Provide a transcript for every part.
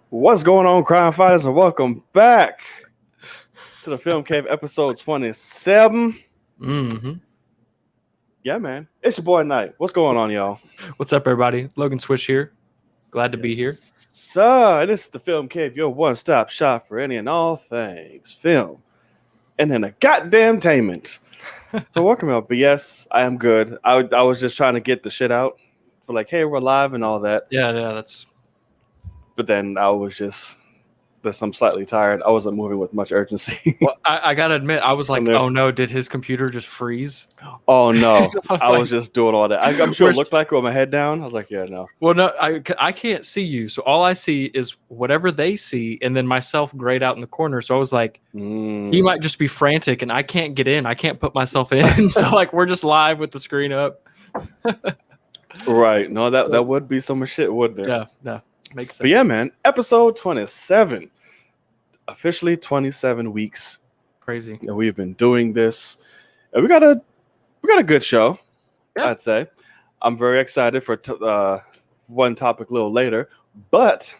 What's going on, crime fighters, and welcome back to the Film Cave episode 27. Mm-hmm. Yeah, man. It's your boy Knight. What's going on, y'all? What's up, everybody? Logan Swish here. Glad to be here. So, this is the Film Cave, your one-stop shop for any and all things film and then a goddamn tainment. So, welcome up. But yes, I am good. I was just trying to get the shit out for like, hey, we're live and all that. Yeah, that's. But then I'm slightly tired. I wasn't moving with much urgency. Well, I gotta admit, I was like, oh no, did his computer just freeze? Oh no, I was was just doing all that. I'm sure it looked like with my head down. I was like, yeah, no. Well, no, I can't see you, so all I see is whatever they see, and then myself grayed out in the corner. So I was like, he might just be frantic, and I can't get in. I can't put myself in. So like, we're just live with the screen up. Right. No, that would be some shit, would there? Yeah, no. Makes sense. But yeah, man, episode 27. Officially 27 weeks. Crazy. And we've been doing this. And we got a good show, yeah. I'd say. I'm very excited for one topic a little later, but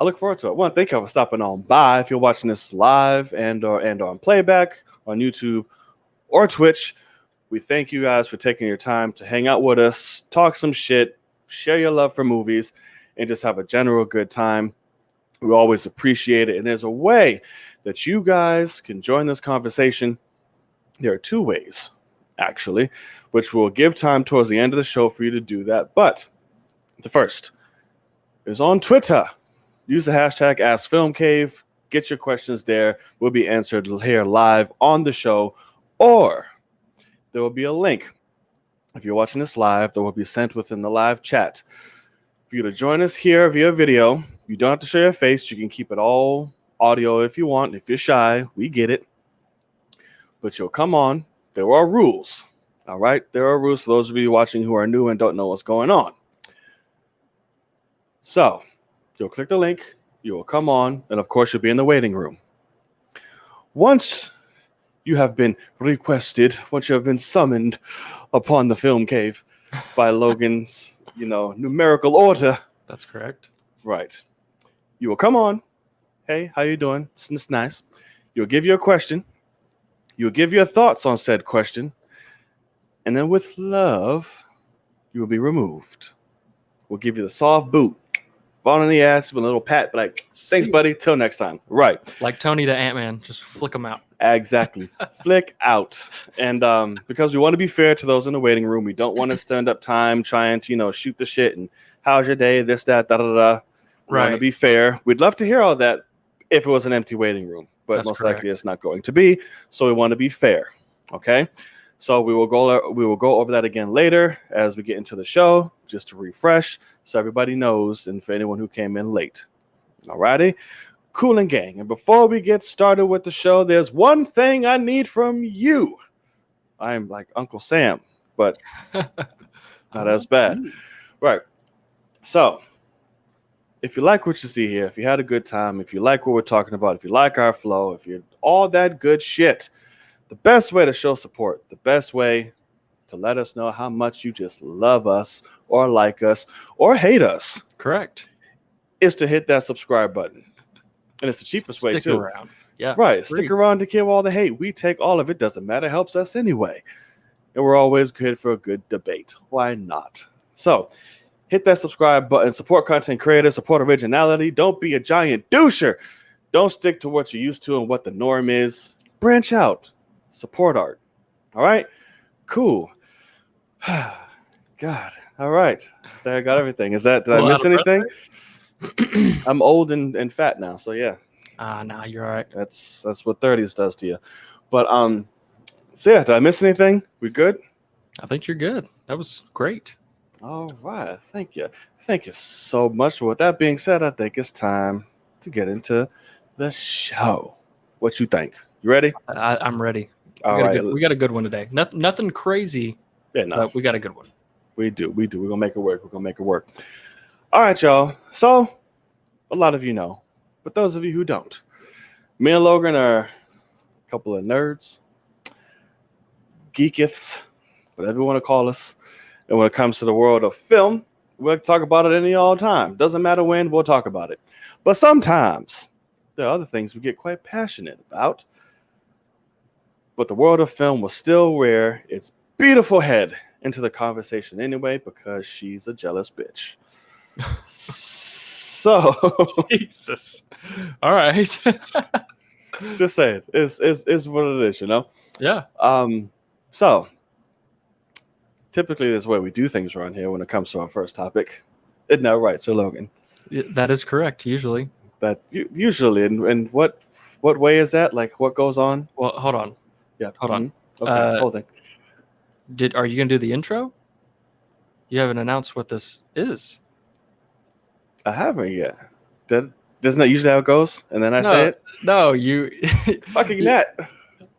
I look forward to it. Thank you for stopping on by. If you're watching this live and on playback on YouTube or Twitch, we thank you guys for taking your time to hang out with us, talk some shit, share your love for movies, and just have a general good time. We always appreciate it. And there's a way that you guys can join this conversation. There are two ways, actually, which we'll give time towards the end of the show for you to do that. But the first is on Twitter. Use the hashtag AskFilmCave. Get your questions there. Will be answered here live on the show. Or there will be a link. If you're watching this live, that will be sent within the live chat. For you to join us here via video, you don't have to show your face. You can keep it all audio if you want. If you're shy, we get it. But you'll come on. There are rules. All right? There are rules for those of you watching who are new and don't know what's going on. So, you'll click the link. You will come on. And, of course, you'll be in the waiting room. Once you have been requested, once you have been summoned upon the Film Cave by Logan's, numerical order. That's correct. Right. You will come on. Hey, how you doing? It's nice. You'll give your question. You'll give your thoughts on said question. And then with love, you will be removed. We'll give you the soft boot. On the ass with a little pat, but like, thanks, buddy. Till next time. Right. Like Tony to Ant-Man. Just flick them out. Exactly. Flick out. And because we want to be fair to those in the waiting room, we don't want to stand up time trying to, shoot the shit and how's your day, this, that, da-da-da. We want to be fair. We'd love to hear all that if it was an empty waiting room, but that's most correct. Likely it's not going to be. So we want to be fair. Okay? So we will go over that again later as we get into the show, just to refresh so everybody knows and for anyone who came in late. Alrighty? Cool and gang. And before we get started with the show, there's one thing I need from you. I'm like Uncle Sam, but not as bad. Right. So, if you like what you see here, if you had a good time, if you like what we're talking about, if you like our flow, if you're all that good shit, the best way to show support, the best way to let us know how much you just love us or like us or hate us. Correct. Is to hit that subscribe button. And it's the cheapest way, too. Stick around. Yeah. Right. Stick around to kill all the hate. We take all of it. Doesn't matter. Helps us anyway. And we're always good for a good debate. Why not? So, hit that subscribe button. Support content creators. Support originality. Don't be a giant doucher. Don't stick to what you're used to and what the norm is. Branch out. Support art. All right? Cool. God. All right. I got everything. Did I miss anything? I'm old and fat now, so yeah. Nah, you're all right. That's what 30s does to you. But so yeah, did I miss anything? We good? I think you're good. That was great. All right. Thank you. Thank you so much. With that being said, I think it's time to get into the show. What you think? You ready? I'm ready. All right. We got a good one today. Nothing crazy. Yeah, no. But we got a good one. We do. We're gonna make it work. We're gonna make it work. All right, y'all. So a lot of you know, but those of you who don't, me and Logan are a couple of nerds, geekiths, whatever you want to call us. And when it comes to the world of film, we'll talk about it any all time. Doesn't matter when, we'll talk about it. But sometimes there are other things we get quite passionate about. But the world of film will still rear its beautiful head into the conversation anyway because she's a jealous bitch. So Jesus. All right. just say it. It's what it is, you know? Yeah. So typically this is where we do things around here when it comes to our first topic. Isn't that right, Sir Logan? That is correct, usually. That usually, and what way is that? Like what goes on? Well, hold on. Yeah. Hold on. Okay, whole thing. Are you gonna do the intro? You haven't announced what this is. I haven't yet. Isn't that usually how it goes? And then I say it? No, you Fucking Nat.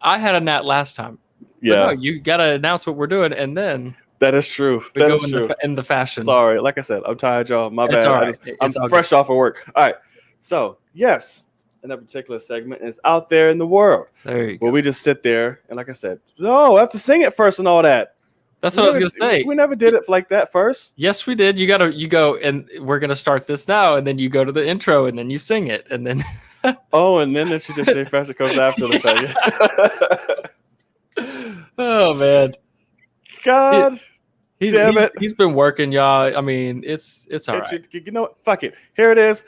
I had a Nat last time. Yeah. But no, you gotta announce what we're doing and then that is true. we go in the fashion. Sorry, like I said, I'm tired, y'all. My bad. All right. I'm fresh off of work. All right. So yes, in that particular segment is out there in the world. There you go. Where we just sit there and like I said, no, I have to sing it first and all that. That's what I was gonna say. We never did it like that first. Yes, we did. You go and we're gonna start this now, and then you go to the intro, and then you sing it, and then oh, and then she just say fashion comes after the thing. Oh man, God, he's been working, y'all. I mean, it's all right. You know what? Fuck it. Here it is.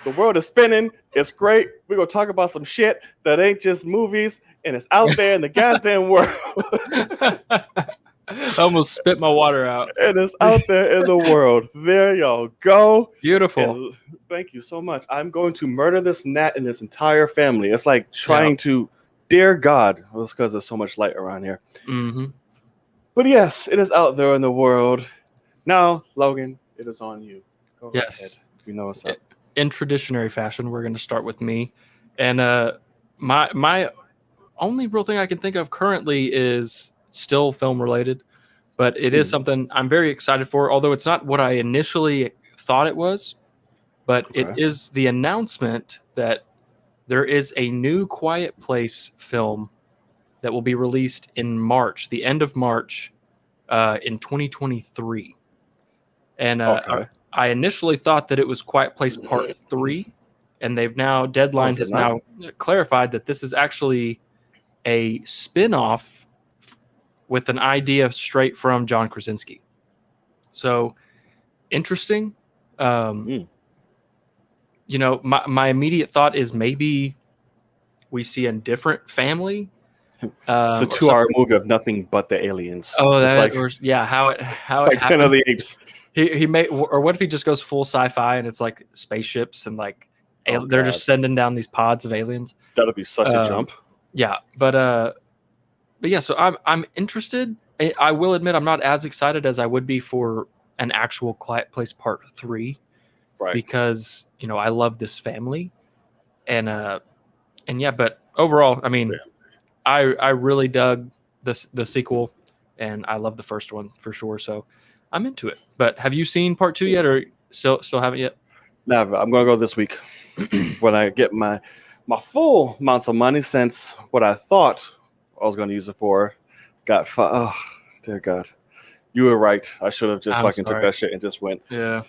The world is spinning. It's great. We're gonna talk about some shit that ain't just movies, and it's out there in the goddamn world. I almost spit my water out. And it's out there in the world. There y'all go. Beautiful. And thank you so much. I'm going to murder this gnat and this entire family. It's like trying to, dear God, well, it's because there's so much light around here. Mm-hmm. But yes, it is out there in the world. Now, Logan, it is on you. Go yes. ahead. You know what's up. In traditionary fashion, we're going to start with me. And my only real thing I can think of currently is still film related, but it is something I'm very excited for, although it's not what I initially thought it was. But it is the announcement that there is a new Quiet Place film that will be released in March, the end of March, in 2023. And I initially thought that it was Quiet Place Part 3, and they've now, Deadline has now clarified that this is actually a spin-off with an idea straight from John Krasinski. So, interesting. You know, my immediate thought is maybe we see a different family. It's a 2-hour movie of nothing but the aliens. Oh, that's like, how it like 10 of the apes. He may, or what if he just goes full sci-fi and it's like spaceships and like they're just sending down these pods of aliens. That'll be such a jump. Yeah, but yeah, so I'm interested. I will admit I'm not as excited as I would be for an actual Quiet Place Part 3, right? Because you know I love this family, and yeah, but overall, I mean, I really dug the sequel, and I love the first one for sure. So I'm into it. But have you seen Part 2 yet, or still haven't yet? Never. I'm gonna go this week when I get my full amounts of money, since what I thought I was going to use it for got oh dear God, you were right. I should have just took that shit and just went. Yeah,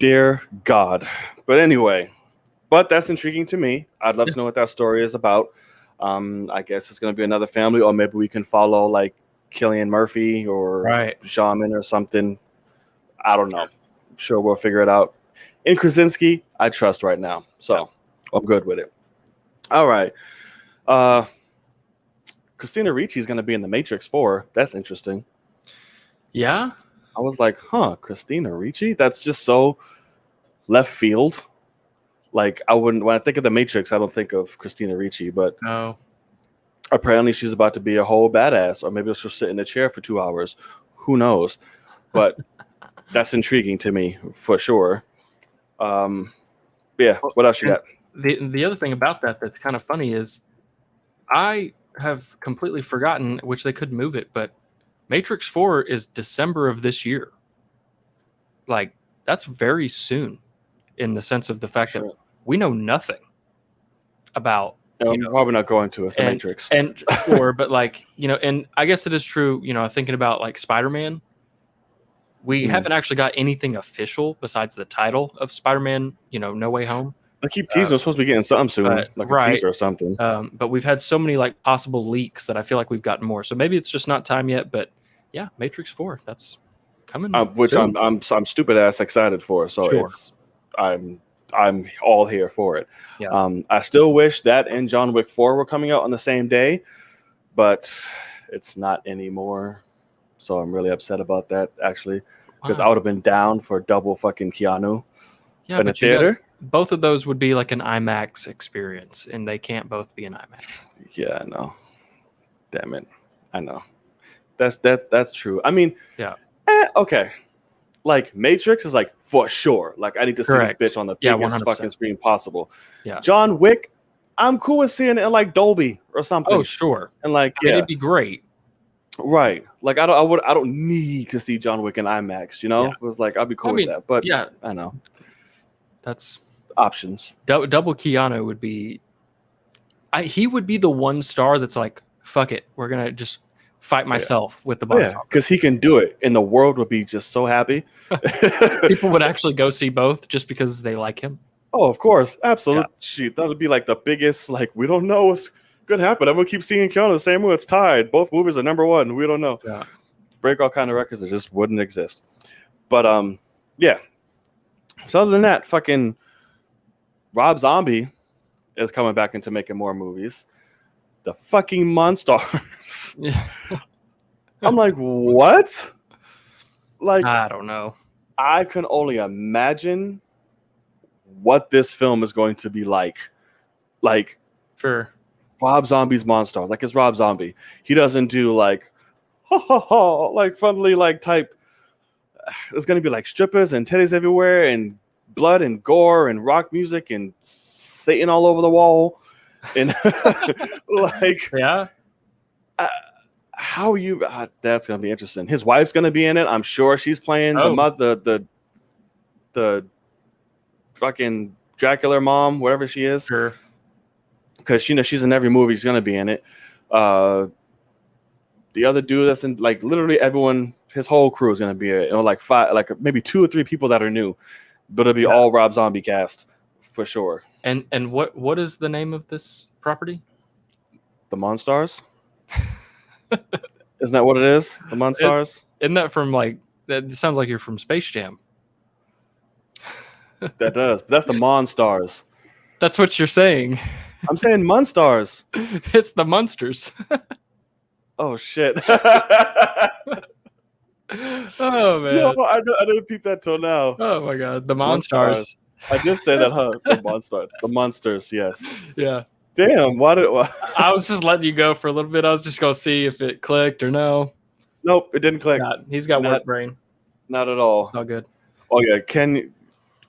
dear God. But anyway, that's intriguing to me. I'd love to know what that story is about. I guess it's going to be another family, or maybe we can follow like Cillian Murphy or Shaman or something. I don't know. I'm sure we'll figure it out. In Krasinski, I trust right now, so I'm good with it. All right. Christina Ricci is going to be in The Matrix 4. That's interesting. Yeah. I was like, Christina Ricci? That's just so left field. Like, when I think of The Matrix, I don't think of Christina Ricci, but apparently she's about to be a whole badass, or maybe she'll sit in a chair for 2 hours. Who knows? But that's intriguing to me for sure. Yeah, what else you got? The other thing about that's kind of funny is I have completely forgotten, which they could move it, but Matrix 4 is December of this year. Like, that's very soon in the sense of the fact that we know nothing about. I'm probably not going to. It's the Matrix. And sure, but like, and I guess it is true, thinking about like Spider-Man, we haven't actually got anything official besides the title of Spider-Man, No Way Home. I keep teasing. We're supposed to be getting something soon, like a teaser or something. But we've had so many like possible leaks that I feel like we've gotten more. So maybe it's just not time yet. But yeah, Matrix 4, that's coming. Which soon. I'm stupid ass excited for. So I'm all here for it. Yeah. I still wish that and John Wick 4 were coming out on the same day, but it's not anymore. So I'm really upset about that, actually, because I would have been down for double fucking Keanu in a theater. Both of those would be like an IMAX experience, and they can't both be an IMAX. Yeah, I know. Damn it. I know. That's true. I mean, yeah. Okay. Like Matrix is like for sure. Like I need to see this bitch on the biggest fucking screen possible. Yeah. John Wick, I'm cool with seeing it in like Dolby or something. Oh sure. And like it'd be great. Right. Like I don't need to see John Wick in IMAX. It was like I'll be cool with that. But yeah, I know. That's options. Double Keanu would be. He would be the one star that's like, fuck it, we're gonna just fight myself with the box office. Because he can do it, and the world would be just so happy. People would actually go see both just because they like him. Oh, of course, absolutely. Yeah. Shit, that would be like the biggest. Like we don't know what's gonna happen. I'm gonna keep seeing Keanu the same way. It's tied. Both movies are number one. We don't know. Yeah. Break all kind of records that just wouldn't exist. But yeah. So other than that, fucking Rob Zombie is coming back into making more movies. The fucking Monstars. Yeah. I'm like, what? Like, I don't know. I can only imagine what this film is going to be like. Like, sure. Rob Zombie's Monstars. Like, it's Rob Zombie. He doesn't do like, ha ha ha, like friendly, like type. It's going to be like strippers and titties everywhere and blood and gore and rock music and Satan all over the wall. And like, yeah. How you? That's gonna be interesting. His wife's gonna be in it. I'm sure she's playing the mother, the fucking Dracula mom, whatever she is. Sure. Because she's in every movie. She's gonna be in it. The other dude that's in like literally everyone, his whole crew is gonna be it. Like five, like maybe 2 or 3 people that are new, but it'll be all Rob Zombie cast for sure. And what is the name of this property? The Monstars. Isn't that what it is? The Monstars? Isn't that from like that sounds like you're from Space Jam. That does. But that's the Monstars. That's what you're saying. I'm saying Monstars. It's the Munsters. Oh shit. Oh man. No, I didn't peep that till now. Oh my god. The Monstars. I did say that, huh? The Monstars. The Monsters, yes. Yeah. Damn, why? I was just letting you go for a little bit. I was just gonna see if it clicked or no. Nope, it didn't click. He's got work brain. Not at all. It's all good. Oh yeah,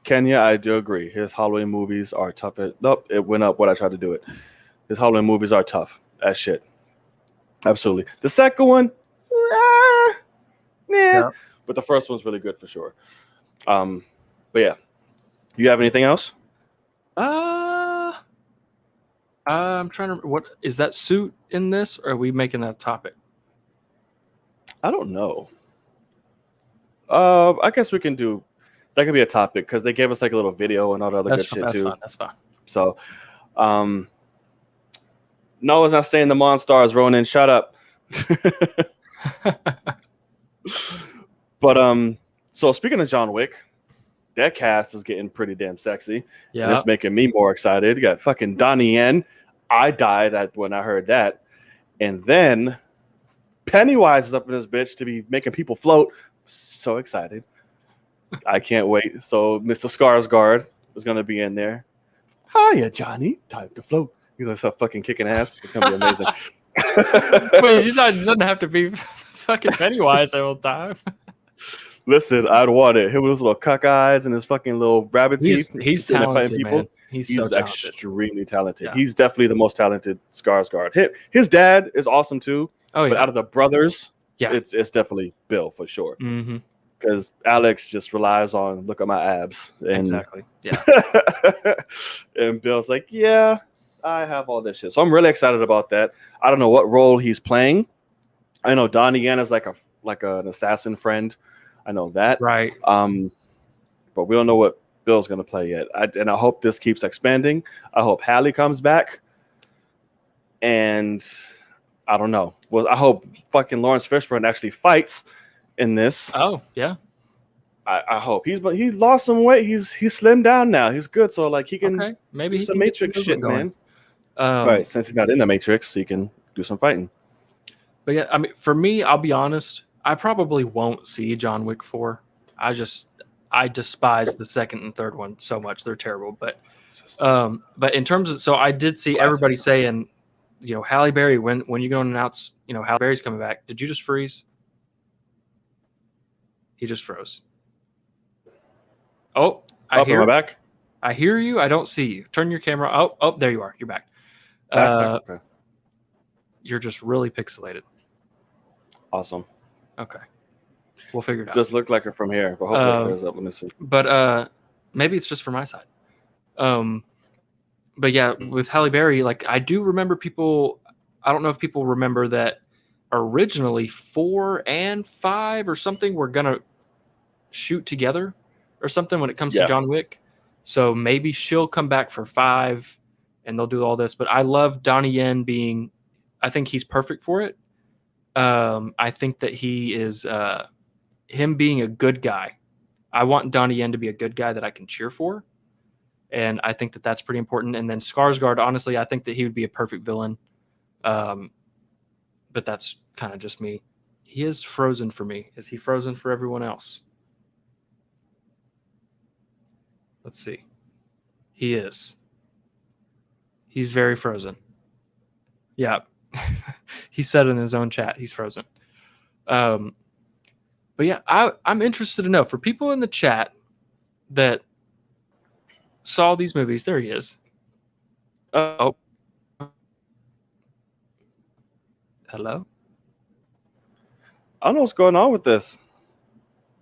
Kenya, I do agree. His Halloween movies are tough. Nope, it went up when I tried to do it. His Halloween movies are tough as shit. Absolutely. The second one, yeah. But the first one's really good for sure. But yeah. You have anything else? I'm trying to. What is that suit in this? Or are we making that topic? I don't know. I guess we can do. That could be a topic because they gave us like a little video and all the other good shit too. That's fine. So, Noah's not saying the Monstars. Ronan, shut up. But so speaking of John Wick, that cast is getting pretty damn sexy. Yeah, and it's making me more excited. You got fucking Donnie Yen. I died when I heard that, and then Pennywise is up in this bitch to be making people float. So excited. I can't wait. So Mr. Skarsgård is going to be in there. Hiya, Johnny. Time to float. He's going to start fucking kicking ass. It's going to be amazing. Wait, it doesn't have to be fucking Pennywise the whole time. Listen, I'd want it. Him with his little cuck eyes and his fucking little rabbit teeth. He's talented, man. He's so talented. Extremely talented. Yeah. He's definitely the most talented Skarsgård. His dad is awesome too. Oh yeah. But out of the brothers, Yeah. it's definitely Bill for sure. Mm-hmm. Because Alex just relies on look at my abs, and Exactly. Yeah. and Bill's like, yeah, I have all this shit. So I'm really excited about that. I don't know what role he's playing. I know Donnie Yen is like an assassin friend. I know that. Right. But we don't know what Bill's gonna play yet. And I hope this keeps expanding. I hope Hallie comes back, and I don't know. Well, I hope fucking Lawrence Fishburne actually fights in this. Oh, yeah. I hope he lost some weight. He's slimmed down now. He's good. So like he can Okay. Maybe do he some can get some Matrix movement shit, going. man. Right. Since he's not in the Matrix, he can do some fighting. But yeah, I mean, for me, I'll be honest. I probably won't see John Wick 4. I despise the second and third one so much. They're terrible. But in terms of, so I did see everybody saying, Halle Berry, when you going to announce, Halle Berry's coming back. Did you just freeze? He just froze. Oh, Am I back? I hear you. I don't see you. Turn your camera. Oh, there you are. You're back. Back. Okay. You're just really pixelated. Awesome. Okay. We'll figure it out. Does look like it from here, but hopefully it clears up. Let me see. But maybe it's just from my side. But yeah, with Halle Berry, like I do remember people. I don't know if people remember that originally 4 and 5 or something were gonna shoot together or something when it comes to John Wick. So maybe she'll come back for 5 and they'll do all this. But I love Donnie Yen being. I think he's perfect for it. I think that he is him being a good guy. I want Donnie Yen to be a good guy that I can cheer for. And I think that that's pretty important. And then Skarsgård, honestly, I think that he would be a perfect villain. But that's kind of just me. He is frozen for me. Is he frozen for everyone else? Let's see. He is. He's very frozen. Yeah. He said in his own chat, he's frozen. But yeah, I'm interested to know for people in the chat that saw these movies. There he is. Oh. Hello? I don't know what's going on with this.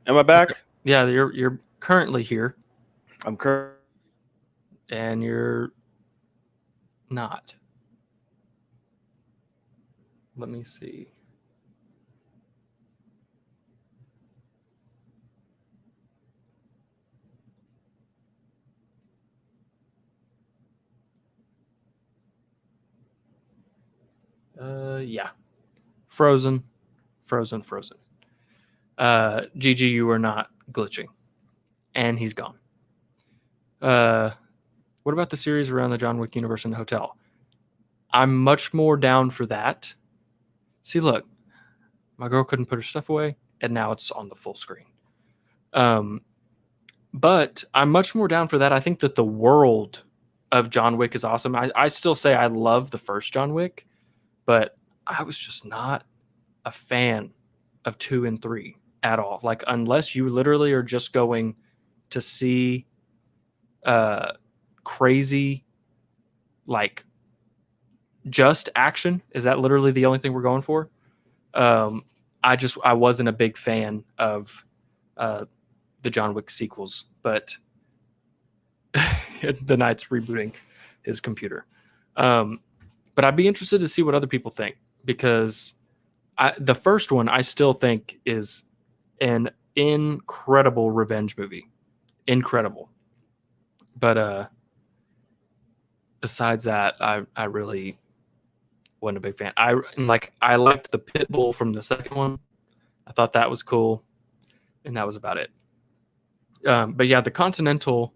Am I back? Yeah, you're currently here. I'm current. And you're not. Let me see. Yeah. Frozen. GG, you are not glitching. And he's gone. What about the series around the John Wick universe in the hotel? I'm much more down for that. See, look, my girl couldn't put her stuff away, and now it's on the full screen. But I'm much more down for that. I think that the world of John Wick is awesome. I still say I love the first John Wick, but I was just not a fan of 2 and 3 at all. Like, unless you literally are just going to see crazy, like, just action. Is that literally the only thing we're going for? I wasn't a big fan of the John Wick sequels, but the Knight's rebooting his computer. But I'd be interested to see what other people think, because the first one I still think is an incredible revenge movie. Incredible. But besides that, I really wasn't a big fan. I liked the Pitbull from the second one. I thought that was cool, and that was about it. But yeah, the Continental,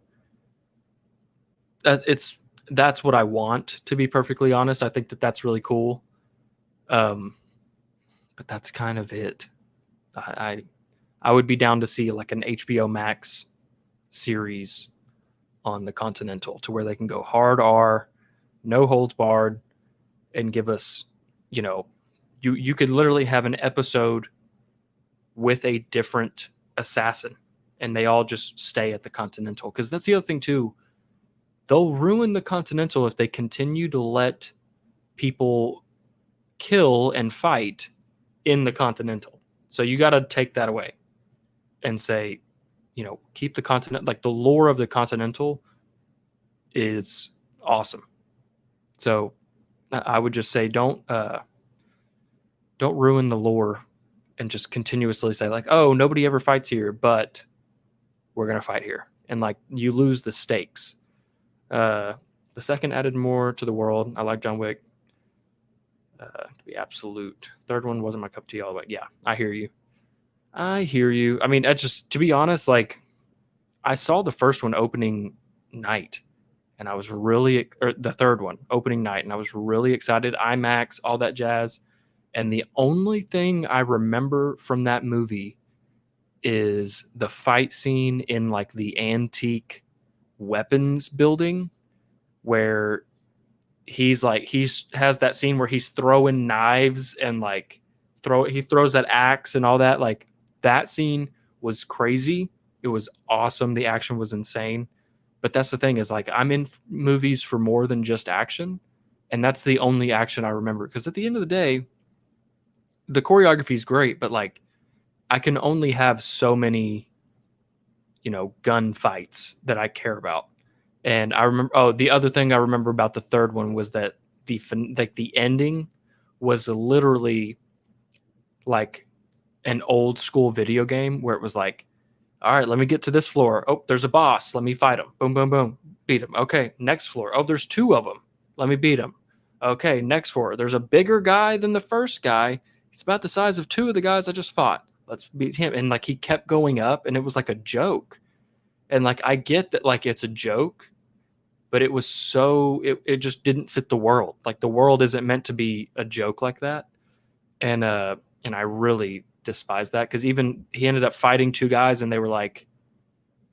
that's what I want, to be perfectly honest. I think that that's really cool. But that's kind of it. I would be down to see like an HBO Max series on the Continental, to where they can go hard R, no holds barred, and give us, you could literally have an episode with a different assassin, and they all just stay at the Continental. Because that's the other thing too. They'll ruin the Continental if they continue to let people kill and fight in the Continental. So you got to take that away and say, keep the Continental, like the lore of the Continental is awesome. So I would just say don't ruin the lore and just continuously say like, oh, nobody ever fights here, but we're going to fight here. And like you lose the stakes. The second added more to the world. I like John Wick. To be absolute. Third one wasn't my cup of tea all the way. Yeah, I hear you. I mean, to be honest, like I saw the first one opening night and I was really, or the third one opening night, and I was really excited. IMAX, all that jazz. And the only thing I remember from that movie is the fight scene in like the antique weapons building where he has that scene where he's throwing knives and like he throws that axe and all that. Like that scene was crazy. It was awesome. The action was insane. But that's the thing is like I'm in movies for more than just action. And that's the only action I remember. Because at the end of the day, the choreography is great, but like I can only have so many, gun fights that I care about. And I remember, the other thing I remember about the third one was that the ending was literally like an old school video game where it was like, all right, let me get to this floor. Oh, there's a boss. Let me fight him. Boom, boom, boom. Beat him. Okay, next floor. Oh, there's two of them. Let me beat him. Okay, next floor. There's a bigger guy than the first guy. He's about the size of two of the guys I just fought. Let's beat him. And like he kept going up, and it was like a joke. And like I get that like it's a joke, but it was it just didn't fit the world. Like the world isn't meant to be a joke like that. And I really despise that because even he ended up fighting two guys and they were like,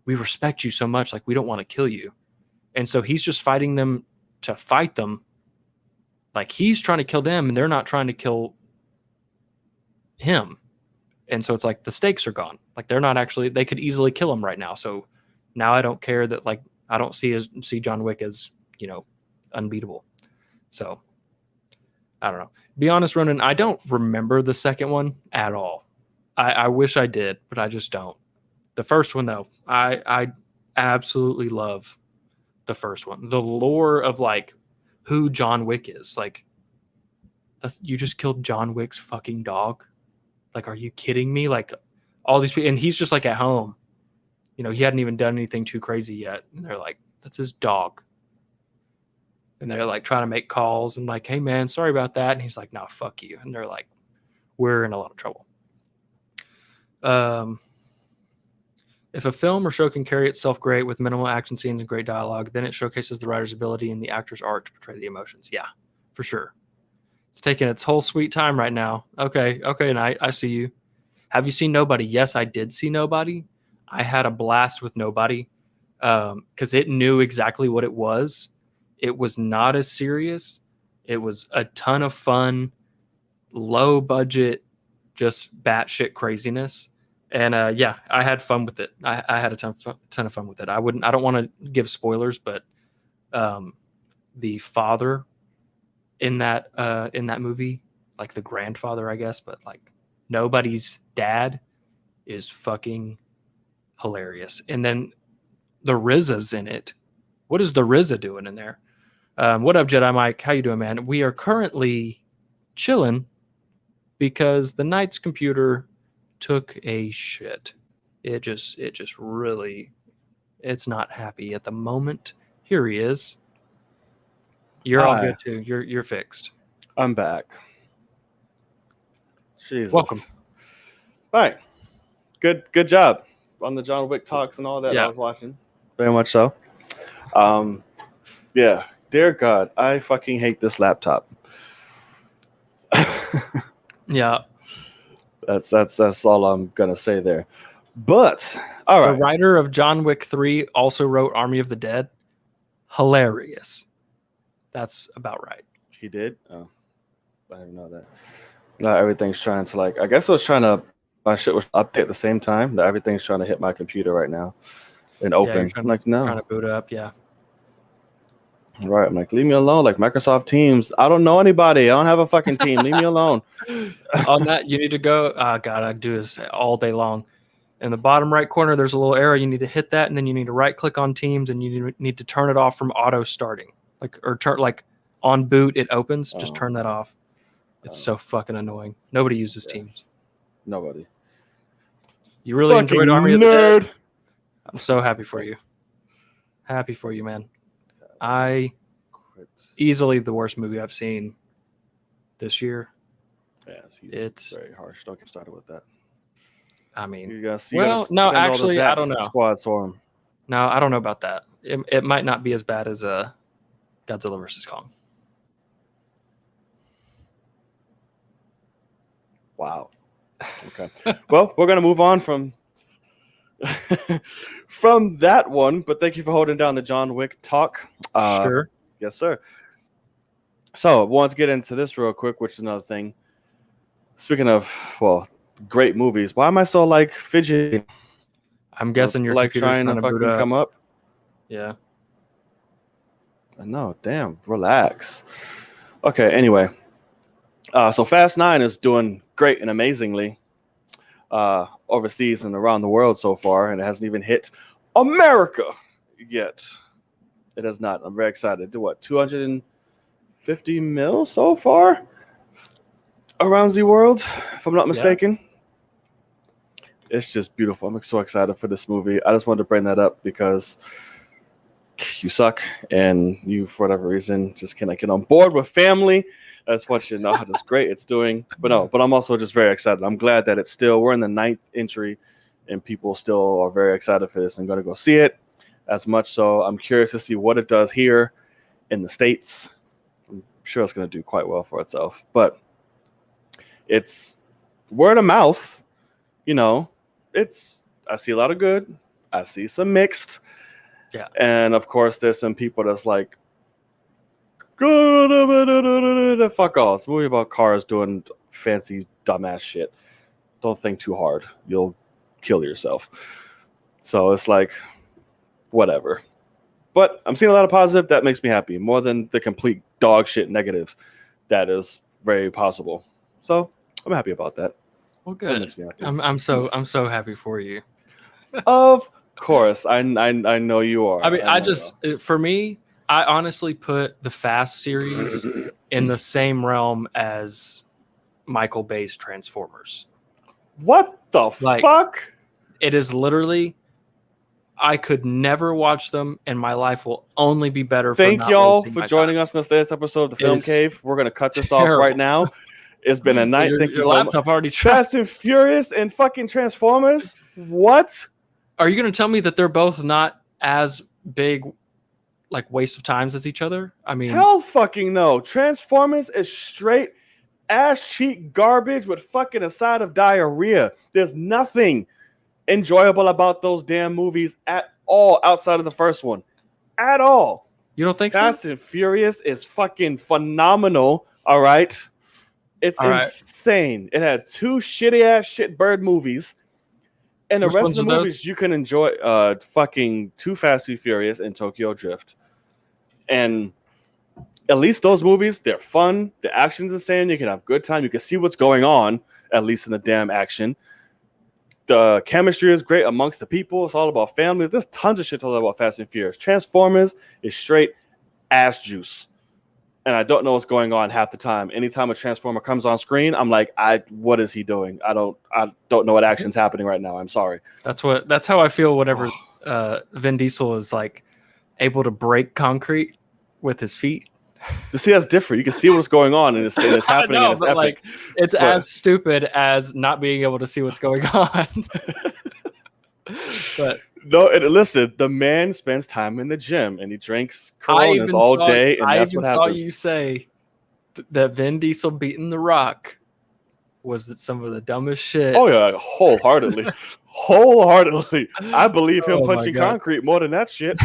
we respect you so much, like we don't want to kill you. And so he's just fighting them to fight them. Like he's trying to kill them and they're not trying to kill him. And so it's like the stakes are gone. Like they're not actually, they could easily kill him right now. So now I don't care that like I don't see John Wick as, unbeatable. So I don't know. Be honest, Ronan, I don't remember the second one at all. I wish I did, but I just don't. The first one, though, I absolutely love the first one. The lore of like who John Wick is. Like, you just killed John Wick's fucking dog. Like, are you kidding me? Like, all these people, and he's just like at home. He hadn't even done anything too crazy yet. And they're like, that's his dog. And they're like trying to make calls and like, hey man, sorry about that. And he's like, no, fuck you. And they're like, we're in a lot of trouble. If a film or show can carry itself great with minimal action scenes and great dialogue, then it showcases the writer's ability and the actor's art to portray the emotions. Yeah, for sure. It's taking its whole sweet time right now. Okay, Knight, I see you. Have you seen Nobody? Yes, I did see Nobody. I had a blast with Nobody because it knew exactly what it was. It was not as serious. It was a ton of fun, low budget, just batshit craziness. And yeah, I had fun with it. I had a ton of fun with it. I don't want to give spoilers, but the father in that movie, like the grandfather, I guess, but like Nobody's dad is fucking hilarious. And then the RZA's in it. What is the RZA doing in there? What up, Jedi Mike? How you doing, man? We are currently chilling because the Knight's computer took a shit. It just really, it's not happy at the moment. Here he is. You're all good too. You're fixed. I'm back. Jesus. Welcome. All right. Good job on the John Wick talks and all that. Yeah. I was watching. Very much so. Yeah. Dear God, I fucking hate this laptop. Yeah. That's all I'm gonna say there. But all right. The writer of John Wick 3 also wrote Army of the Dead. Hilarious. That's about right. He did? Oh, I didn't know that. Now everything's trying to like. I guess it was trying to. My shit was update at the same time. That everything's trying to hit my computer right now and open. Yeah, I'm like, no. Trying to boot up. Yeah. Right. I'm like, leave me alone. Like Microsoft Teams. I don't know anybody. I don't have a fucking team. Leave me alone. On that, you need to go. God, I do this all day long. In the bottom right corner, there's a little arrow. You need to hit that, and then you need to right click on Teams, and you need to turn it off from auto starting. Turn on boot, it opens. Just turn that off. It's so fucking annoying. Nobody uses Teams. Nobody. You really fucking enjoyed Army nerd. of the Dead? I'm so happy for you. Happy for you, man. Easily the worst movie I've seen this year. Yes, it's very harsh. Don't get started with that. I mean, no, actually, I don't know. Squad Storm. No, I don't know about that. It might not be as bad as Godzilla vs. Kong. Wow. Okay. Well, we're gonna move on from that one, but thank you for holding down the John Wick talk. Sure. Yes, sir. So, want to get into this real quick, which is another thing. Speaking of, great movies. Why am I so fidgety? I'm guessing you're trying to fucking come up. Yeah. No, damn. Relax. Okay. Anyway, so Fast 9 is doing great and amazingly overseas and around the world so far, and it hasn't even hit America yet. It has not. I'm very excited. 250 mil so far around the world, if I'm not mistaken. Yeah. It's just beautiful. I'm so excited for this movie. I just wanted to bring that up because you suck, and you, for whatever reason, just cannot get on board with family. That's what you know how this great it's doing. But I'm also just very excited. I'm glad that we're in the 9th entry, and people still are very excited for this and going to go see it. As much so, I'm curious to see what it does here in the States. I'm sure it's going to do quite well for itself. But it's word of mouth, I see a lot of good. I see some mixed. Yeah. And of course, there's some people that's like, fuck off. It's a movie about cars doing fancy, dumbass shit. Don't think too hard. You'll kill yourself. So it's like, whatever. But I'm seeing a lot of positive. That makes me happy. More than the complete dog shit negative. That is very possible. So I'm happy about that. Well, good. That makes me happy. I'm so happy for you. Of course, I know you are. I mean, for me, I honestly put the Fast series in the same realm as Michael Bay's Transformers. What the fuck? It is literally, I could never watch them, and my life will only be better. Thank y'all for joining us in this episode of the Film Cave. We're gonna cut this off right now. It's been a night. Thank you so much. Already Fast and Furious and fucking Transformers. What? Are you gonna tell me that they're both not as big, waste of times as each other? I mean, hell fucking no. Transformers is straight ass cheek garbage with fucking a side of diarrhea. There's nothing enjoyable about those damn movies at all outside of the first one. At all. You don't think Fast and Furious is fucking phenomenal. All right. It's insane. It had 2 shitty ass shitbird movies. And the rest of the movies you can enjoy fucking Too Fast, Too Furious and Tokyo Drift. And at least those movies, they're fun. The action's insane. You can have a good time. You can see what's going on, at least in the damn action. The chemistry is great amongst the people. It's all about families. There's tons of shit to talk about Fast and Furious. Transformers is straight ass juice. And I don't know what's going on half the time. Anytime a Transformer comes on screen, I'm like, what is he doing? I don't know what action's happening right now. I'm sorry. That's how I feel whenever Vin Diesel is able to break concrete with his feet. You see, that's different. You can see what's going on, and it's happening. I know, and it's epic. It's as stupid as not being able to see what's going on. But no, and listen, the man spends time in the gym and he drinks Coronas all day, and that's what happens. I even saw you say that Vin Diesel beating The Rock was some of the dumbest shit. Oh yeah, wholeheartedly. I believe him punching concrete more than that shit.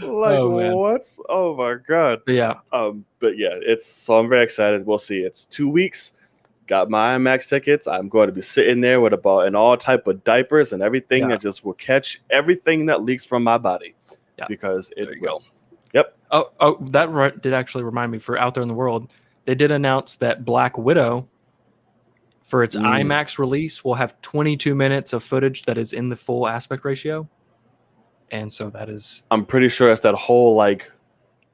What? Oh my god. But yeah. But yeah, so I'm very excited. We'll see. It's 2 weeks. Got my IMAX tickets. I'm going to be sitting there with in all type of diapers and everything that just will catch everything that leaks from my body. Yeah. Because it will. Yep. Oh, that did actually remind me. For out there in the world, they did announce that Black Widow, for its IMAX release, will have 22 minutes of footage that is in the full aspect ratio, and so that is. I'm pretty sure it's that whole like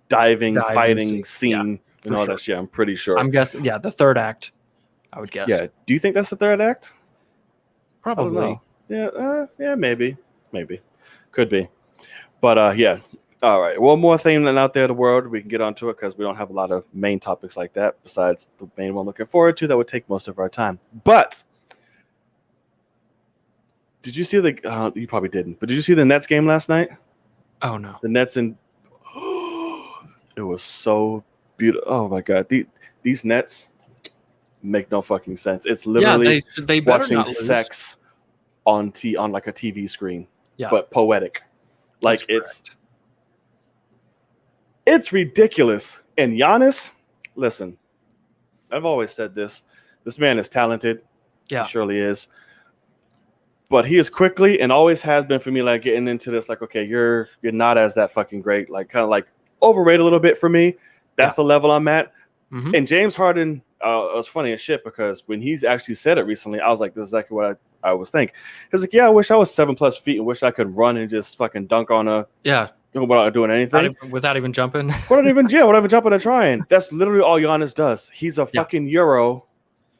diving fighting scene and all sure. that shit. I'm pretty sure. I'm guessing, the third act, I would guess. Yeah. Do you think that's the third act? Probably. Yeah, maybe. Could be. But yeah. All right. One more thing than out there in the world. We can get onto it because we don't have a lot of main topics like that besides the main one looking forward to that would take most of our time. But did you see you probably didn't, but did you see the Nets game last night? Oh, no. The Nets it was so beautiful. Oh, my God. These Nets make no fucking sense. It's literally they better watching not lose. sex on like a TV screen, Yeah. but poetic. Like That's it's ridiculous. And Giannis, listen, I've always said this. This man is talented. Yeah. He surely is. But he is quickly and always has been for me, like getting into this, like, okay, you're not as that fucking great, like kind of like overrated a little bit for me. That's the level I'm at. Mm-hmm. And James Harden, it was funny as shit because when he's actually said it recently, I was like, this is exactly what I was thinking. He's like, yeah, I wish I was 7+ feet and wish I could run and just fucking dunk on without doing anything. Without even jumping. Without even jumping and trying. That's literally all Giannis does. He's a fucking Euro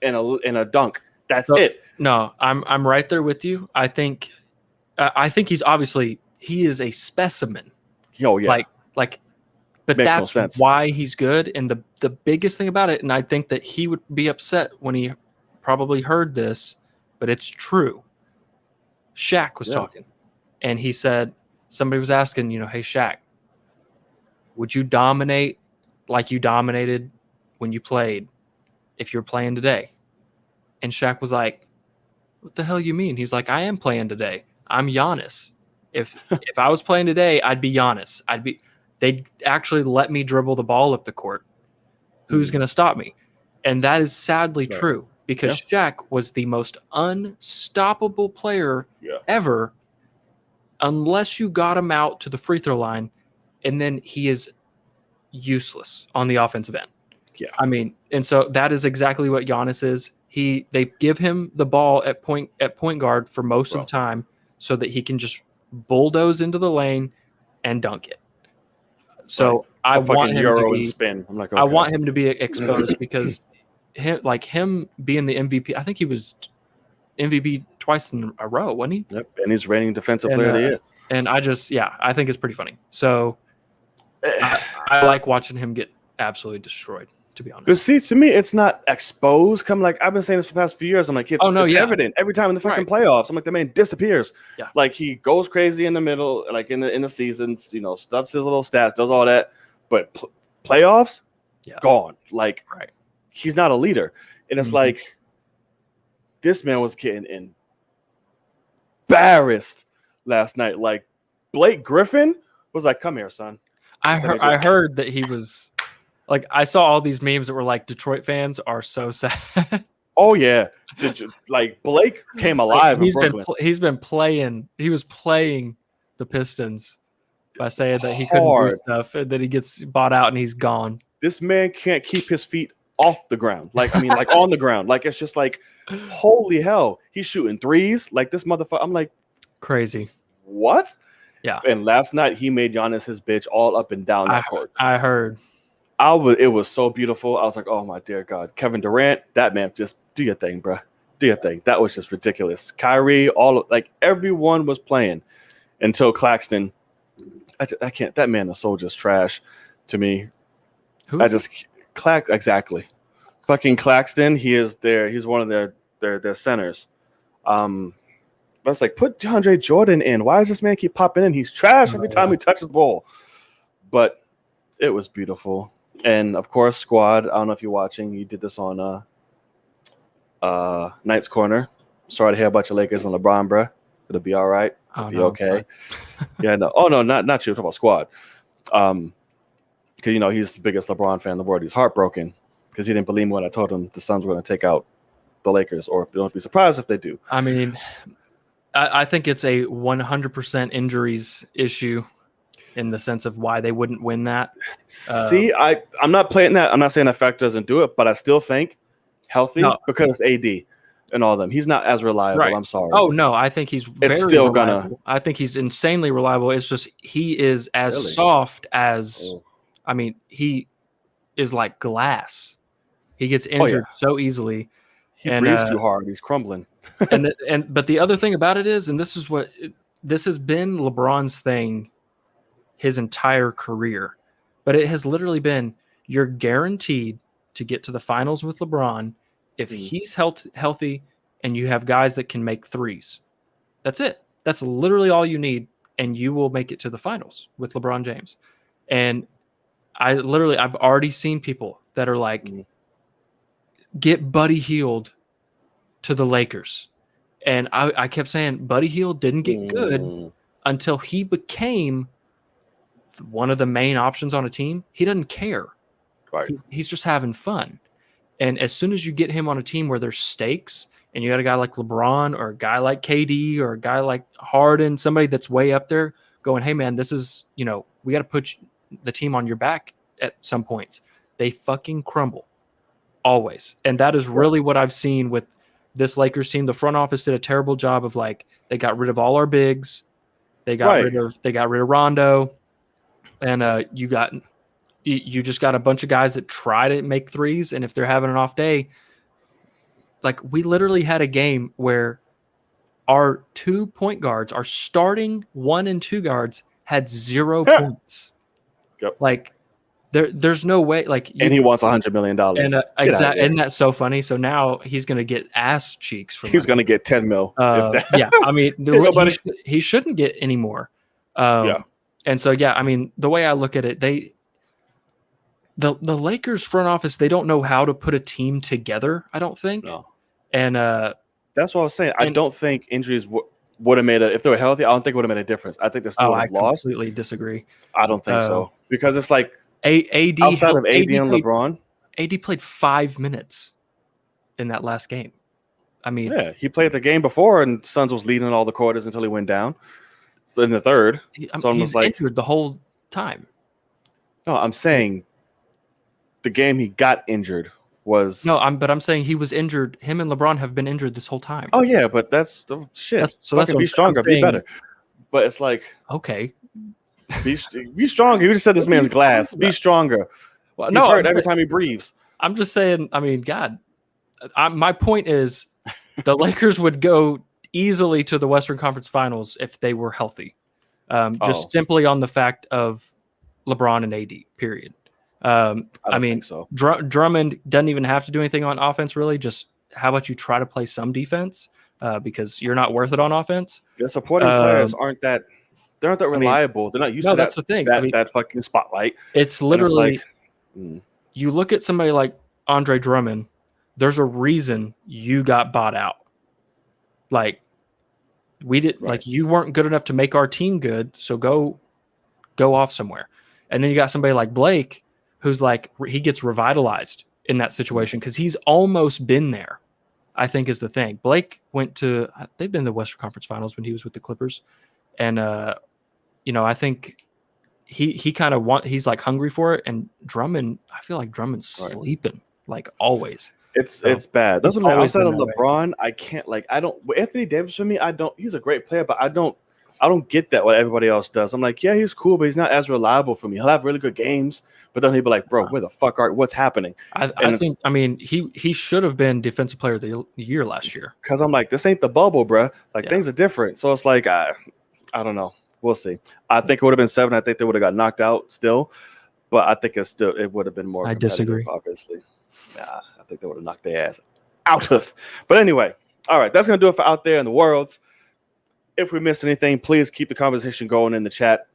and a dunk. That's it. No, I'm right there with you. I think he's obviously he is a specimen. Oh yeah. But Makes no that's sense. why he's good. And the biggest thing about it, and I think that he would be upset when he probably heard this, but it's true. Shaq was talking, and he said, somebody was asking, hey, Shaq, would you dominate like you dominated when you played if you're playing today? And Shaq was like, what the hell you mean? He's like, I am playing today. I'm Giannis. If I was playing today, I'd be Giannis. They'd actually let me dribble the ball up the court. Who's going to stop me? And that is sadly true because Shaq was the most unstoppable player ever unless you got him out to the free throw line, and then he is useless on the offensive end. Yeah. I mean, and so that is exactly what Giannis is. They give him the ball at point guard for most of the time so that he can just bulldoze into the lane and dunk it. So I want him to be, spin. I'm like, okay. I want him to be exposed because him being the MVP, I think he was MVP twice in a row, wasn't he? Yep, and he's reigning defensive player of the year. And I think it's pretty funny. So I like watching him get absolutely destroyed, to be honest. But see, to me, it's not exposed. I've been saying this for the past few years. I'm like, it's evident every time in the fucking playoffs. I'm like, the man disappears. Yeah. Like he goes crazy in the middle, like in the seasons, stubs his little stats, does all that. But playoffs, gone. Like he's not a leader. And it's like this man was getting embarrassed last night. Like Blake Griffin was like, come here, son. I heard that he was like, I saw all these memes that were like, Detroit fans are so sad. Oh yeah, like Blake came alive. He was playing the Pistons by saying that he couldn't do stuff and that he gets bought out and he's gone. This man can't keep his feet off the ground. Like on the ground. Like it's just like, holy hell, he's shooting threes. Like this motherfucker. I'm like, crazy. What? Yeah. And last night he made Giannis his bitch all up and down that court. I heard. It was so beautiful. I was like, oh my dear God. Kevin Durant, that man, just do your thing, bro. Do your thing. That was just ridiculous. Kyrie, everyone was playing until Claxton. I can't. That man is so just trash to me. Exactly. Fucking Claxton. He's one of their centers. But it's like, put DeAndre Jordan in. Why does this man keep popping in? He's trash every time he touches the ball. But it was beautiful. And of course, Squad, I don't know if you're watching, you did this on Knight's Corner. Sorry to hear about your Lakers and LeBron, bro. It'll be all right. It'll be okay. Yeah, no. Oh no, not you. I'm talking about Squad. Because he's the biggest LeBron fan in the world. He's heartbroken because he didn't believe me when I told him the Suns were going to take out the Lakers, or don't be surprised if they do. I mean, I think it's a 100% injuries issue. in the sense of why they wouldn't win that. See, I'm not playing that. I'm not saying that fact doesn't do it, but I still think healthy No. because AD and all of them. He's not as reliable. Right. I'm sorry. Oh no, I think he's very still reliable. I think he's insanely reliable. It's just he is as Really? soft as Oh. I mean, he is like glass. He gets injured so easily. He breathes too hard. He's crumbling. But the other thing about it is, and this has been LeBron's thing his entire career, but it has literally been you're guaranteed to get to the finals with LeBron if he's healthy and you have guys that can make threes. That's it. That's literally all you need, and you will make it to the finals with LeBron James. And I've already seen people that are like, get Buddy Hield to the Lakers. And I kept saying Buddy Hield didn't get good until he became one of the main options on a team. He doesn't care. Right. He's just having fun. And as soon as you get him on a team where there's stakes and you got a guy like LeBron or a guy like KD or a guy like Harden, somebody that's way up there going, hey, man, this is, we got to put the team on your back at some points. They fucking crumble always. And that is really what I've seen with this Lakers team. The front office did a terrible job of they got rid of all our bigs. They got rid of Rondo. And you just got a bunch of guys that try to make threes, and if they're having an off day, we literally had a game where our 2 point guards, our starting 1 and 2 guards, had 0 points. Yep. There's no way. And he wants $100 million. And exactly, isn't that so funny? So now he's going to get ass cheeks from. He's going to get 10 mil. Yeah, I mean, he shouldn't get any more. And so I mean, the way I look at it, the Lakers front office, they don't know how to put a team together, I don't think. No. And that's what I was saying. I don't think injuries would have made if they were healthy, I don't think it would have made a difference. I think they still would have lost. I completely disagree. I don't think so. Because it's like AD outside of AD and LeBron. AD played 5 minutes in that last game. I mean, yeah, he played the game before and Suns was leading all the quarters until he went down. So in the third. So he's injured the whole time. No, I'm saying the game he got injured was I'm saying he was injured. Him and LeBron have been injured this whole time. Oh yeah, but that's the shit. That's be stronger, be better. But it's okay, be stronger. You just said this man's glass. Be stronger. Well, He's hurt every time he breathes. I'm just saying. I mean, God, my point is, the Lakers would go easily to the Western Conference Finals if they were healthy. Just simply on the fact of LeBron and AD. Period. I mean, so. Drummond doesn't even have to do anything on offense, really. Just how about you try to play some defense because you're not worth it on offense. The supporting players aren't that reliable. They're not used to that's the thing. That fucking spotlight. It's literally you look at somebody like Andre Drummond. There's a reason you got bought out. We did you weren't good enough to make our team good, so go off somewhere. And then you got somebody like Blake who's he gets revitalized in that situation because he's almost been there, I think is the thing. Blake they've been in the Western Conference Finals when he was with the Clippers. And, I think he kind of he's hungry for it. And Drummond, I feel like Drummond's sleeping always. It's bad. That's what outside of LeBron, I can't Anthony Davis for me, he's a great player, but I don't get that what everybody else does. I'm like, yeah, he's cool, but he's not as reliable for me. He'll have really good games, but then he'll be like, bro, where the fuck what's happening? I mean, he should have been Defensive Player of the Year last year. Because I'm like, this ain't the bubble, bro. Things are different. So it's like, I don't know. We'll see. I think it would have been 7. I think they would have got knocked out still, but I think it would have been more. I disagree. Obviously, I think they would have knocked their ass out of. But anyway, all right, that's gonna do it for Out There in the World. If we missed anything, please keep the conversation going in the chat.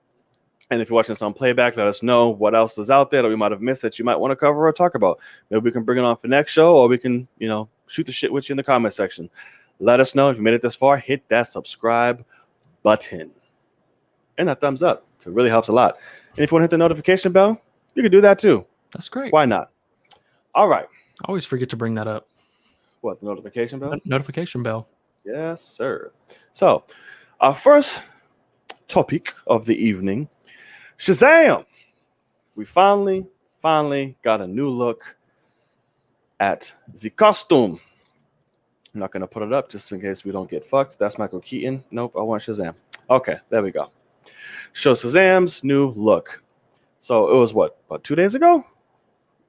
And if you're watching this on playback, let us know what else is out there that we might have missed that you might want to cover or talk about. Maybe we can bring it on for next show, or we can, shoot the shit with you in the comment section. Let us know if you made it this far. Hit that subscribe button and that thumbs up. It really helps a lot. And if you want to hit the notification bell, you can do that too. That's great. Why not? All right. I always forget to bring that up. What, the notification bell? Notification bell. Yes, sir. So, our first topic of the evening. Shazam! We finally got a new look at the costume. I'm not going to put it up just in case we don't get fucked. That's Michael Keaton. Nope, I want Shazam. Okay, there we go. Show Shazam's new look. So it was what, about 2 days ago?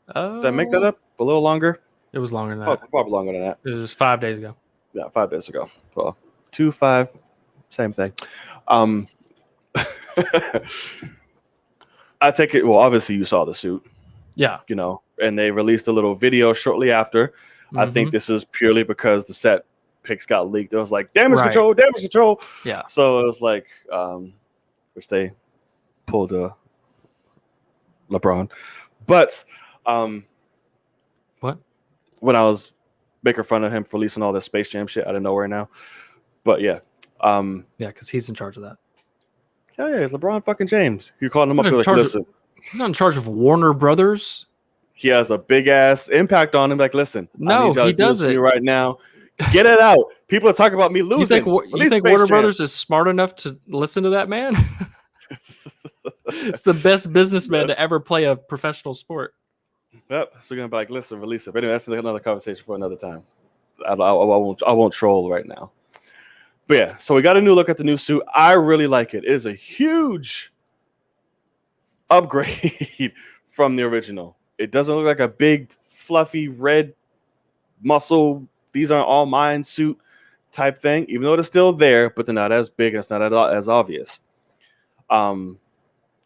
Did I make that up? A little longer? It was longer than Oh, that. probably longer than that. It was 5 days ago. Yeah, 5 days ago. Well, 2, 5, same thing. I take it. Well, obviously you saw the suit. Yeah. You know, and they released a little video shortly after. Mm-hmm. I think this is purely because the set pics got leaked. It was like damage control. Yeah. So it was like, which they pulled LeBron, but what? When I was making fun of him for releasing all this Space Jam shit out of nowhere now, but yeah, yeah, because he's in charge of that. Hell yeah, it's LeBron fucking James. You calling him up? Like, listen, he's not in charge of Warner Brothers. He has a big ass impact on him. Like, listen, no, he doesn't right now. Get it out. People are talking about me losing. You think Warner Brothers is smart enough to listen to that man? It's the best businessman to ever play a professional sport. Yep. So you're gonna be like, listen, release it. But anyway, that's another conversation for another time. I won't troll right now. But yeah, so we got a new look at the new suit. I really like it. It is a huge upgrade from the original. It doesn't look like a big, fluffy, red muscle, these aren't all mine suit type thing, even though it's still there, but they're not as big and it's not as obvious. The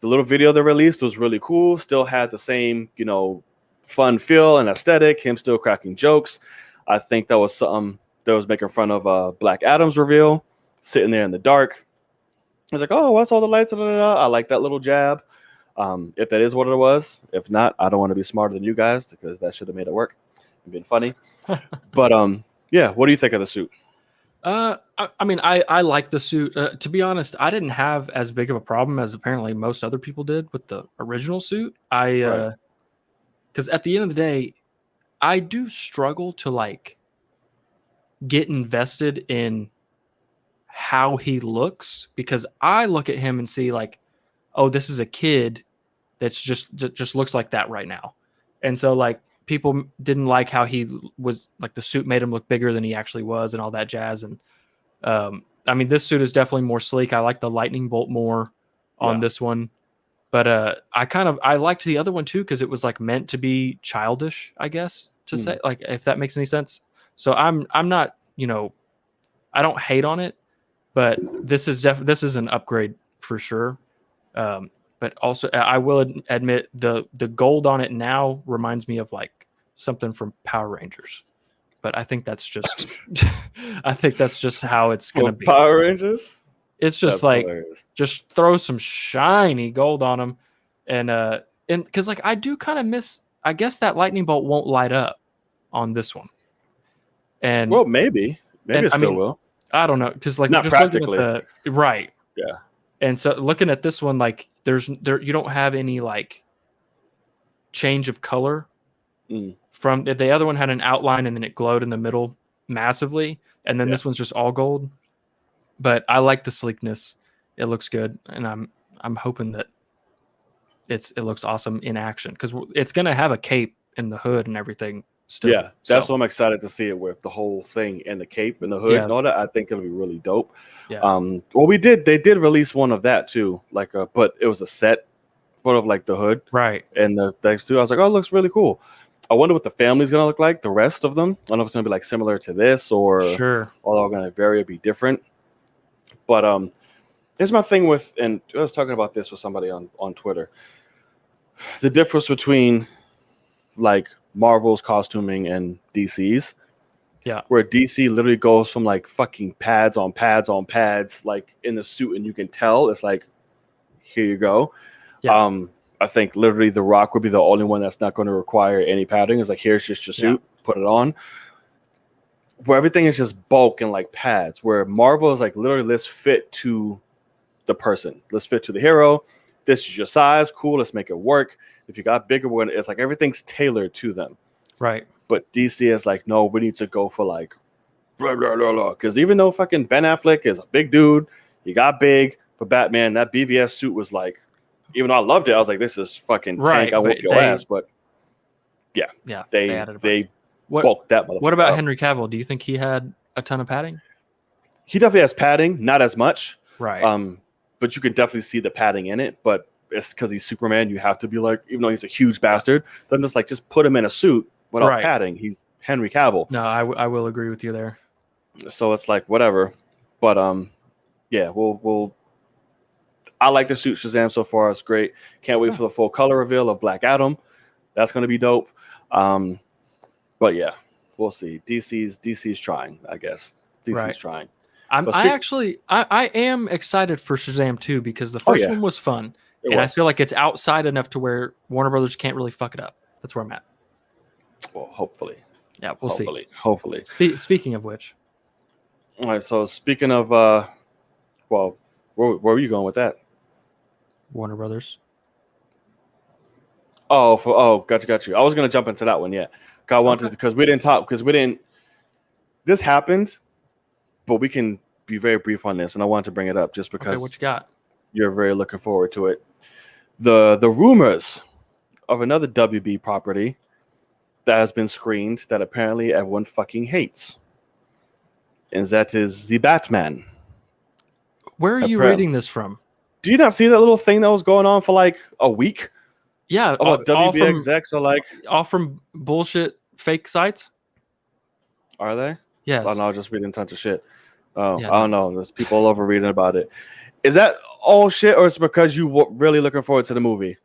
little video they released was really cool. Still had the same, you know, fun feel and aesthetic, him still cracking jokes. I think that was something that was making fun of Black Adam's reveal, sitting there in the dark. I was like, oh, what's all the lights? I like that little jab. If that is what it was. If not, I don't want to be smarter than you guys because that should have made it work and been funny. But yeah, what do you think of the suit? I mean, I like the suit. To be honest, I didn't have as big of a problem as apparently most other people did with the original suit. Because at the end of the day, I do struggle to like get invested in how he looks because I look at him and see like, oh, this is a kid that's just looks like that right now. And so like people didn't like how he was like the suit made him look bigger than he actually was and all that jazz. And I mean, this suit is definitely more sleek. I like the lightning bolt more on this one, but I liked the other one too because it was like meant to be childish, I guess, to say, like, if that makes any sense. So I'm not, you know, I don't hate on it, but this is an upgrade for sure. But also I will admit the gold on it now reminds me of like something from Power Rangers, but I think that's just how it's gonna be. Power Rangers. It's just that's like hilarious. Just throw some shiny gold on them, and because like I do kind of miss. I guess that lightning bolt won't light up on this one, and well, maybe it still will. I don't know because like not just practically, right? Yeah. And so looking at this one, like you don't have any like change of color from the other one had an outline and then it glowed in the middle massively. And then this one's just all gold, but I like the sleekness. It looks good. And I'm hoping that it looks awesome in action because it's going to have a cape in the hood and everything still. Yeah. That's what I'm excited to see it with, the whole thing and the cape and the hood and all that. I think it'll be really they did release one of that too, like but it was a set photo of like the hood, right? And the things too. I was like, oh, it looks really cool. I wonder what the family's gonna look like, the rest of them. I don't know if it's gonna be like similar to this or all are gonna vary or be different. But here's my thing with, and I was talking about this with somebody on Twitter, the difference between like Marvel's costuming and DC's. Yeah. Where DC literally goes from like fucking pads on pads on pads, like in the suit, and you can tell it's like, here you go. Yeah. I think literally The Rock would be the only one that's not going to require any padding. It's like, here's just your suit, put it on. Where everything is just bulk and like pads. Where Marvel is like literally, let's fit to the person, let's fit to the hero. This is your size, cool. Let's make it work. If you got bigger one, it's like everything's tailored to them. Right. But DC is like, no, we need to go for like, blah, blah, blah, blah. Because even though fucking Ben Affleck is a big dude, he got big for Batman. That BVS suit was like Even though I loved it, I was like, this is fucking Right, tank. I whoop but your ass. But yeah, they they added a bunch. bulked that motherfucker What about up. Henry Cavill? Do you think he had a ton of padding? He definitely has padding, not as much. Right. But you can definitely see the padding in it. But it's because he's Superman. You have to be like, even though he's a huge bastard, then just put him in a suit without padding. He's Henry Cavill. No, I will agree with you there. So it's like whatever. But yeah, we'll. I like the suit Shazam so far. It's great. Can't wait for the full color reveal of Black Adam. That's going to be dope. But yeah, we'll see. DC's trying, I guess. DC's trying. I am excited for Shazam 2 because the first one was fun. I feel like it's outside enough to where Warner Brothers can't really fuck it up. That's where I'm at. Well, hopefully. Yeah, we'll see. Hopefully. Speaking of which. All right, so speaking of, well, where were you going with that? Warner Brothers. Got you. I was going to jump into that one, yeah. I wanted because we didn't. This happened, but we can be very brief on this, and I wanted to bring it up just because what you got? You're very looking forward to it. The rumors of another WB property that has been screened that apparently everyone fucking hates, and that is the Batman. Where are you reading this from? Do you not see that little thing that was going on for like a week? Yeah, about WB execs are like all from bullshit fake sites. Are they? Yes. Oh, no, just reading a ton of shit. Oh, yeah, I don't know. There's people all over reading about it. Is that all shit, or is it because you were really looking forward to the movie?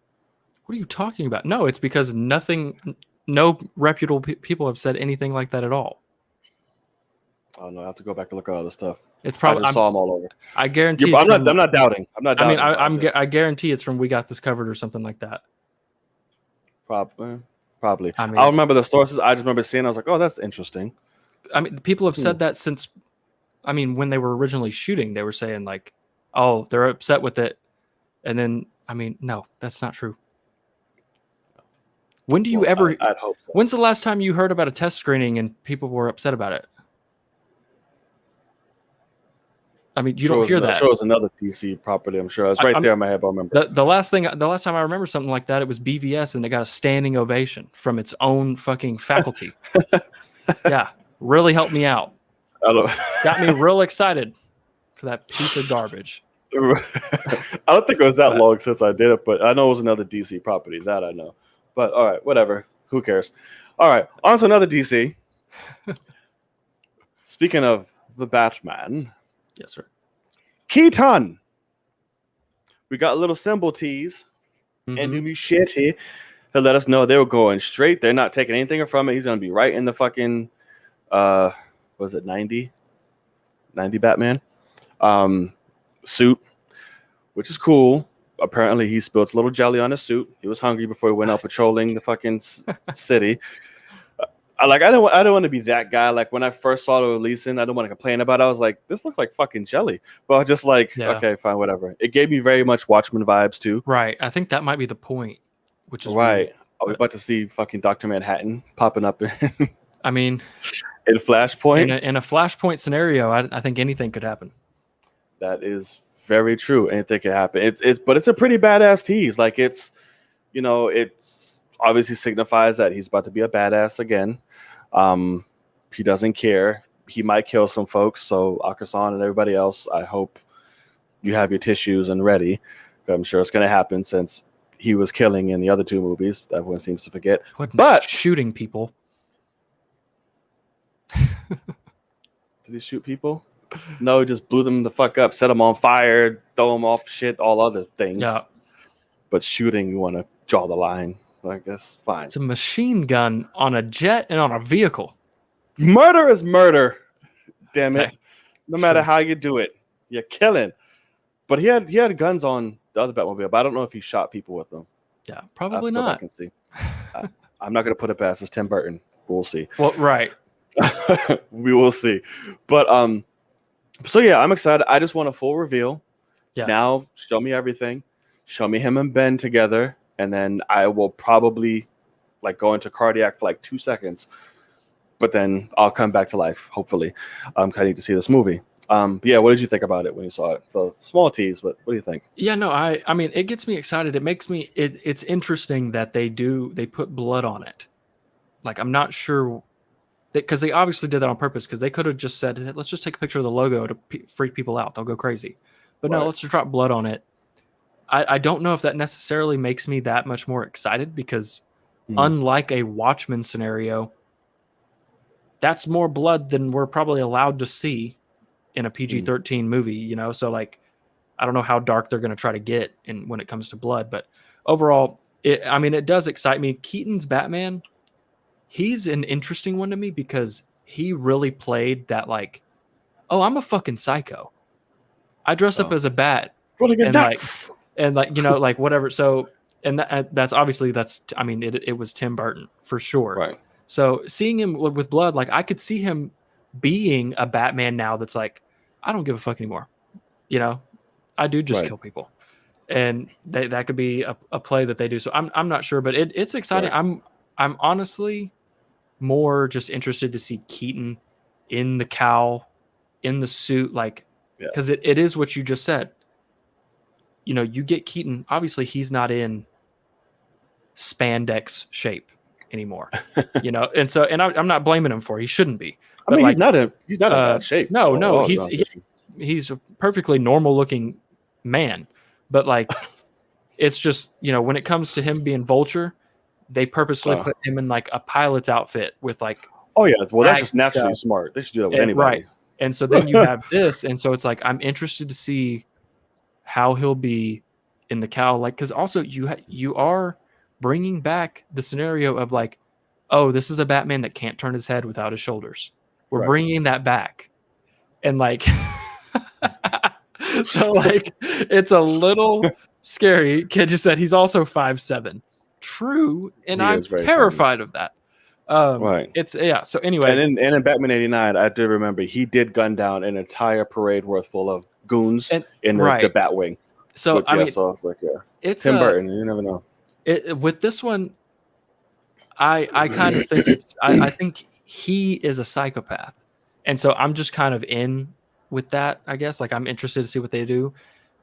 What are you talking about? No, it's because no reputable people have said anything like that at all. Oh no, I have to go back and look at all the stuff. It's probably I just saw them all over. I guarantee. I'm not doubting. I guarantee it's from We Got This Covered or something like that. Probably. I don't remember the sources. I just remember seeing. I was like, oh, that's interesting. I mean, people have said that since. I mean, when they were originally shooting, they were saying like, "Oh, they're upset with it," and then I mean, no, that's not true. When do you ever? I'd hope so. When's the last time you heard about a test screening and people were upset about it? I mean, you don't hear that. I'm sure it was another DC property. I'm sure it's right there in my head. I remember the last time I remember something like that, it was BVS, and it got a standing ovation from its own fucking faculty. Yeah, really helped me out. Got me real excited for that piece of garbage. I don't think it was that long since I did it, but I know it was another DC property. That I know. But all right, whatever. Who cares? All right, on to another DC. Speaking of the Batman. Yes, sir. Keaton. We got a little symbol tease. And do me shitty. He'll let us know they were going straight. They're not taking anything from it. He's going to be right in the fucking, was it 90 Batman suit, which is cool. Apparently, he spilled a little jelly on his suit. He was hungry before he went out patrolling the fucking city. I don't want to be that guy. Like when I first saw the releasing, I don't want to complain about it. I was like, this looks like fucking jelly. But I was just like, okay, fine, whatever. It gave me very much Watchmen vibes too. Right. I think that might be the point. Which is right. Weird, Are we about to see fucking Dr. Manhattan popping up in I mean in Flashpoint? In a Flashpoint scenario, I think anything could happen. That is very true. Anything could happen. But it's a pretty badass tease. Like it's obviously signifies that he's about to be a badass again. He doesn't care. He might kill some folks. So Akasan and everybody else, I hope you have your tissues and ready. I'm sure it's going to happen since he was killing in the other two movies. Everyone seems to forget. But shooting people. Did he shoot people? No, he just blew them the fuck up, set them on fire, throw them off shit, all other things. Yeah. But shooting, you want to draw the line. I guess fine. It's a machine gun on a jet and on a vehicle. Murder is murder. Damn it. Okay. No matter how you do it, you're killing. But he had guns on the other Batmobile, but I don't know if he shot people with them. Yeah, probably not. I can see. I'm not going to put it past. It's Tim Burton. We'll see. Well, right. We will see. But so yeah, I'm excited. I just want a full reveal. Yeah. Now show me everything. Show me him and Ben together. And then I will probably like go into cardiac for like 2 seconds, but then I'll come back to life. Hopefully, I need to see this movie. Yeah, what did you think about it when you saw it? The small tease, but what do you think? Yeah, no, I mean, it gets me excited. It makes me it's interesting that they put blood on it. Like, I'm not sure because they obviously did that on purpose, because they could have just said, hey, let's just take a picture of the logo to freak people out. They'll go crazy. But no, let's just drop blood on it. I don't know if that necessarily makes me that much more excited, because unlike a Watchmen scenario, that's more blood than we're probably allowed to see in a PG-13 movie, you know? So, like, I don't know how dark they're going to try to get when it comes to blood. But overall, it does excite me. Keaton's Batman, he's an interesting one to me, because he really played that, like, oh, I'm a fucking psycho. I dress up as a bat. And nuts. You know, like, whatever. So, and that's obviously, it was Tim Burton for sure. Right. So seeing him with blood, like, I could see him being a Batman now that's like, I don't give a fuck anymore. You know, I do just kill people. And that could be a play that they do. So I'm not sure, but it's exciting. Right. I'm honestly more just interested to see Keaton in the cowl, in the suit, like, because it is what you just said. You know, you get Keaton, obviously he's not in spandex shape anymore, you know, and I'm not blaming him for it. He shouldn't be. But he's not in bad shape. No, he's a perfectly normal looking man, but like, it's just, you know, when it comes to him being Vulture, they purposely put him in like a pilot's outfit with like, that's just naturally smart. They should do that with anybody. Right. And so then you have this, and so it's like, I'm interested to see how he'll be in the cowl, like, because also you are bringing back the scenario of like, oh, this is a Batman that can't turn his head without his shoulders. We're bringing that back, and like, so like, it's a little scary. Kid just said he's also 5'7". True, and I'm terrified of that. It's So anyway, and in Batman '89, I do remember he did gun down an entire parade worth full of goons in the Batwing. So so it's like, it's Tim Burton. You never know. With this one, I kind of think I think he is a psychopath, and so I'm just kind of in with that. I guess, like, I'm interested to see what they do,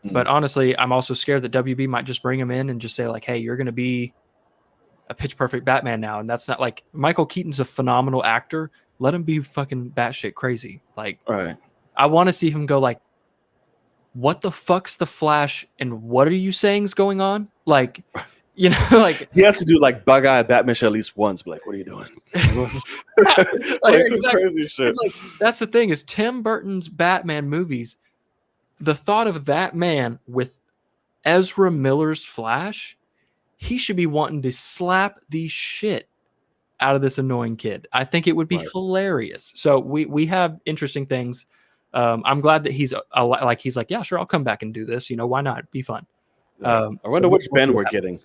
but honestly, I'm also scared that WB might just bring him in and just say like, hey, you're going to be a pitch perfect Batman now, and that's not, like, Michael Keaton's a phenomenal actor. Let him be fucking batshit crazy. Like, I want to see him go like, what the fuck's the Flash, and what are you saying is going on? Like, you know, like, he has to do like bug eye Batman at least once. But like, what are you doing? Like, exactly. Crazy shit. It's like, that's the thing, is Tim Burton's Batman movies. The thought of that man with Ezra Miller's Flash, he should be wanting to slap the shit out of this annoying kid. I think it would be hilarious. So we have interesting things. I'm glad that he's like, yeah, sure, I'll come back and do this. You know, why not? It'd be fun. I wonder which Ben we're getting.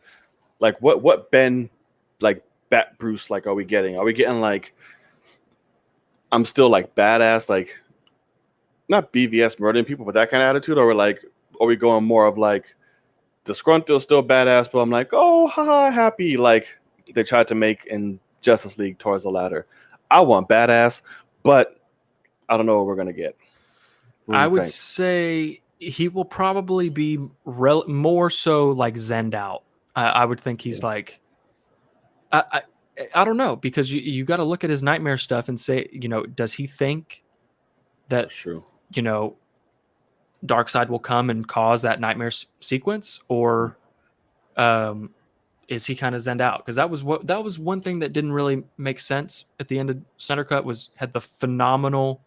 Like, what Ben, like, Bat Bruce, like, are we getting? Are we getting like, I'm still like badass, like, not BVS murdering people, but that kind of attitude? Or are we going more of like disgruntled, still badass, but I'm like, oh, haha, happy, like they tried to make in Justice League towards the latter? I want badass, but I don't know what we're gonna get. I would say he will probably be more so like zenned out. I would think he's like, I don't know, because you got to look at his nightmare stuff and say, you know, does he think that, you know, Darkseid will come and cause that nightmare sequence, or is he kind of zenned out? Because that was one thing that didn't really make sense at the end of Center Cut, had the phenomenal,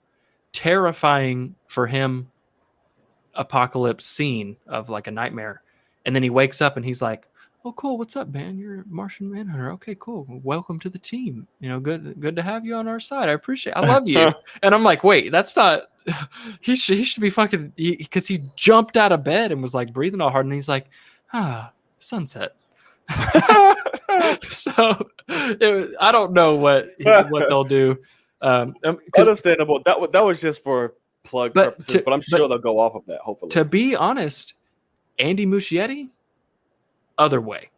terrifying for him apocalypse scene of like a nightmare, and then he wakes up and he's like, oh, cool, what's up, man? You're a Martian Manhunter. Okay, cool. Welcome to the team. You know, good to have you on our side. I love you. And I'm like, wait, that's not, he should be fucking, because he jumped out of bed and was like breathing all hard, and he's like, sunset. So I don't know what they'll do. Understandable. That was just for plug purposes, but I'm sure they'll go off of that, hopefully. To be honest, Andy Muschietti, other way,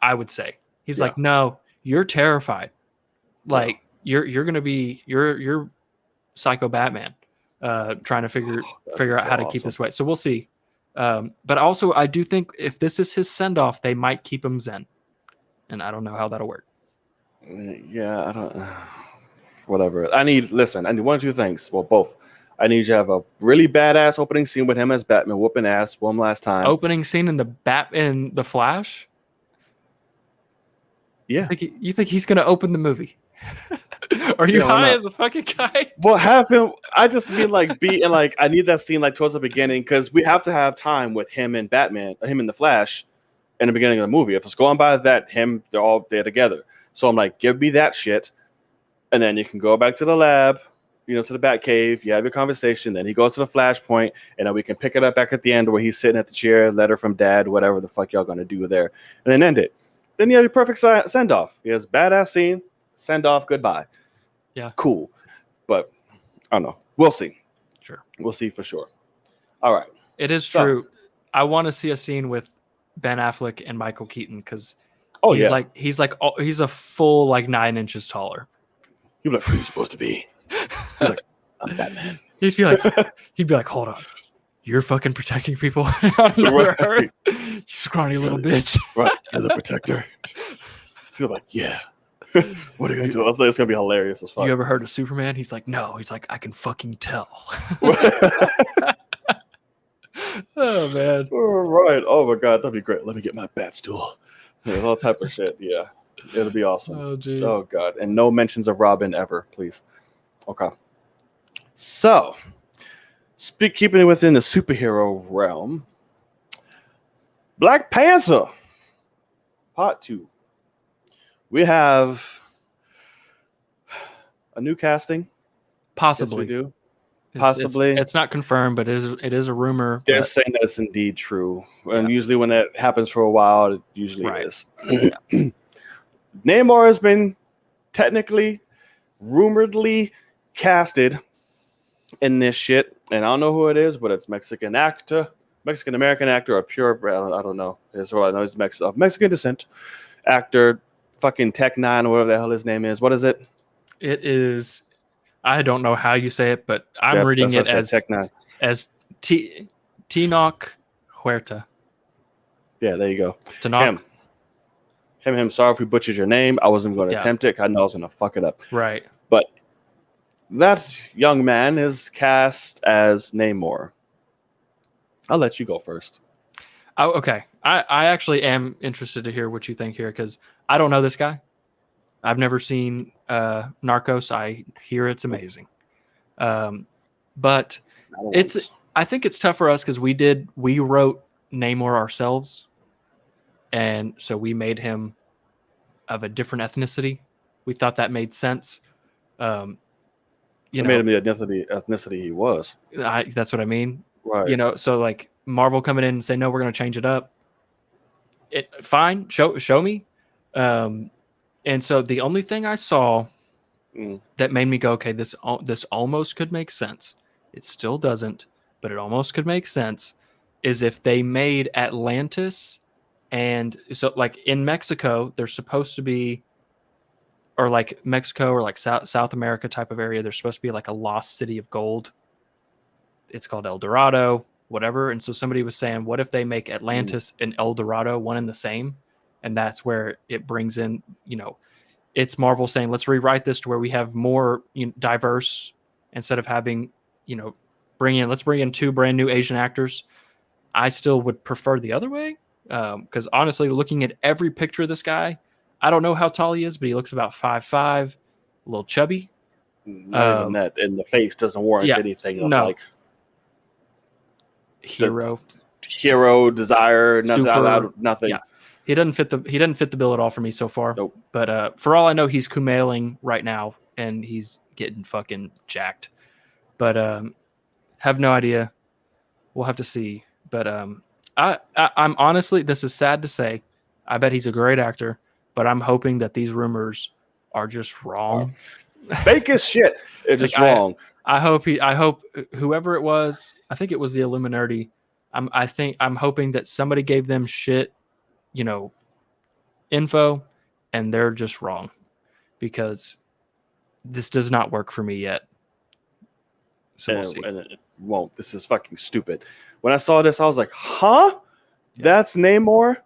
I would say. He's like, no, you're terrified. Like, you're gonna be you're Psycho Batman. trying to figure out so how to keep this way. So we'll see. But also, I do think if this is his send off, they might keep him Zen, and I don't know how that'll work. Yeah, I don't. Whatever. I need one or two things. Well, both. I need you to have a really badass opening scene with him as Batman whooping ass one last time. Opening scene in the Flash. Yeah. You think he's gonna open the movie? Are you high as a fucking kite? Well, have him. I just mean I need that scene like towards the beginning because we have to have time with him and Batman, him and the Flash, in the beginning of the movie. If it's going by that, they're all there together. So I'm like, give me that shit, and then you can go back to the lab, to the Batcave. You have your conversation. Then he goes to the Flashpoint, and then we can pick it up back at the end where he's sitting at the chair, letter from Dad, whatever the fuck y'all gonna do there, and then end it. Then you have your perfect send off. He has badass scene, send off, goodbye. Yeah, cool. But I don't know. We'll see. Sure, we'll see for sure. All right. It is true. I want to see a scene with Ben Affleck and Michael Keaton because he's a full 9 inches taller. You're like, who are you supposed to be? He's like, I'm Batman. He'd be like, hold on, you're fucking protecting people on another Earth, you scrawny little bitch. Right, you're the protector. He's like, yeah. What are you gonna do? I was like, it's gonna be hilarious as fuck. You ever heard of Superman? He's like, no. He's like, I can fucking tell. Oh man. All right. Oh my god, that'd be great. Let me get my bat stool. All type of shit. Yeah, it'll be awesome. Oh jeez. Oh god, and no mentions of Robin ever, please. Okay. So, keeping it within the superhero realm, Black Panther Part 2. We have a new casting. Possibly. Yes, we do. Possibly. It's not confirmed, but it is a rumor. They're saying that it's indeed true. And usually when that happens for a while, it usually is. Yeah. Namor has been technically, rumoredly casted in this shit. And I don't know who it is, but it's Mexican American actor, or pure, I don't know. That's what I know. He's Mexican descent actor, fucking Tech 9 or whatever the hell his name is. What is it? It is, I don't know how you say it, but I'm reading it as Tech 9. As Tinoch Huerta. Yeah, there you go. Tinoch. Him. Sorry if we butchered your name. I wasn't going to attempt it. I know I was going to fuck it up. Right. But that young man is cast as Namor. I'll let you go first. Oh, okay. I actually am interested to hear what you think here because I don't know this guy. I've never seen Narcos. I hear it's amazing. But I think it's tough for us because we wrote Namor ourselves. And so we made him of a different ethnicity. We thought that made sense. Made him the ethnicity he was. That's what I mean. Right. So Marvel coming in and say, no, we're going to change it up. Fine. Show me. And so the only thing I saw that made me go, okay, this almost could make sense. It still doesn't, but it almost could make sense. Is if they made Atlantis, and so in Mexico, there's supposed to be, or Mexico or South America type of area, there's supposed to be a lost city of gold. It's called El Dorado, whatever. And so somebody was saying, what if they make Atlantis and El Dorado one and the same? And that's where it brings in, it's Marvel saying, let's rewrite this to where we have more diverse instead of having, let's bring in 2 brand new Asian actors. I still would prefer the other way. Because honestly, looking at every picture of this guy, I don't know how tall he is, but he looks about 5'5", a little chubby. Not even that, and the face doesn't warrant anything of hero desire, nothing. Yeah. He doesn't fit the bill at all for me so far. Nope. But for all I know, he's Kumailing right now and he's getting fucking jacked. But have no idea. We'll have to see. But I'm honestly, this is sad to say, I bet he's a great actor, but I'm hoping that these rumors are just wrong. Fake as shit. It's just wrong. I hope whoever it was, I think it was the Illuminati. I'm hoping that somebody gave them shit, info, and they're just wrong because this does not work for me yet. So we'll see. And it won't. This is fucking stupid. When I saw this, I was like, huh? Yeah. That's Namor?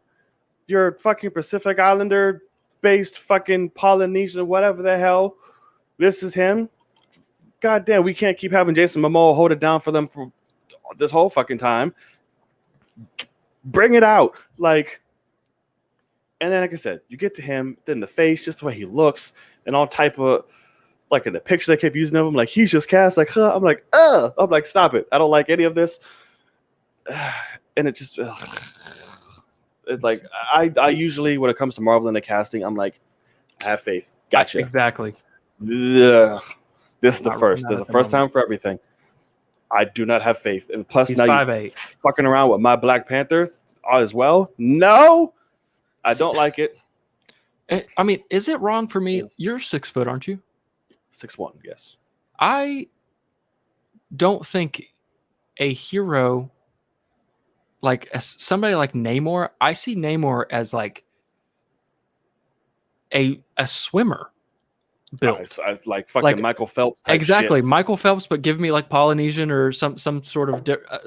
You're fucking Pacific Islander based fucking Polynesian, whatever the hell. This is him? God damn, we can't keep having Jason Momoa hold it down for them for this whole fucking time. Bring it out. Like, and then, like I said, you get to him, then the face, just the way he looks, and all type of, like in the picture they kept using of him, like he's just cast, like, huh? I'm like, I'm like, stop it. I don't like any of this. And it just, it's like, I usually, when it comes to Marvel and the casting, I'm like, have faith. Gotcha. Exactly. Ugh. This is the first. There's a first time for everything. I do not have faith. And plus, he's now 5'8". you're fucking around with my Black Panthers as well. No, I don't like it. I mean, is it wrong for me? You're 6 foot, aren't you? 6'1", yes. I don't think a hero like somebody like Namor, I see Namor as like a swimmer built. I like fucking like, Michael Phelps type exactly shit. Michael Phelps, but give me like Polynesian or some sort of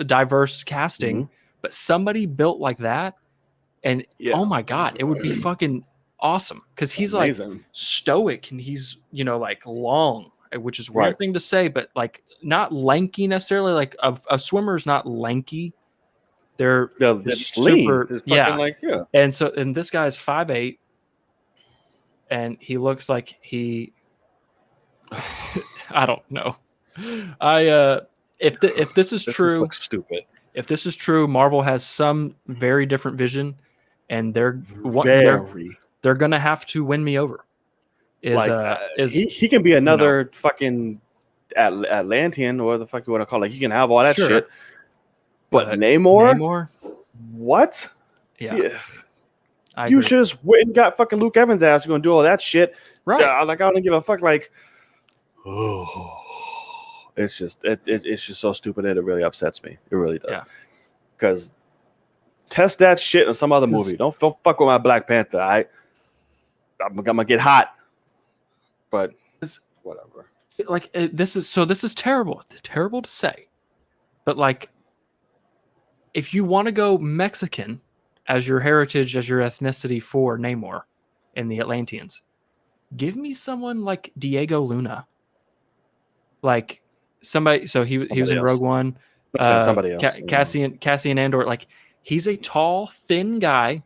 diverse casting, but somebody built like that, and oh my god, it would be fucking awesome because he's amazing. Like stoic and he's like long, which is a weird thing to say, but like not lanky necessarily. Like a swimmer is not lanky. They're super lean. And so this guy's 5'8", and he looks like he I don't know. If this is true, looks stupid. If this is true, Marvel has some very different vision, and they're gonna have to win me over. He can be another fucking Atlantean, or whatever the fuck you want to call it. He can have all that shit. But Namor? What? Yeah. You just went and got fucking Luke Evans' ass. You're gonna do all that shit, right? Like I don't give a fuck. Like, it's just so stupid that it really upsets me. It really does. Because test that shit in some other movie. Don't fuck with my Black Panther. I'm gonna get hot. But it's whatever. Like this is terrible. It's terrible to say, but like, if you want to go Mexican as your heritage, as your ethnicity for Namor and the Atlanteans, give me someone like Diego Luna, like somebody. So he was in Rogue One. Somebody else. Cassian Andor. Like, he's a tall, thin guy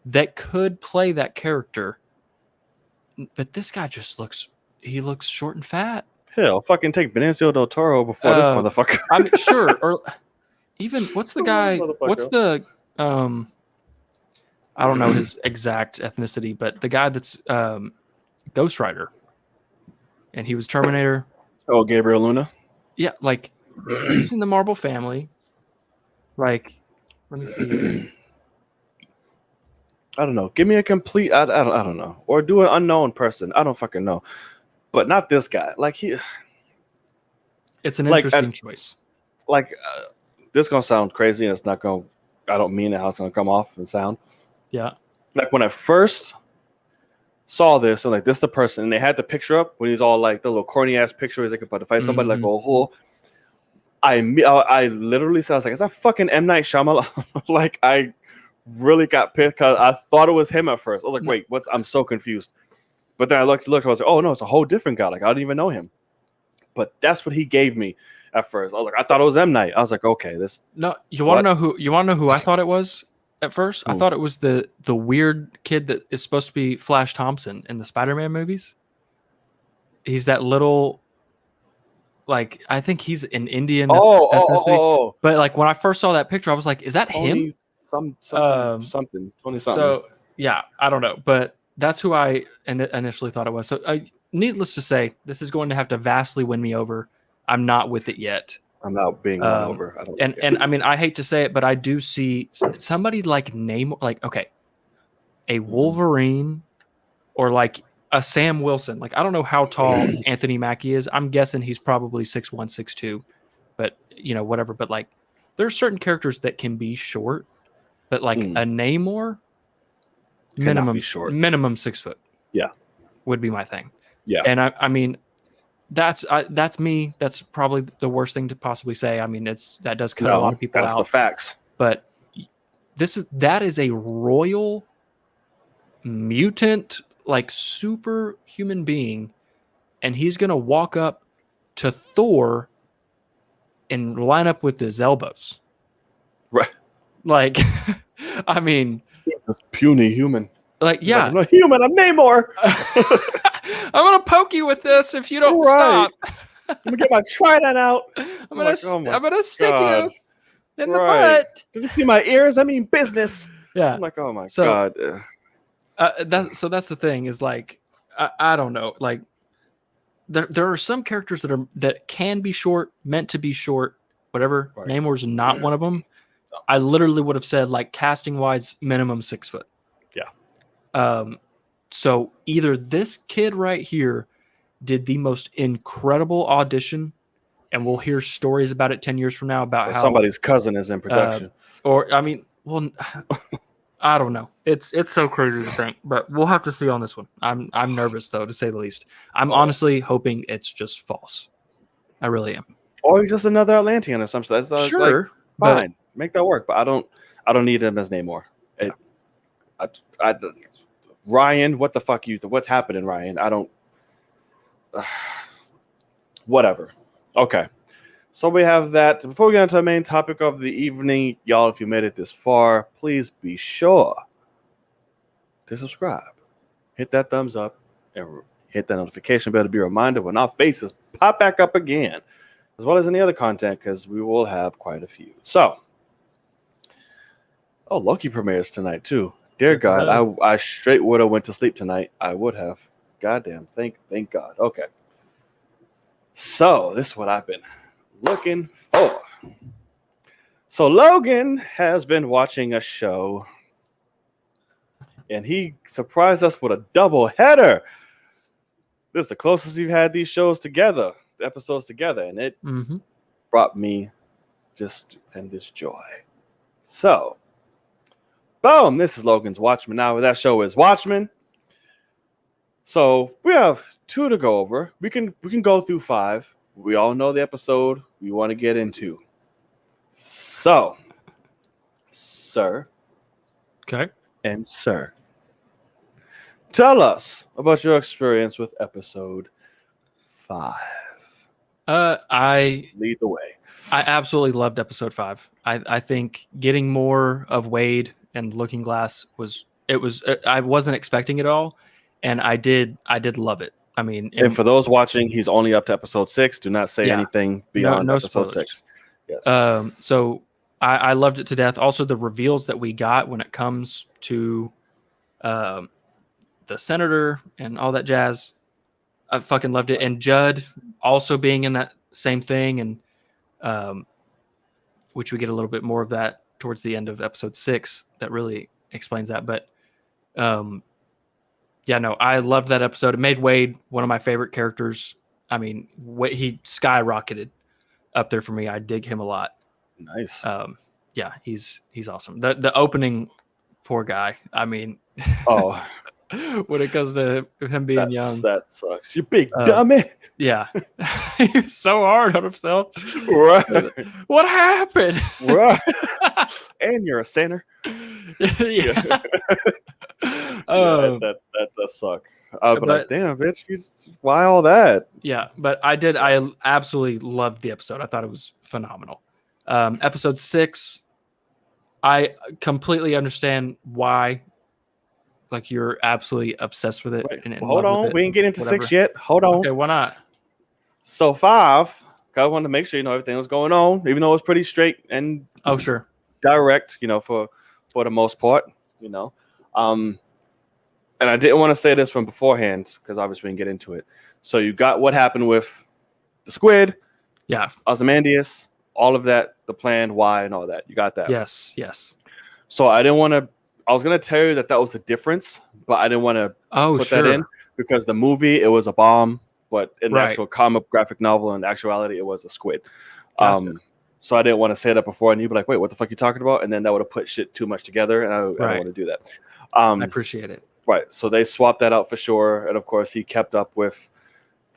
that could play that character, but this guy just looks short and fat. Hell, fucking take Benicio del Toro before this motherfucker. I mean, sure, or even what's the guy? What's the I don't know his exact ethnicity, but the guy that's Ghost Rider, and he was Terminator. Oh, Gabriel Luna. Yeah, like he's in the Marvel family. Like, let me see. I don't know. Give me a complete. I don't know. Or do an unknown person. I don't fucking know. But not this guy. Like it's an interesting choice. Like this gonna sound crazy, and it's not gonna. I don't mean it how it's gonna come off and sound. Yeah. Like when I first saw this, and like this the person, and they had the picture up when he's all like the little corny ass picture is like about to fight somebody like I literally said, I was like, is that fucking M. Night Shyamalan? Like I really got pissed because I thought it was him at first. I was like, wait, I'm so confused. But then I looked, I was like, oh no, it's a whole different guy. Like I didn't even know him. But that's what he gave me at first. I was like, I thought it was M. Night. I was like, okay, this. No, you want to know who I thought it was at first? I thought it was the weird kid that is supposed to be Flash Thompson in the Spider-Man movies. He's that little, like, I think he's an Indian ethnicity. But like when I first saw that picture, I was like, is that him? Something. Tony something. So yeah, I don't know, but that's who I initially thought it was. So needless to say, this is going to have to vastly win me over. I'm not with it yet. I'm not being won over. I don't. And I mean, I hate to say it, but I do see somebody like Namor, like a Wolverine, or like a Sam Wilson. Like I don't know how tall Anthony Mackie is. I'm guessing he's probably 6'1", 6'2", but whatever. But like, there's certain characters that can be short, but like a Namor, minimum 6 foot. Yeah, would be my thing. Yeah, and I mean, that's me. That's probably the worst thing to possibly say. I mean, that does cut a No, lot of people that's out. the facts. But that is a royal mutant, like superhuman being, and he's gonna walk up to Thor and line up with his elbows. Right. Like, I mean, This puny human. like, He's yeah, like, I'm not human. I'm Namor. I'm gonna poke you with this if you don't Right. stop. I'm gonna get my trident out. I'm like, oh my gonna stick God. you in the Right. butt. Did you see my ears? I mean business. Yeah. I'm like, oh my So, God. that's the thing is like, I don't know. Like, there are some characters that can be short, meant to be short, whatever. Right. Namor's not one of them. I literally would have said, like, casting wise, minimum 6 foot. Yeah. So either this kid right here did the most incredible audition, and we'll hear stories about it 10 years from now about how somebody's cousin is in production. or I mean, well, I don't know. It's so crazy to think, but we'll have to see on this one. I'm nervous though, to say the least. I'm honestly hoping it's just false. I really am. Or he's just another Atlantean or something. That's Sure, like, fine, make that work. But I don't need him as Namor. Yeah. Ryan, what the fuck what's happening, Ryan? I don't. Whatever. Okay. So we have that. Before we get into the main topic of the evening, y'all, if you made it this far, please be sure to subscribe. Hit that thumbs up and hit that notification bell to be reminded when our faces pop back up again, as well as any other content, because we will have quite a few. So, Loki premieres tonight too. Dear God, I straight would have went to sleep tonight. I would have. Goddamn, thank God. Okay. So this is what I've been looking for. So Logan has been watching a show, and he surprised us with a double header. This is the closest we've had these shows together, the episodes together, and it brought me just stupendous joy. So, boom, this is Logan's Watchmen. Now, that show is Watchmen. So we have 2 to go over. We can go through 5. We all know the episode we want to get into. So, sir. Okay. And sir, tell us about your experience with episode 5. I lead the way. I absolutely loved episode 5. I think getting more of Wade and Looking Glass I wasn't expecting it all, and I did love it. I mean, and for those watching, he's only up to episode 6. Do not say anything beyond no episode spoilers. 6. Yes. So I loved it to death. Also, the reveals that we got when it comes to the senator and all that jazz, I fucking loved it. And Judd also being in that same thing, and which we get a little bit more of that towards the end of episode 6. That really explains that. But yeah, no, I loved that episode. It made Wade one of my favorite characters. I mean, he skyrocketed up there for me. I dig him a lot. Nice. Yeah, he's awesome. The opening, poor guy. I mean, when it comes to him being young, that sucks. You big dummy. Yeah, he's so hard on himself. Right. What happened? Right. And you're a sinner. Yeah. That does suck. But like, damn, bitch, why all that? Yeah, but I absolutely loved the episode. I thought it was phenomenal. Episode 6, I completely understand why. Like, you're absolutely obsessed with it. Wait, and hold on, we ain't getting into 6 yet. Hold on. Okay, why not? So 5, I wanted to make sure everything was going on, even though it was pretty straight and sure, direct. For the most part. And I didn't want to say this from beforehand because obviously we can get into it. So you got what happened with the squid, Ozymandias, all of that, the plan, why, and all that. You got that. Yes. So I was going to tell you that was the difference, but I didn't want to put that in because the movie, it was a bomb, but in the actual comic graphic novel, in actuality, it was a squid. Gotcha. So I didn't want to say that before, and you'd be like, wait, what the fuck are you talking about? And then that would have put shit too much together, and I don't want to do that. I appreciate it. Right. So they swapped that out for sure. And of course, he kept up with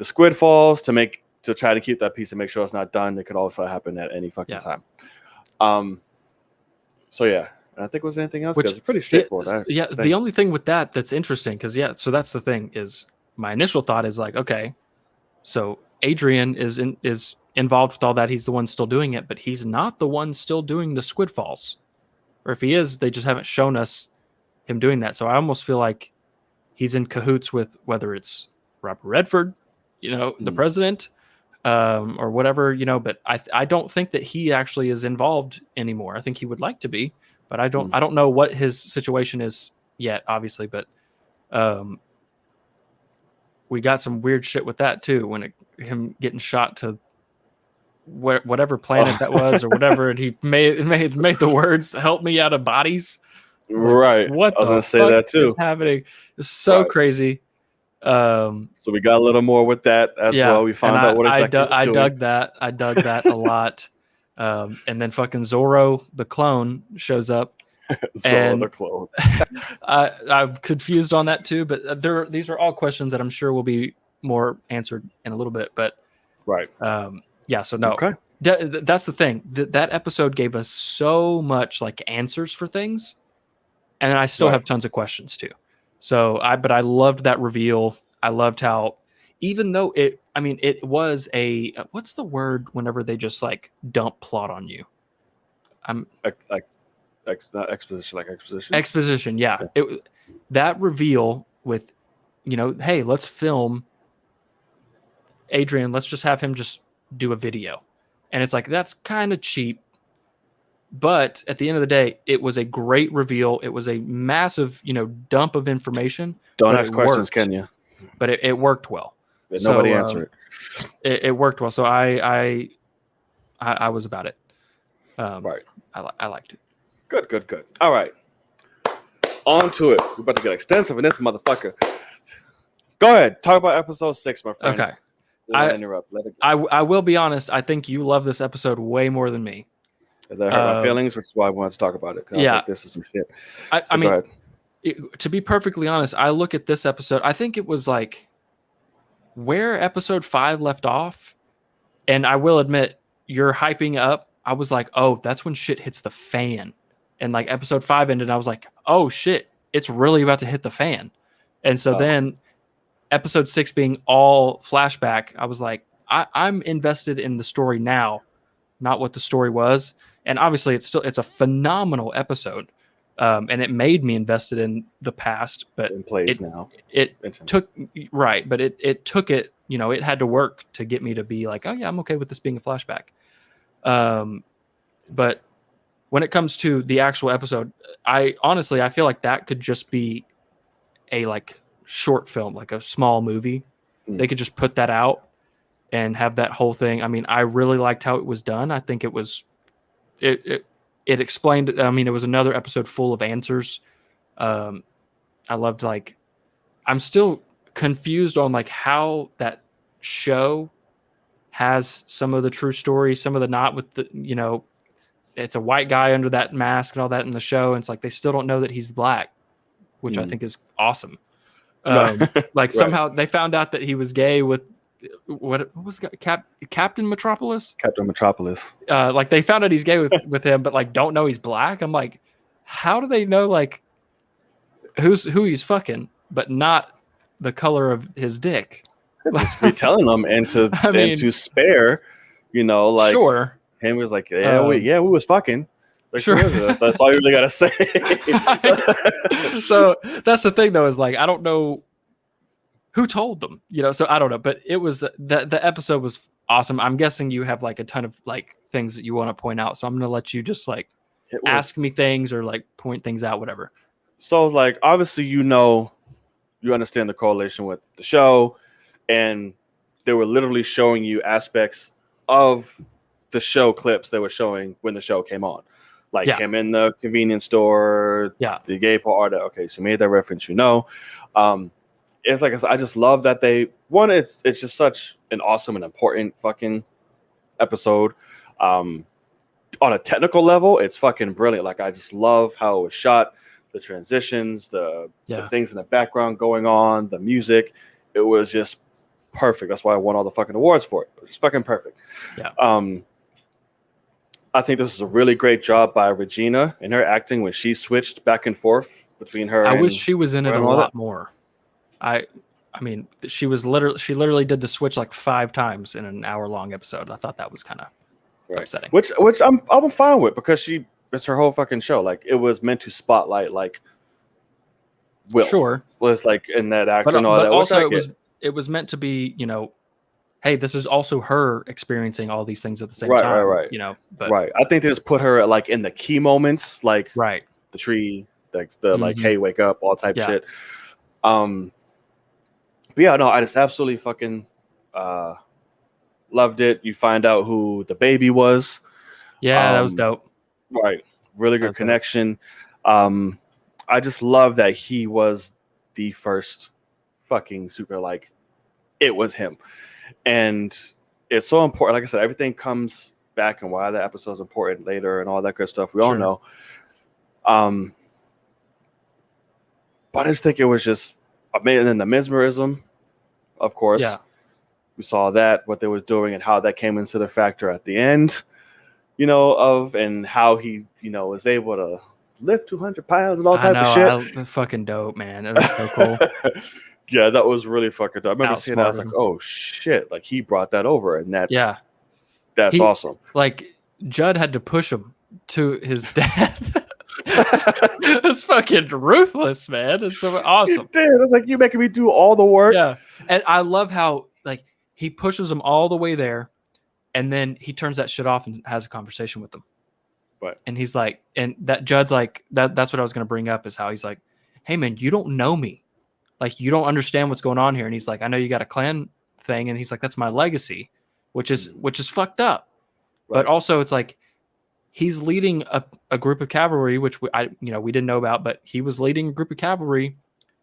the squid falls to try to keep that piece and make sure it's not done. It could also happen at any fucking time. So yeah, and I think was anything else? Because it's pretty straightforward. The only thing with that's interesting because so that's the thing is my initial thought is like, okay, so Adrian is involved with all that. He's the one still doing it, but he's not the one still doing the squid falls. Or if he is, they just haven't shown us him doing that. So I almost feel like he's in cahoots with whether it's Robert Redford, the president, or whatever, but I don't think that he actually is involved anymore. I think he would like to be, but I don't know what his situation is yet, obviously, but we got some weird shit with that too, when him getting shot to whatever planet that was or whatever, and he made the words "help me out of bodies." Right. What I was gonna say that too. Is happening? It's so crazy. So we got a little more with that as well. We found out what exactly I dug that. I dug that a lot. And then fucking Zorro the clone shows up. Zorro the clone. I'm confused on that too, but these are all questions that I'm sure will be more answered in a little bit. But so no. Okay. That's the thing. That episode gave us so much like answers for things, and I still have tons of questions too. So I loved that reveal. I loved how, even though it was a, what's the word whenever they just like dump plot on you? Not exposition, like exposition. Exposition, yeah. That reveal with, hey, let's film Adrian. Let's just have him just do a video, and it's like that's kind of cheap. But at the end of the day, it was a great reveal. It was a massive, dump of information. Don't ask questions, can you? But it worked well. Nobody answered it. It worked well. So I was about it. Right. I liked it. Good. All right. On to it. We're about to get extensive in this motherfucker. Go ahead. Talk about episode 6, my friend. Okay. Interrupt. Let it go. I will be honest. I think you love this episode way more than me. That hurt my feelings, which is why I wanted to talk about it. Yeah, I was like, this is some shit. I mean, to be perfectly honest, I look at this episode. I think it was like where episode 5 left off, and I will admit, you're hyping up. I was like, oh, that's when shit hits the fan, and like episode 5 ended. And I was like, oh shit, it's really about to hit the fan. And so then episode 6 being all flashback, I was like, I'm invested in the story now, not what the story was. And obviously it's a phenomenal episode. And it made me invested in the past, but in place now. It took but it took it, it had to work to get me to be like, oh yeah, I'm okay with this being a flashback. But when it comes to the actual episode, I feel like that could just be a like short film, like a small movie. They could just put that out and have that whole thing. I mean, I really liked how it was done. I think it was it explained. I mean, it was another episode full of answers. I loved I'm still confused on like how that show has some of the true story, some of the not, with the it's a white guy under that mask and all that in the show, and it's like they still don't know that he's black, which I think is awesome. Somehow they found out that he was gay with what was Captain Metropolis? Captain Metropolis. They found out he's gay with him, but like don't know he's black. I'm like, how do they know like who he's fucking, but not the color of his dick? Just retelling them and to spare, sure. Him was like, we was fucking. Like, sure. That's all you really gotta say. So that's the thing though, is like I don't know who told them, so I don't know, but it was the episode was awesome. I'm guessing you have like a ton of like things that you want to point out, so I'm gonna let you just like ask me things or like point things out, whatever. So like obviously you understand the correlation with the show, and they were literally showing you aspects of the show clips they were showing when the show came on, like him in the convenience store, the gay part. Okay, so you made that reference, it's like I said, I just love that it's just such an awesome and important fucking episode. On a technical level, it's fucking brilliant. Like I just love how it was shot, the transitions, the things in the background going on, the music. It was just perfect. That's why I won all the fucking awards for it. It was just fucking perfect. Yeah. I think this is a really great job by Regina in her acting when she switched back and forth between her. I and wish she was in it a all lot that. more. I mean, she literally did the switch like 5 times in an hour-long episode. I thought that was kind of upsetting. Which I'm fine with, because it's her whole fucking show. Like, it was meant to spotlight like Will. Sure. Was like in that actor and all but that. also it was meant to be, hey, this is also her experiencing all these things at the same time. Right. But right. I think they just put her like in the key moments, like right. the tree, like the like, hey, wake up, all type shit. But yeah, no, I just absolutely fucking loved it. You find out who the baby was. Yeah, that was dope. Right. Really good connection. I just love that he was the first fucking super, like, it was him. And it's so important. Like I said, everything comes back and why the episode is important later and all that good stuff. We all know. But I just think it was just amazing. And the mesmerism, of course. Yeah. We saw that, what they was doing and how that came into the factor at the end, and how he, was able to lift 200 pounds and all type of shit. Fucking dope, man. It was so cool. Yeah, that was really fucking dope. I remember seeing that. I was like, oh shit, like he brought that over, and that's awesome. Like, Judd had to push him to his death. It's fucking ruthless, man. It's so awesome. He did. It's like, you making me do all the work. Yeah. And I love how, like, he pushes him all the way there, and then he turns that shit off and has a conversation with them. Right. And he's like, and that Judd's like, that's what I was going to bring up, is how he's like, hey man, you don't know me. Like, you don't understand what's going on here. And he's like, I know you got a clan thing. And he's like, that's my legacy, which is fucked up. Right. But also it's like, he's leading a group of cavalry, which we didn't know about, but he was leading a group of cavalry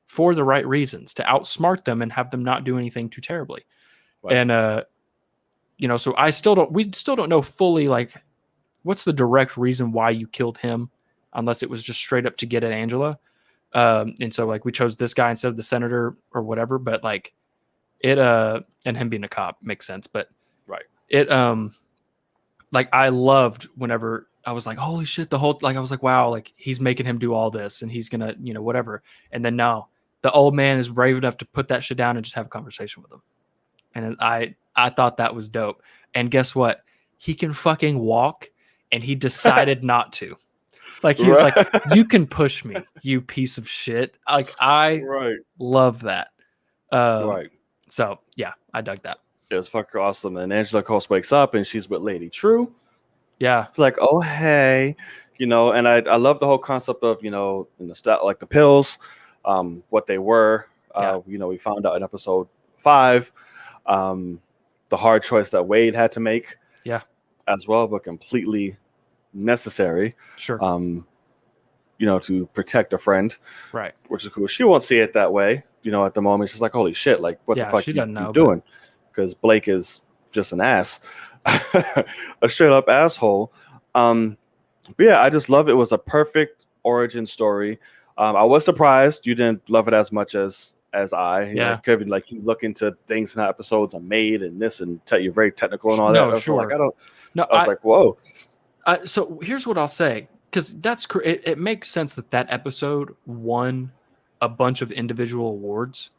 for the right reasons, to outsmart them and have them not do anything too terribly. Right. And, so we still don't know fully, like, what's the direct reason why you killed him, unless it was just straight up to get at Angela. And so, like, we chose this guy instead of the senator or whatever, but like it, and him being a cop makes sense, but right. It, like, I loved whenever I was like, holy shit, I was like, wow, like, he's making him do all this and he's gonna, whatever. And then no, the old man is brave enough to put that shit down and just have a conversation with him. And I thought that was dope. And guess what? He can fucking walk, and he decided not to. Like, he was like, you can push me, you piece of shit. Like, I love that. Right. So yeah, I dug that. It was fucking awesome. And Angela Coast wakes up and she's with Lady True. Yeah. It's like, oh, hey, and I love the whole concept of, like the pills, what they were. We found out in episode 5, the hard choice that Wade had to make. Yeah. As well, but completely necessary. Sure. To protect a friend. Right. Which is cool. She won't see it that way. At the moment, she's like, holy shit, like, what the fuck she doesn't know, doing? Because Blake is just an ass. A straight up asshole. But yeah, I just love it. It was a perfect origin story. I was surprised you didn't love it as much as I. Yeah. Kevin, like, you look into things and how episodes are made and this, and you're very technical and all that. No, sure. Like, I was like, whoa. So here's what I'll say, because it makes sense that episode won a bunch of individual awards.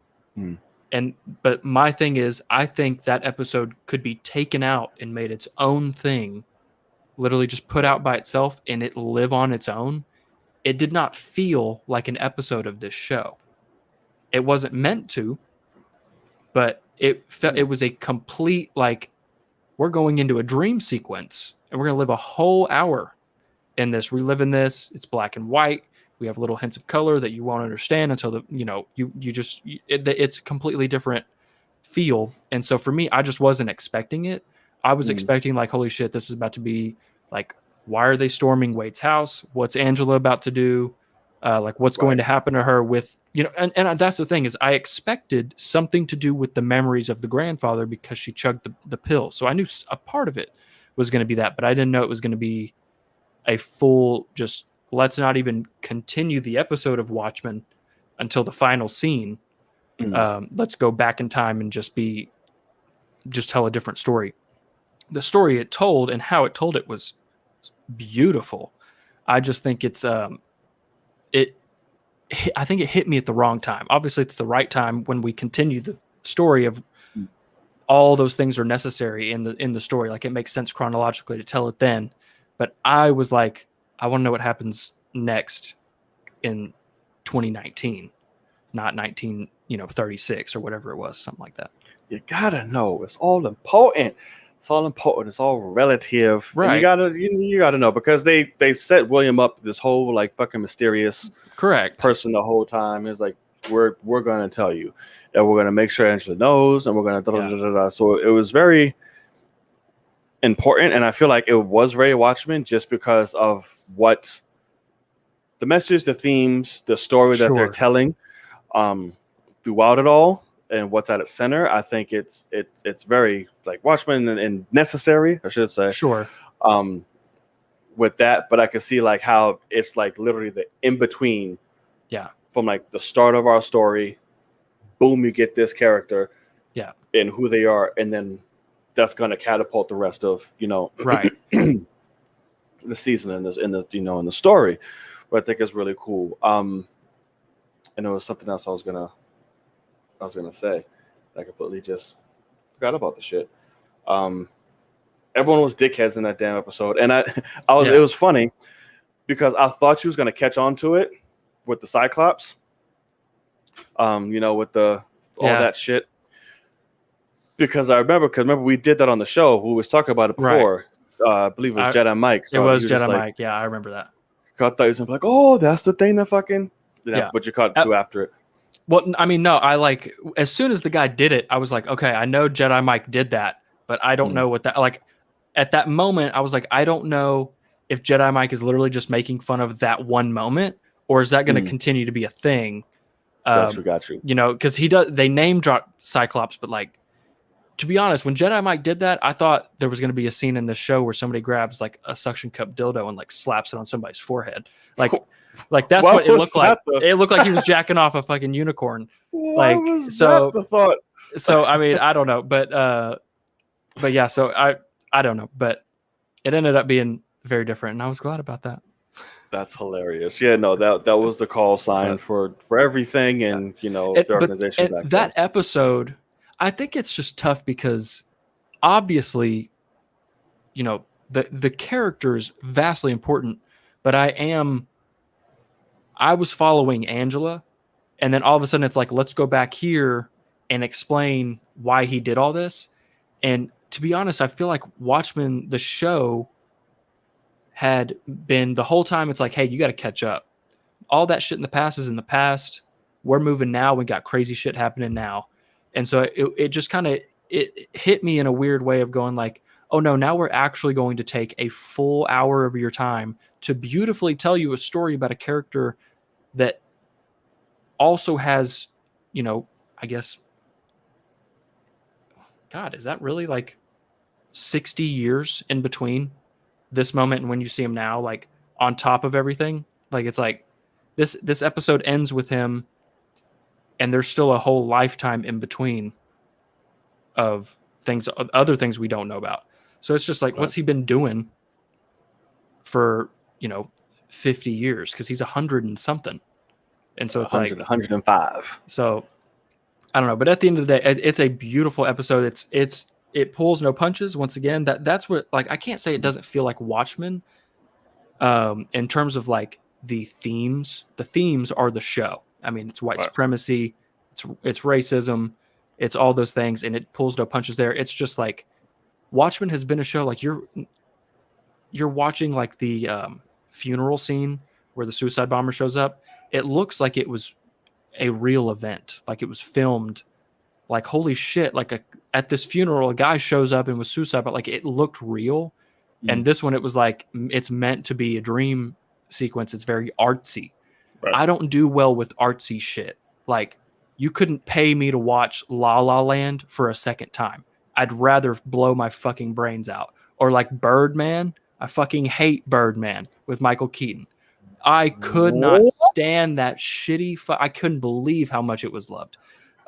But my thing is, I think that episode could be taken out and made its own thing, literally just put out by itself, and it live on its own. It did not feel like an episode of this show. It wasn't meant to, but it was a complete, like, we're going into a dream sequence and we're going to live a whole hour in this, reliving this. It's black and white. We have little hints of color that you won't understand until it's a completely different feel. And so for me, I just wasn't expecting it. I was expecting, like, holy shit, this is about to be like, why are they storming Wade's house? What's Angela about to do? Like, what's going to happen to her with, and that's the thing, is I expected something to do with the memories of the grandfather because she chugged the pill. So I knew a part of it was going to be that, but I didn't know it was going to be a full, just, let's not even continue the episode of Watchmen until the final scene. Let's go back in time and just be, just tell a different story. The story it told and how it told it was beautiful. I just think it's I think it hit me at the wrong time. Obviously, it's the right time when we continue the story of all those things are necessary in the story. Like, it makes sense chronologically to tell it then. But I was like, I want to know what happens next in 2019, not 1936 or whatever it was, something like that. You gotta know. It's all important. It's all important. It's all relative. Right. And you gotta know, because they set William up this whole like fucking mysterious Correct person the whole time. It's like, we're gonna tell you, and we're gonna make sure Angela knows, and we're gonna da, da, da, da, da. So it was very important, and I feel like it was very Watchmen just because of what the message, the themes, the story that they're telling throughout it all, and what's at its center. I think it's very like Watchmen and necessary, I should say. Sure. With that, but I can see like how it's like literally the in between. Yeah. From like the start of our story, boom, you get this character. Yeah. And who they are, and then that's going to catapult the rest of right the season in the story. But I think it's really cool. And there was something else I was gonna say. I completely just forgot about the shit. Everyone was dickheads in that damn episode, and it was funny because I thought she was gonna catch on to it with the Cyclops. With all that shit. Because I remember we did that on the show. We was talking about it before. Right. I believe it was Jedi Mike. So it was Jedi Mike. Yeah, I remember that. I thought he was like, oh, that's the thing that fucking. Yeah. But you caught two after it. Well, I mean, no, I like, as soon as the guy did it, I was like, okay, I know Jedi Mike did that, but I don't know what that, like, at that moment, I was like, I don't know if Jedi Mike is literally just making fun of that one moment, or is that going to continue to be a thing? Got you. Because they name drop Cyclops, but like, to be honest, when Jedi Mike did that, I thought there was going to be a scene in this show where somebody grabs like a suction cup dildo and like slaps it on somebody's forehead. Like that's what it looked like. It looked like he was jacking off a fucking unicorn. So I mean, I don't know, but yeah, so I don't know, but it ended up being very different, and I was glad about that. That's hilarious. Yeah, no, that was the call sign for everything, and the organization. But that episode, I think it's just tough because obviously, the character is vastly important, but I was following Angela, and then all of a sudden it's like, let's go back here and explain why he did all this. And to be honest, I feel like Watchmen, the show, had been the whole time, it's like, hey, you got to catch up. All that shit in the past is in the past. We're moving now. We got crazy shit happening now. And so it just kind of, it hit me in a weird way of going like, oh no, now we're actually going to take a full hour of your time to beautifully tell you a story about a character that also has, I guess, God, is that really like 60 years in between this moment and when you see him now, like on top of everything? Like, it's like this episode ends with him, and there's still a whole lifetime in between of other things we don't know about. So it's just like, what's he been doing for, 50 years? Because he's 100 and something. And so it's 100, like 105. So I don't know. But at the end of the day, it's a beautiful episode. It pulls no punches. Once again, that's what, like, I can't say it doesn't feel like Watchmen in terms of like the themes. The themes are the show. I mean, it's white supremacy, it's racism, it's all those things, and it pulls no punches there. It's just like Watchmen has been a show like you're watching like the funeral scene where the suicide bomber shows up. It looks like it was a real event, like it was filmed. Like, holy shit, like at this funeral, a guy shows up and was suicide, but like it looked real. And this one, it was like, it's meant to be a dream sequence. It's very artsy. Right. I don't do well with artsy shit. Like, you couldn't pay me to watch La La Land for a second time. I'd rather blow my fucking brains out. Or like Birdman. I fucking hate Birdman with Michael Keaton. I could not stand that shitty. I couldn't believe how much it was loved.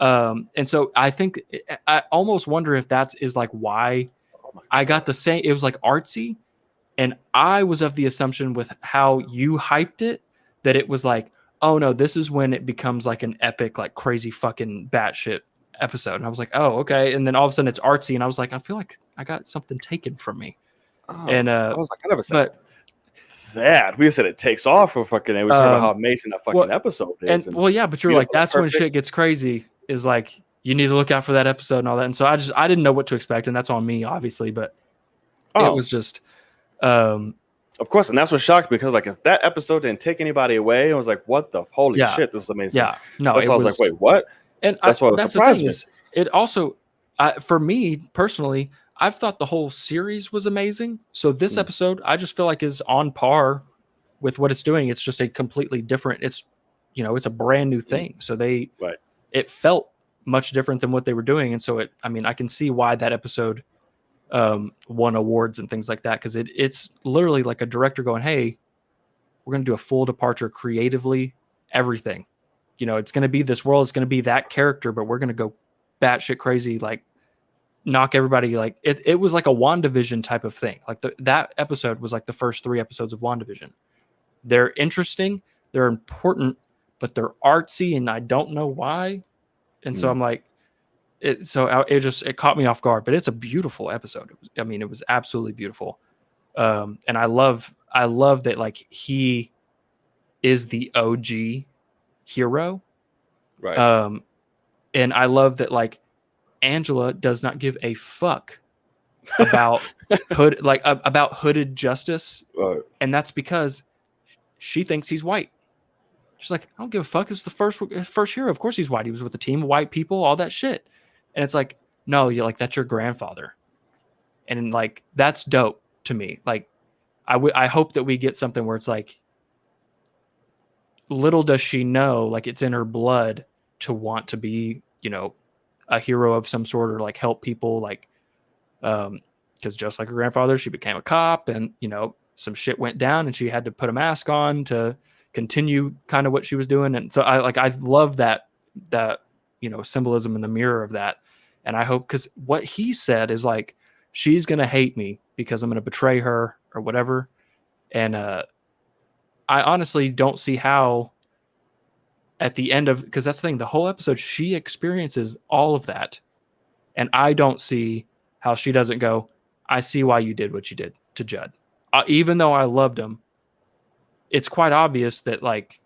And so I think I almost wonder if that is like why I got the same. It was like artsy, and I was of the assumption with how you hyped it that it was like, oh no, this is when it becomes like an epic, like crazy fucking batshit episode. And I was like, oh okay. And then all of a sudden it's artsy, and I was like, I feel like I got something taken from me. And I was like, I never said but that. We just said it takes off for fucking. And we talking about how amazing that fucking episode is. And well, yeah, but you're like, that's when shit gets crazy. Is like you need to look out for that episode and all that. And so I didn't know what to expect, and that's on me, obviously. But it was just, of course, and that's what shocked me because like if that episode didn't take anybody away, I was like, what the holy shit, this is amazing. Yeah, no, I was like, wait, what? And that's what surprised me. It also, for me personally, I've thought the whole series was amazing. So this episode, I just feel like is on par with what it's doing. It's just a completely different. It's it's a brand new thing. So it felt much different than what they were doing, and so I can see why that episode won awards and things like that, because it's literally like a director going, hey, we're going to do a full departure creatively, everything. It's going to be this world, it's going to be that character, but we're going to go batshit crazy, like knock everybody, like it was like a WandaVision type of thing. Like that episode was like the first 3 episodes of WandaVision. They're interesting, they're important, but they're artsy, and I don't know why. And so I'm like, it caught me off guard, but it's a beautiful episode. It was absolutely beautiful. And I love that, like, he is the OG hero. Right. And I love that, like, Angela does not give a fuck about about hooded justice. Right. And that's because she thinks he's white. She's like, I don't give a fuck. It's the first hero. Of course he's white. He was with a team of white people, all that shit. And it's like, no, you're like, that's your grandfather. And like, that's dope to me. Like, I hope that we get something where it's like, little does she know, like it's in her blood to want to be, a hero of some sort, or like help people, like, because just like her grandfather, she became a cop, and some shit went down, and she had to put a mask on to continue kind of what she was doing. And so I love that symbolism in the mirror of that. And I hope, because what he said is like, she's gonna hate me because I'm gonna betray her or whatever. And I honestly don't see how at the end of, because that's the thing, the whole episode she experiences all of that, and I don't see how she doesn't go, I see why you did what you did to Judd. Even though I loved him, it's quite obvious that like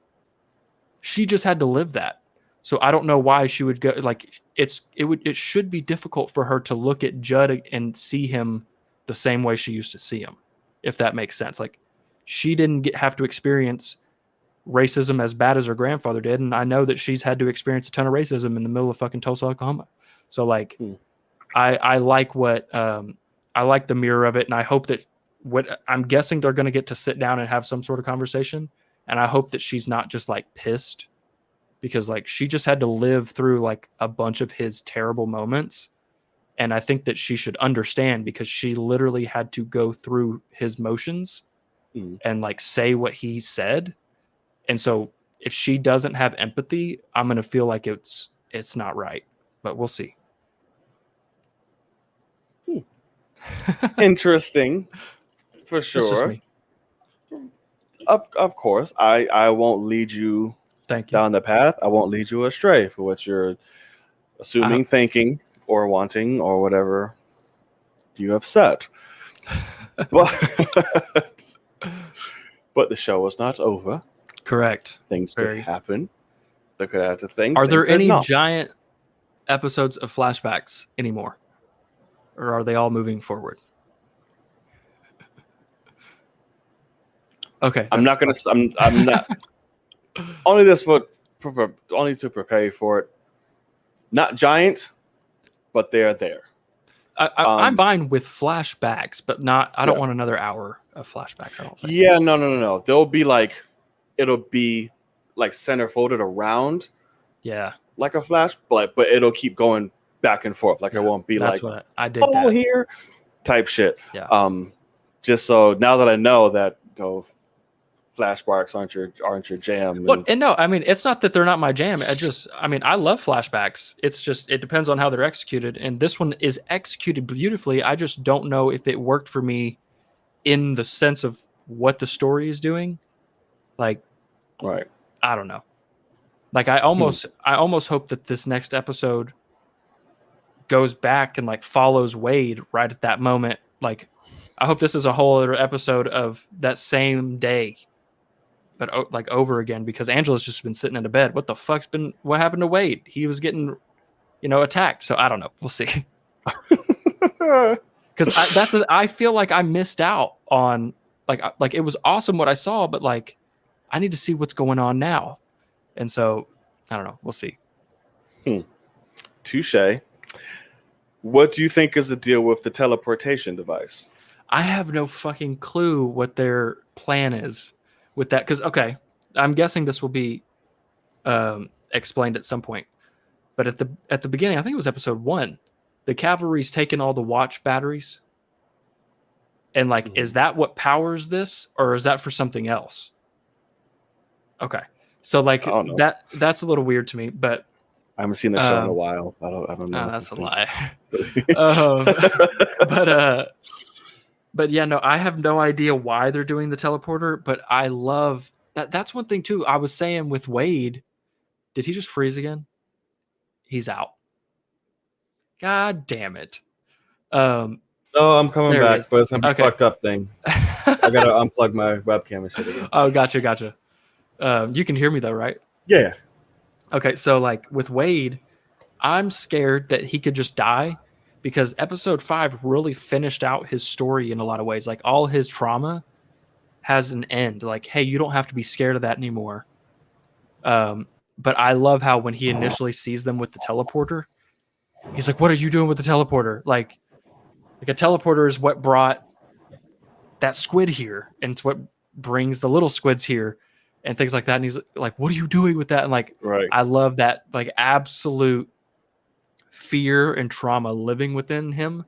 she just had to live that. So I don't know why she would go, like, it should be difficult for her to look at Judd and see him the same way she used to see him, if that makes sense. Like, she didn't have to experience racism as bad as her grandfather did, and I know that she's had to experience a ton of racism in the middle of fucking Tulsa, Oklahoma. So like, I like what I like the mirror of it, and I hope that what I'm guessing they're going to get to sit down and have some sort of conversation, and I hope that she's not just like pissed, because like she just had to live through like a bunch of his terrible moments, and I think that she should understand, because she literally had to go through his motions and like say what he said. And so if she doesn't have empathy, I'm going to feel like it's not right, but we'll see. Interesting, for sure. That's just me. Of course, I won't lead you down the path. I won't lead you astray for what you're assuming, thinking, or wanting, or whatever you have said. But the show is not over. Correct. Things could happen. They could add to things. Are there any giant episodes of flashbacks anymore? Or are they all moving forward? Okay. I'm not. Only only to prepare you for it. Not giant, but they're there. I'm fine with flashbacks, but not. I don't want another hour of flashbacks. I don't think. Yeah, no. It'll be like center folded around. Yeah. Like a flash, but it'll keep going back and forth. Like it won't be that's like what I did. Oh, here type shit. Yeah. Just so now that I know that flashbacks aren't your jam. Well, and no, I mean, it's not that they're not my jam. I love flashbacks. It's just, it depends on how they're executed. And this one is executed beautifully. I just don't know if it worked for me in the sense of what the story is doing. Like, right. I don't know. Like, I almost hope that this next episode goes back and like follows Wade right at that moment. Like, I hope this is a whole other episode of that same day, but like over again, because Angela's just been sitting in a bed. What happened to Wade? He was getting, attacked. So I don't know. We'll see. Because I feel like I missed out on like it was awesome what I saw, but like I need to see what's going on now. And so I don't know. We'll see. Touche. What do you think is the deal with the teleportation device? I have no fucking clue what their plan is with that. Because, okay, I'm guessing this will be explained at some point. But at the beginning, I think it was episode 1, the cavalry's taken all the watch batteries. And like, is that what powers this? Or is that for something else? Okay. So like that's a little weird to me, but I haven't seen the show in a while. I don't know. No, that's a lie. But yeah, no, I have no idea why they're doing the teleporter, but I love that. That's one thing too. I was saying with Wade, did he just freeze again? He's out. God damn it. Oh, I'm coming back, but it's gonna be a fucked up thing. I gotta unplug my webcam and shit again. Oh, gotcha. You can hear me though, right? Yeah. Okay, so like with Wade, I'm scared that he could just die because episode 5 really finished out his story in a lot of ways. Like all his trauma has an end. Like, hey, you don't have to be scared of that anymore. But I love how when he initially sees them with the teleporter, he's like, what are you doing with the teleporter? Like a teleporter is what brought that squid here, and it's what brings the little squids here and things like that. And he's like, what are you doing with that? And like, right. I love that, like absolute fear and trauma living within him.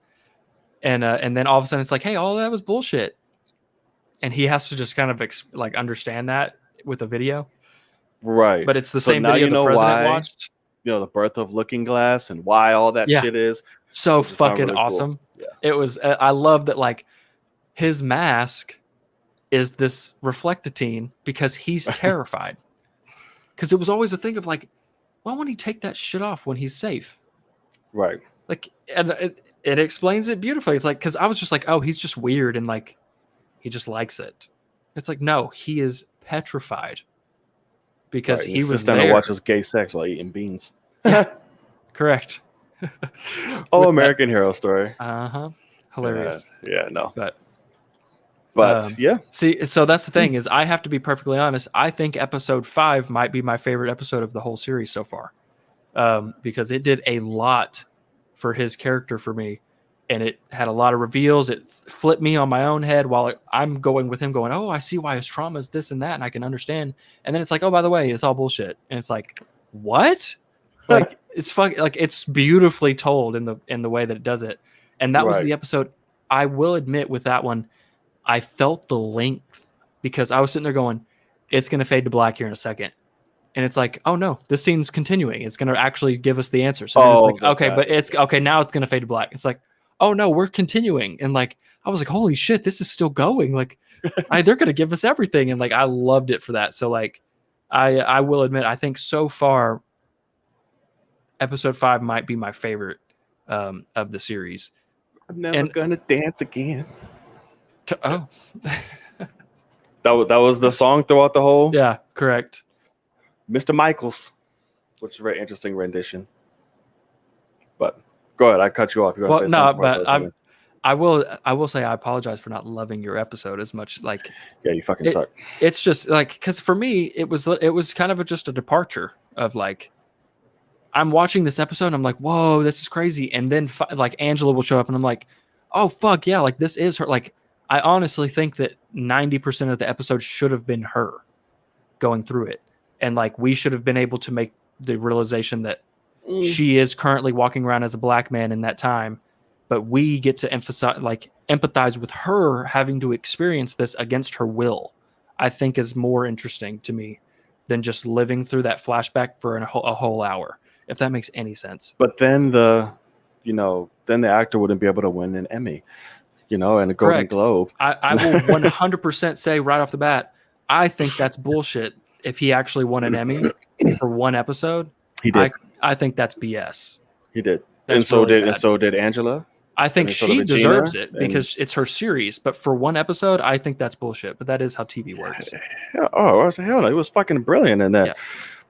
And then all of a sudden it's like, hey, all that was bullshit. And he has to just kind of understand that with a video. Right. But it's the same video the president watched. The birth of Looking Glass and why all that shit is. So fucking really awesome. Cool. Yeah. It was, I love that like his mask is this reflectatine because he's terrified. Because it was always a thing of like, why won't he take that shit off when he's safe? Right. Like, and it explains it beautifully. It's like, because I was just like, oh, he's just weird and like, he just likes it. It's like, no, he is petrified because he was there. And watches gay sex while eating beans. Yeah, correct. American Hero Story. Hilarious. Yeah, no. But yeah. See, so that's the thing is I have to be perfectly honest. I think episode 5 might be my favorite episode of the whole series so far. Because it did a lot for his character for me. And it had a lot of reveals. It flipped me on my own head while I'm going with him going, oh, I see why his trauma is this and that. And I can understand. And then it's like, oh, by the way, it's all bullshit. And it's like, what? Like it's fucking like it's beautifully told in the way that it does it. And that was the episode. I will admit with that one, I felt the length because I was sitting there going, it's going to fade to black here in a second. And it's like, oh no, this scene's continuing. It's going to actually give us the answer. So it's like, okay, but it's okay. Now it's going to fade to black. It's like, oh no, we're continuing. And like, I was like, holy shit, this is still going. Like they're going to give us everything. And like, I loved it for that. So like, I will admit, I think so far, episode 5 might be my favorite of the series. I'm never gonna dance again. Oh, that was the song throughout the whole. Yeah, correct. Mr. Michaels, which is a very interesting rendition. But go ahead, I cut you off. You well, no, but I will say I apologize for not loving your episode as much. Like, yeah, you fucking suck. It's just like because for me it was kind of just a departure of like. I'm watching this episode and I'm like, whoa, this is crazy. And then like Angela will show up and I'm like, oh, fuck yeah. Like this is her. Like, I honestly think that 90% of the episode should have been her going through it. And like, we should have been able to make the realization that she is currently walking around as a black man in that time, but we get to empathize with her having to experience this against her will. I think is more interesting to me than just living through that flashback for a whole hour, if that makes any sense. But then the actor wouldn't be able to win an Emmy, and a Golden Correct. Globe. I will 100% say right off the bat, I think that's bullshit. If he actually won an Emmy for one episode, He did. I think that's BS. He did. That's And so really did bad. and so did Angela. I think and so did she Regina, deserves it and- because it's her series. But for one episode, I think that's bullshit. But that is how TV works. Oh, I was hell no. It was fucking brilliant in that. Yeah.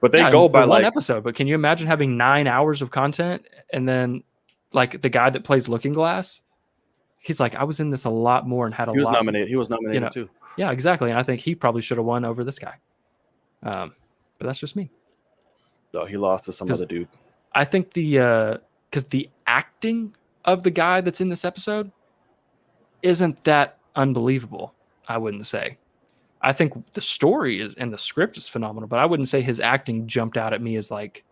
But they Yeah, go for by one like episode. But can you imagine having 9 hours of content and then like the guy that plays Looking Glass? He's like, I was in this a lot more and had a he was lot. nominated. He was nominated too. Yeah, exactly. And I think he probably should have won over this guy. But that's just me. No, he lost to some other dude. I think because the acting of the guy that's in this episode isn't that unbelievable, I wouldn't say. I think the story is and the script is phenomenal, but I wouldn't say his acting jumped out at me as like,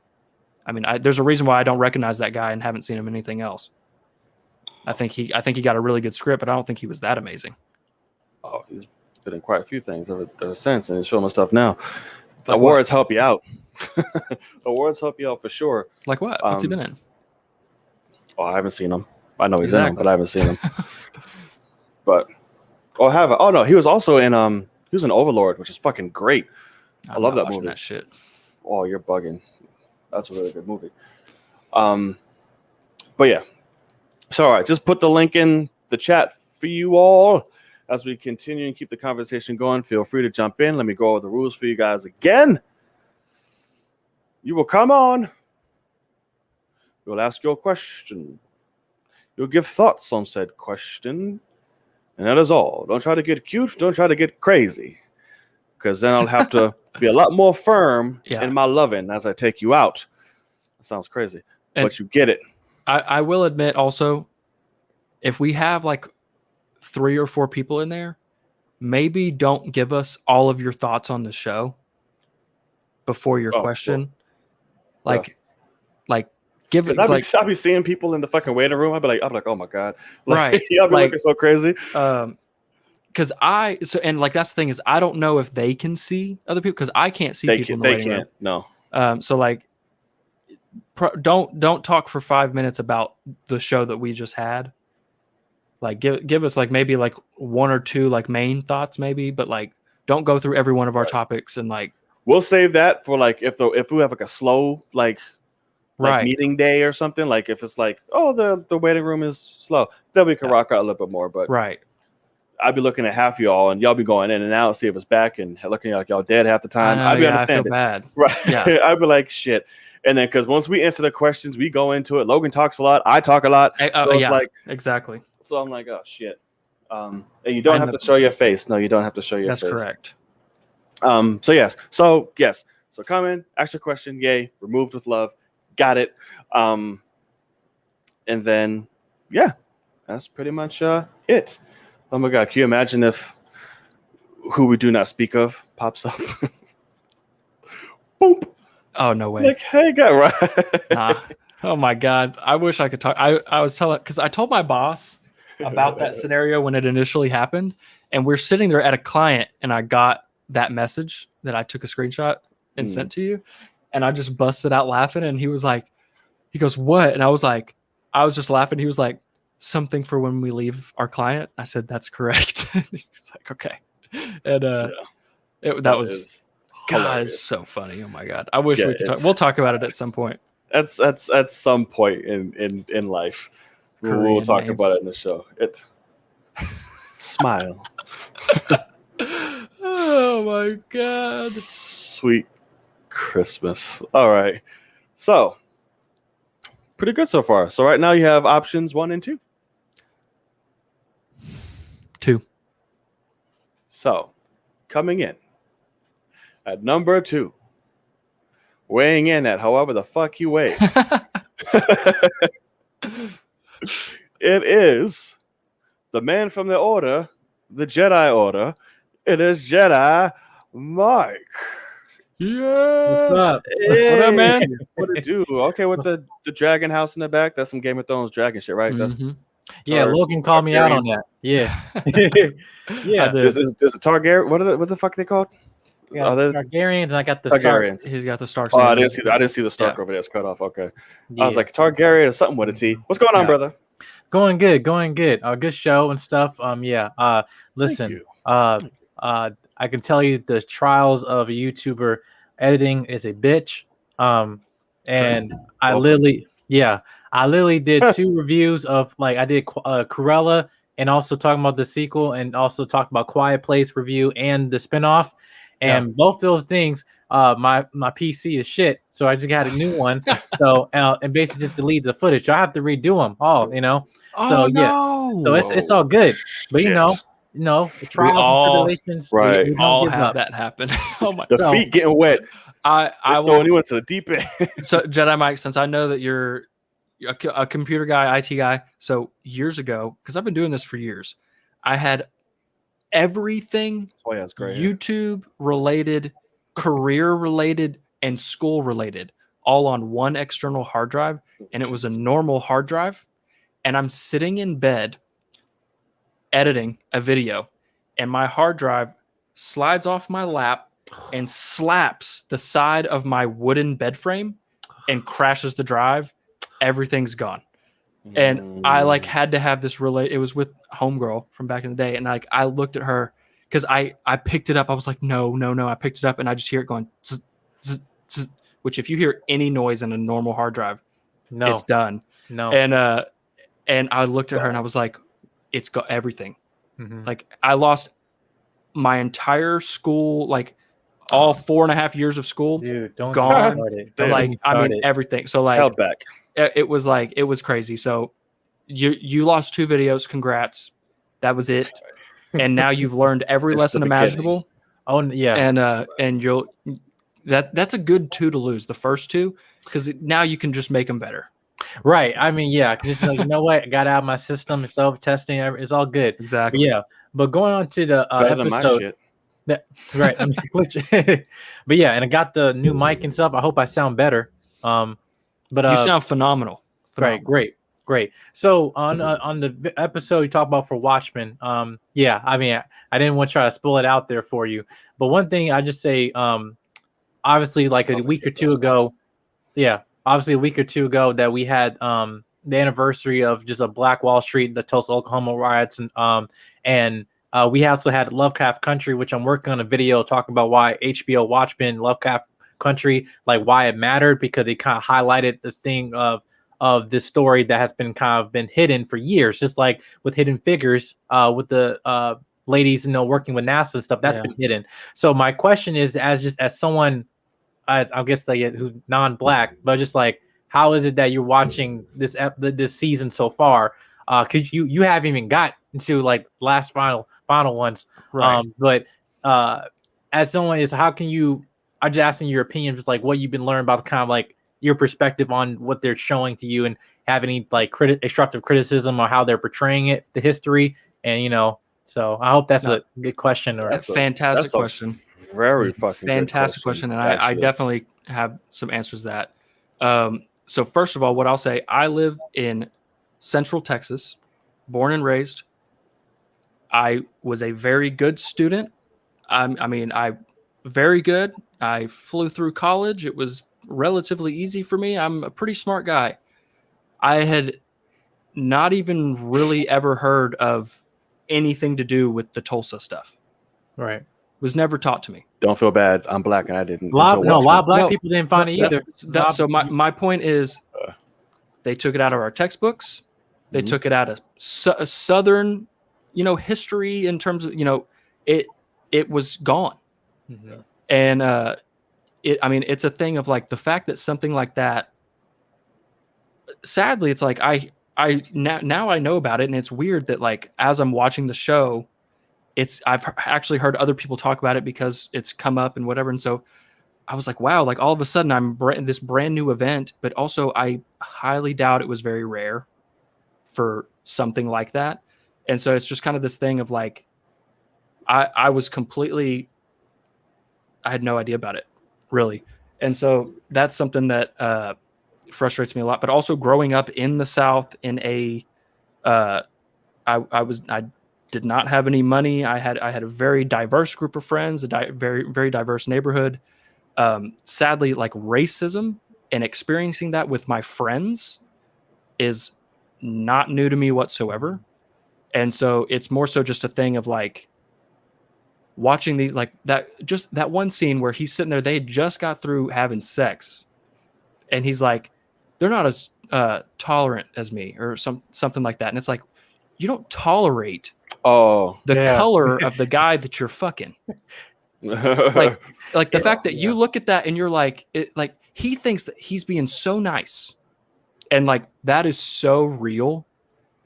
I mean, there's a reason why I don't recognize that guy and haven't seen him in anything else. I think he got a really good script, but I don't think he was that amazing. Oh, he's been in quite a few things ever since, and he's filming stuff now. The awards help you out. Awards help you out for sure. Like what? What's he been in? Oh, I haven't seen him. I know he's in him, but I haven't seen him. But have I? Oh no, he was also in he was in Overlord, which is fucking great. I love that movie. That shit. Oh, you're bugging. That's a really good movie. But yeah. So all right, just put the link in the chat for you all as we continue and keep the conversation going. Feel free to jump in. Let me go over the rules for you guys again. You will come on. You'll ask your question. You'll give thoughts on said question. And that is all. Don't try to get cute. Don't try to get crazy. Because then I'll have to be a lot more firm in my loving as I take you out. That sounds crazy. But you get it. I will admit also, if we have like 3 or 4 people in there, maybe don't give us all of your thoughts on the show before your question. Cool. Like give it. I'll be seeing people in the fucking waiting room. I'll be like, oh my god, right? I'll be looking so crazy. Because like that's the thing is I don't know if they can see other people because I can't see people in the waiting room. No. So like, don't talk for 5 minutes about the show that we just had. Like give us like maybe like 1 or 2 like main thoughts maybe, but like don't go through every one of our topics and like. We'll save that for like if we have like a slow like meeting day or something. Like if it's like, oh, the waiting room is slow, then we can rock out a little bit more. But I'd be looking at half y'all and y'all be going in and out, see if it's back and looking like y'all dead half the time. I'd be understanding. I feel bad. Right. Yeah. I'd be like shit. And then because once we answer the questions, we go into it. Logan talks a lot. I talk a lot. Exactly. So I'm like, oh shit. And you don't have to show your face. No, you don't have to show your face. That's correct. So yes. So come in, ask your question. Yay. Removed with love. Got it. And then that's pretty much it. Oh my god, can you imagine if who we do not speak of pops up? Boom. Oh no way. Like, hey guy, right? Nah. Oh my god. I wish I could talk. I was telling because I told my boss about that scenario when it initially happened, and we're sitting there at a client, and I got that message that I took a screenshot and sent to you, and I just busted out laughing, and he goes, what? And I was just laughing. He was like, something for when we leave our client. I said, that's correct. He's like, okay. And that was God, it's so funny. Oh my god. I wish we could talk. We'll talk about it at some point. That's at some point in life. We'll talk about it in the show. Smile. Oh my god. Sweet Christmas. All right. So pretty good so far. So right now you have options 1 and 2. 2. So coming in at number 2, weighing in at however the fuck he weighs. It is the man from the Order, the Jedi Order. It is Jedi Mike. Yeah. What's up? Hey. What up, man? What it do? Okay, with the dragon house in the back. That's some Game of Thrones dragon shit, right? Mm-hmm. Yeah, Logan called me out on that. Yeah. Yeah. I did. This is a Targaryen. What the fuck are they called? I got Are they Targaryens, and I got the Targaryens? Stark. He's got the Starks. Oh, name I in didn't it. see that. I didn't see the Stark Yeah. over there. It's cut off. Okay. Yeah. I was like Targaryen or something with a T. What's going on, Yeah. brother? Going good. Good show and stuff. Yeah. Listen. Thank I can tell you the trials of a YouTuber editing is a bitch. And I Welcome. literally did 2 reviews of I did Cruella, and also talking about the sequel, and also talked about Quiet Place review and the spinoff. And both those things, my PC is shit, so I just got a new one. So and basically just delete the footage. So I have to redo them all, Oh So yeah, no! so it's all good. But Shit. the trials and tribulations, right. we We don't all give have up. that happen. Oh my! The So- feet getting wet. I They're will. throwing you into the deep end. So Jedi Mike, since I know that you're a computer guy, IT guy, so years ago, because I've been doing this for years, I had everything Oh yeah, it's great. hair. YouTube related, career related, and school related, all on one external hard drive, and it was a normal hard drive. And I'm sitting in bed editing a video, and my hard drive slides off my lap and slaps the side of my wooden bed frame and crashes the drive. Everything's gone. And I had to have this relate. It was with homegirl from back in the day, and I looked at her because I picked it up. I was like, no. I picked it up, and I just hear it going, zzz, zzz, zzz, which if you hear any noise in a normal hard drive, No, it's done. no. And I looked at her and I was like, it's got everything. Mhm. Like I lost my entire school, like all 4.5 years of school. Dude, don't gone. start it. Damn. Don't Like even I start mean it. everything. So like Held back. it was crazy. So you lost 2 videos. Congrats. That was it. And now you've learned every It's lesson the beginning. imaginable. Oh yeah. And you'll that's a good 2 to lose. The first 2, because now you can just make them better. Right. I mean, yeah, just you know what? I got out of my system. It's self-testing. It's all good. Exactly. But yeah. But going on to the Better than my episode. shit. Right. I mean, but yeah, and I got the new mic and stuff. I hope I sound better. But You sound phenomenal. right, great. So on the episode you talk about for Watchmen, yeah, I mean, I didn't want to try to spoil it out there for you, but one thing I just say, obviously, like a week or two ago, that we had the anniversary of just a Black Wall Street, the Tulsa, Oklahoma riots, and we also had Lovecraft Country, which I'm working on a video talking about why HBO Watchmen, Lovecraft Country, like why it mattered, because it kind of highlighted this thing of this story that has been kind of been hidden for years, just like with Hidden Figures, with the ladies, working with NASA and stuff, that's been hidden. So my question is, as someone, I guess like who's non-black, but just like, how is it that you're watching this season so far? Because you haven't even got into like last final ones, Right. But as someone is, how can you? I'm just asking your opinion, just like what you've been learning about, kind of like your perspective on what they're showing to you, and have any like constructive criticism or how they're portraying it, the history, and So I hope that's a good question. Or That's a fantastic question. Very fucking Fantastic good question, and I definitely have some answers to that. So first of all, what I'll say, I live in Central Texas, born and raised. I was a very good student. I very good. I flew through college. It was relatively easy for me. I'm a pretty smart guy. I had not even really ever heard of anything to do with the Tulsa stuff. Right. Was never taught to me. Don't feel bad. I'm black and I didn't. A lot of black people didn't find it either. So my point is, they took it out of our textbooks. They took it out of Southern, history in terms of, it was gone. Mhm. And it's a thing of like the fact that something like that, sadly, it's like I now I know about it, and it's weird that like as I'm watching the show, I've actually heard other people talk about it because it's come up and whatever, and so I was like, wow, like all of a sudden I'm this brand new event, but also I highly doubt it was very rare for something like that, and so it's just kind of this thing of like I was completely, I had no idea about it, really. And so that's something that frustrates me a lot. But also growing up in the South in a I did not have any money. I had a very diverse group of friends, very very diverse neighborhood. Sadly, like racism and experiencing that with my friends is not new to me whatsoever. And so it's more so just a thing of like watching these, like that one scene where he's sitting there, they just got through having sex, and he's like, they're not as tolerant as me, or something like that. And it's like, you don't tolerate the color of the guy that you're fucking. like the fact that you look at that and you're like, he thinks that he's being so nice, and like that is so real,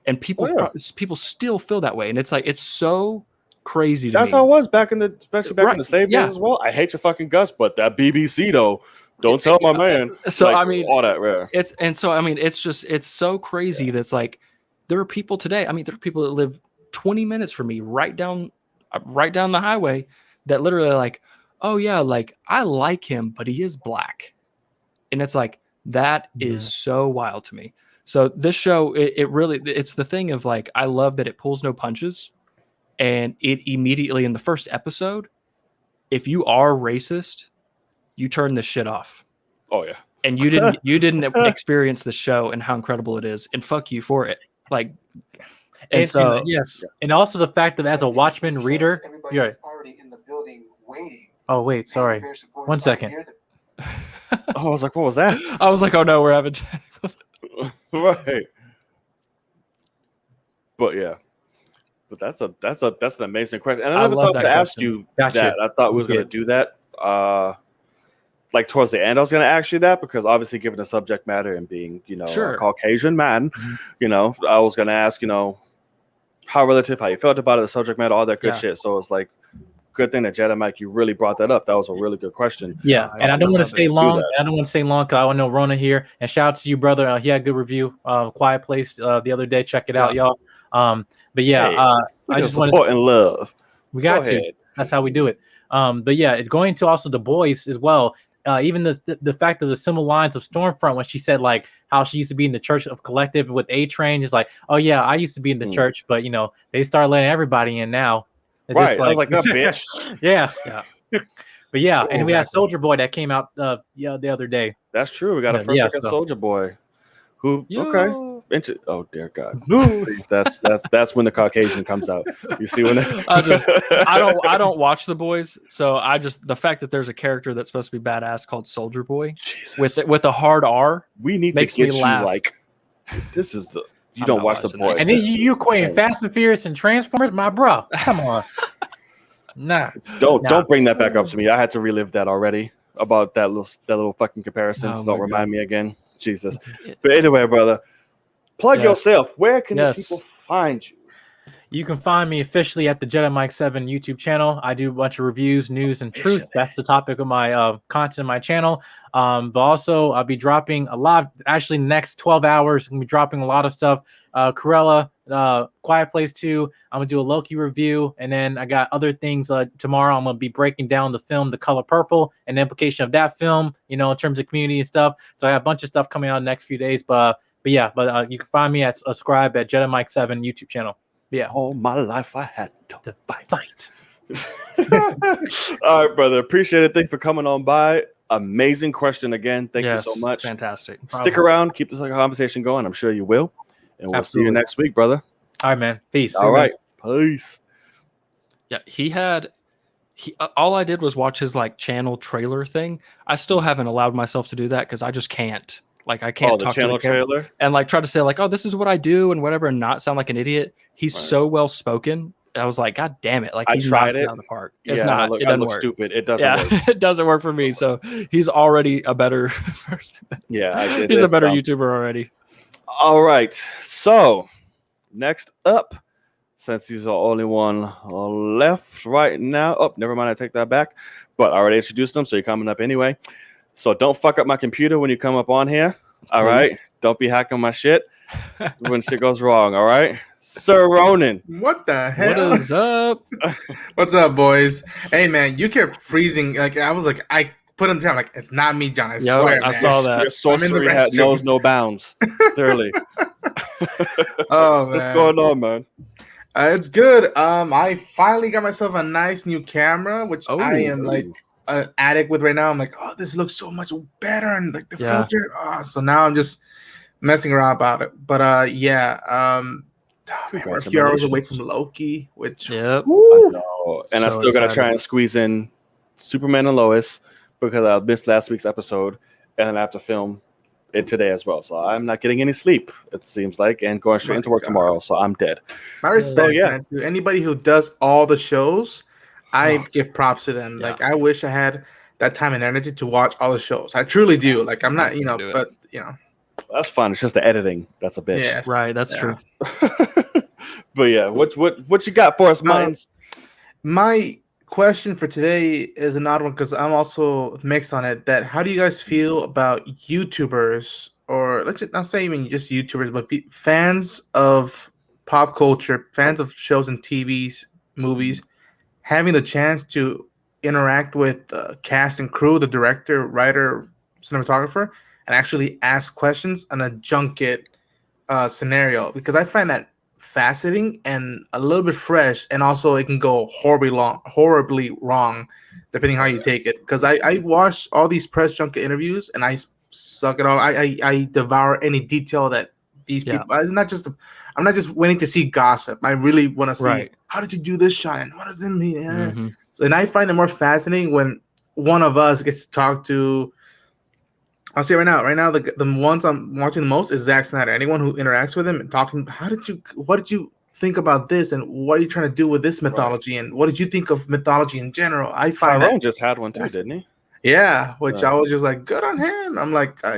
and people still feel that way, and it's like, it's so crazy to me. That's how it was back in the, especially back in the States as well. I hate your fucking guts, but that BBC though, don't tell my man. So like, I mean, all that rare. It's so crazy that's like, there are people today. I mean, there are people that live 20 minutes from me, right down the highway, that literally are like, oh yeah, like I like him, but he is black, and it's like, that is so wild to me. So this show, it's the thing of like, I love that it pulls no punches, and it immediately in the first episode, if you are racist, you turn this shit off. Oh yeah. And you didn't experience the show and how incredible it is, and fuck you for it. Like, and and also the fact that as a Watchmen reader, you're already in the building waiting. Oh wait, sorry. 1 second. I was like, what was that? I was like, oh no, we're having technicals. Right. But yeah. But that's an amazing question. And I never thought to ask you that. I thought we was gonna do that. Like towards the end, I was gonna ask you that, because obviously, given the subject matter and being, a Caucasian man, I was gonna ask, how relative, how you felt about it, the subject matter, all that good shit. So it's like, good thing that Jedi Mike, you really brought that up. That was a really good question. Yeah, and I don't want to stay long. I don't want to stay long because I know Rona here. And shout out to you, brother. He had a good review. Quiet Place the other day. Check it out, y'all. But yeah, I just want to support and love. We got to. That's how we do it. But yeah, it's going to also The Boys as well. Even the fact of the similar lines of Stormfront, when she said like how she used to be in the Church of Collective with A-Train, is like, oh yeah, I used to be in the church, but they start letting everybody in now. It's right, I was like, that bitch. yeah. But yeah, and we had Soldier Boy that came out the other day. That's true. We got a first second Soldier Boy. Who? Okay. Oh dear God! See, that's when the Caucasian comes out. You see when I don't watch The Boys, so the fact that there's a character that's supposed to be badass called Soldier Boy with a hard R, we need to get you laugh. Like, this is the you don't watch The Boys, and then you equating Fast and Furious and Transformers, my bro. Come on, don't bring that back up to me. I had to relive that already about that little fucking comparison. So don't remind me again, Jesus. But anyway, brother. Plug yourself. Where can the people find you? You can find me officially at the Jedi Mike 7 YouTube channel. I do a bunch of reviews, news, and truth. That's the topic of my content on my channel. But also, I'll be dropping a lot. Actually, next 12 hours, I'm going to be dropping a lot of stuff. Cruella, Quiet Place 2. I'm going to do a Loki review. And then I got other things tomorrow. I'm going to be breaking down the film The Color Purple and the implication of that film, in terms of community and stuff. So I have a bunch of stuff coming out in the next few days. But you can find me at subscribe at Jedi Mike 7 YouTube channel. Yeah. All my life I had to fight. All right, brother. Appreciate it. Thanks for coming on by. Amazing question again. Thank you so much. Fantastic. Stick around. Keep this conversation going. I'm sure you will. And we'll see you next week, brother. All right, man. Peace. All right. Peace. Yeah, all I did was watch his like channel trailer thing. I still haven't allowed myself to do that because I just can't. Like, I can't talk channel to the trailer and like try to say like, oh, this is what I do and whatever, and not sound like an idiot. He's so well spoken. I was like, God damn it! Like, he tried it out of the park. It's not. It doesn't work. Stupid. It doesn't work. It doesn't work for me. So he's already a better person. Yeah, he's a better YouTuber already. All right. So next up, since he's the only one left right now. Oh, never mind. I take that back. But I already introduced him, so you're coming up anyway. So don't fuck up my computer when you come up on here. All right. Don't be hacking my shit when shit goes wrong. All right. Sir Ronan. What the hell? What is up? What's up, boys? Hey, man, you kept freezing. Like, I was like, I put him down. Like, it's not me, John. I swear, I man. saw that. Your sorcery knows no bounds. Clearly. Oh What's man, going on, man? it's good. I finally got myself a nice new camera, which I am like an addict with right now. I'm like, oh, this looks so much better, and like the Yeah. filter. Oh, so now I'm just messing around about it. But yeah, man, we're a few hours away from Loki, which Yep. woo, And I So still gotta try excited. and squeeze in Superman and Lois because I missed last week's episode, and then I have to film it today as well. So I'm not getting any sleep, it seems like, and going straight My into work God. tomorrow. So I'm dead. my respects, yeah. man, to anybody who does all the shows. I give props to them. Yeah. Like, I wish I had that time and energy to watch all the shows. I truly do. Like, I'm not, can't do it. but you know, That's fun. It's just the editing that's a bitch. yes, Right. That's yeah. true. But yeah, what you got for us, Mines? My question for today is an odd one because I'm also mixed on it. That how do you guys feel about YouTubers, or let's just not say even just YouTubers, but fans of pop culture, fans of shows and TVs, movies, having the chance to interact with the cast and crew, the director, writer, cinematographer, and actually ask questions on a junket scenario? Because I find that fascinating and a little bit fresh, and also it can go horribly wrong, depending how you take it. Because I watch all these press junket interviews and I suck it all. I devour any detail that these Yeah. people. It's not just. I'm not just waiting to see gossip. I really want to see Right. how did you do this shot and what does it mean. Mhm. So, and I find it more fascinating when one of us gets to talk to. I'll say right now, the ones I'm watching the most is Zack Snyder. Anyone who interacts with him and talking, what did you think about this, and what are you trying to do with this mythology, and what did you think of mythology in general? I find Tyrone that, just had one too, didn't he? yeah, which I was just like, good on him. I'm like, All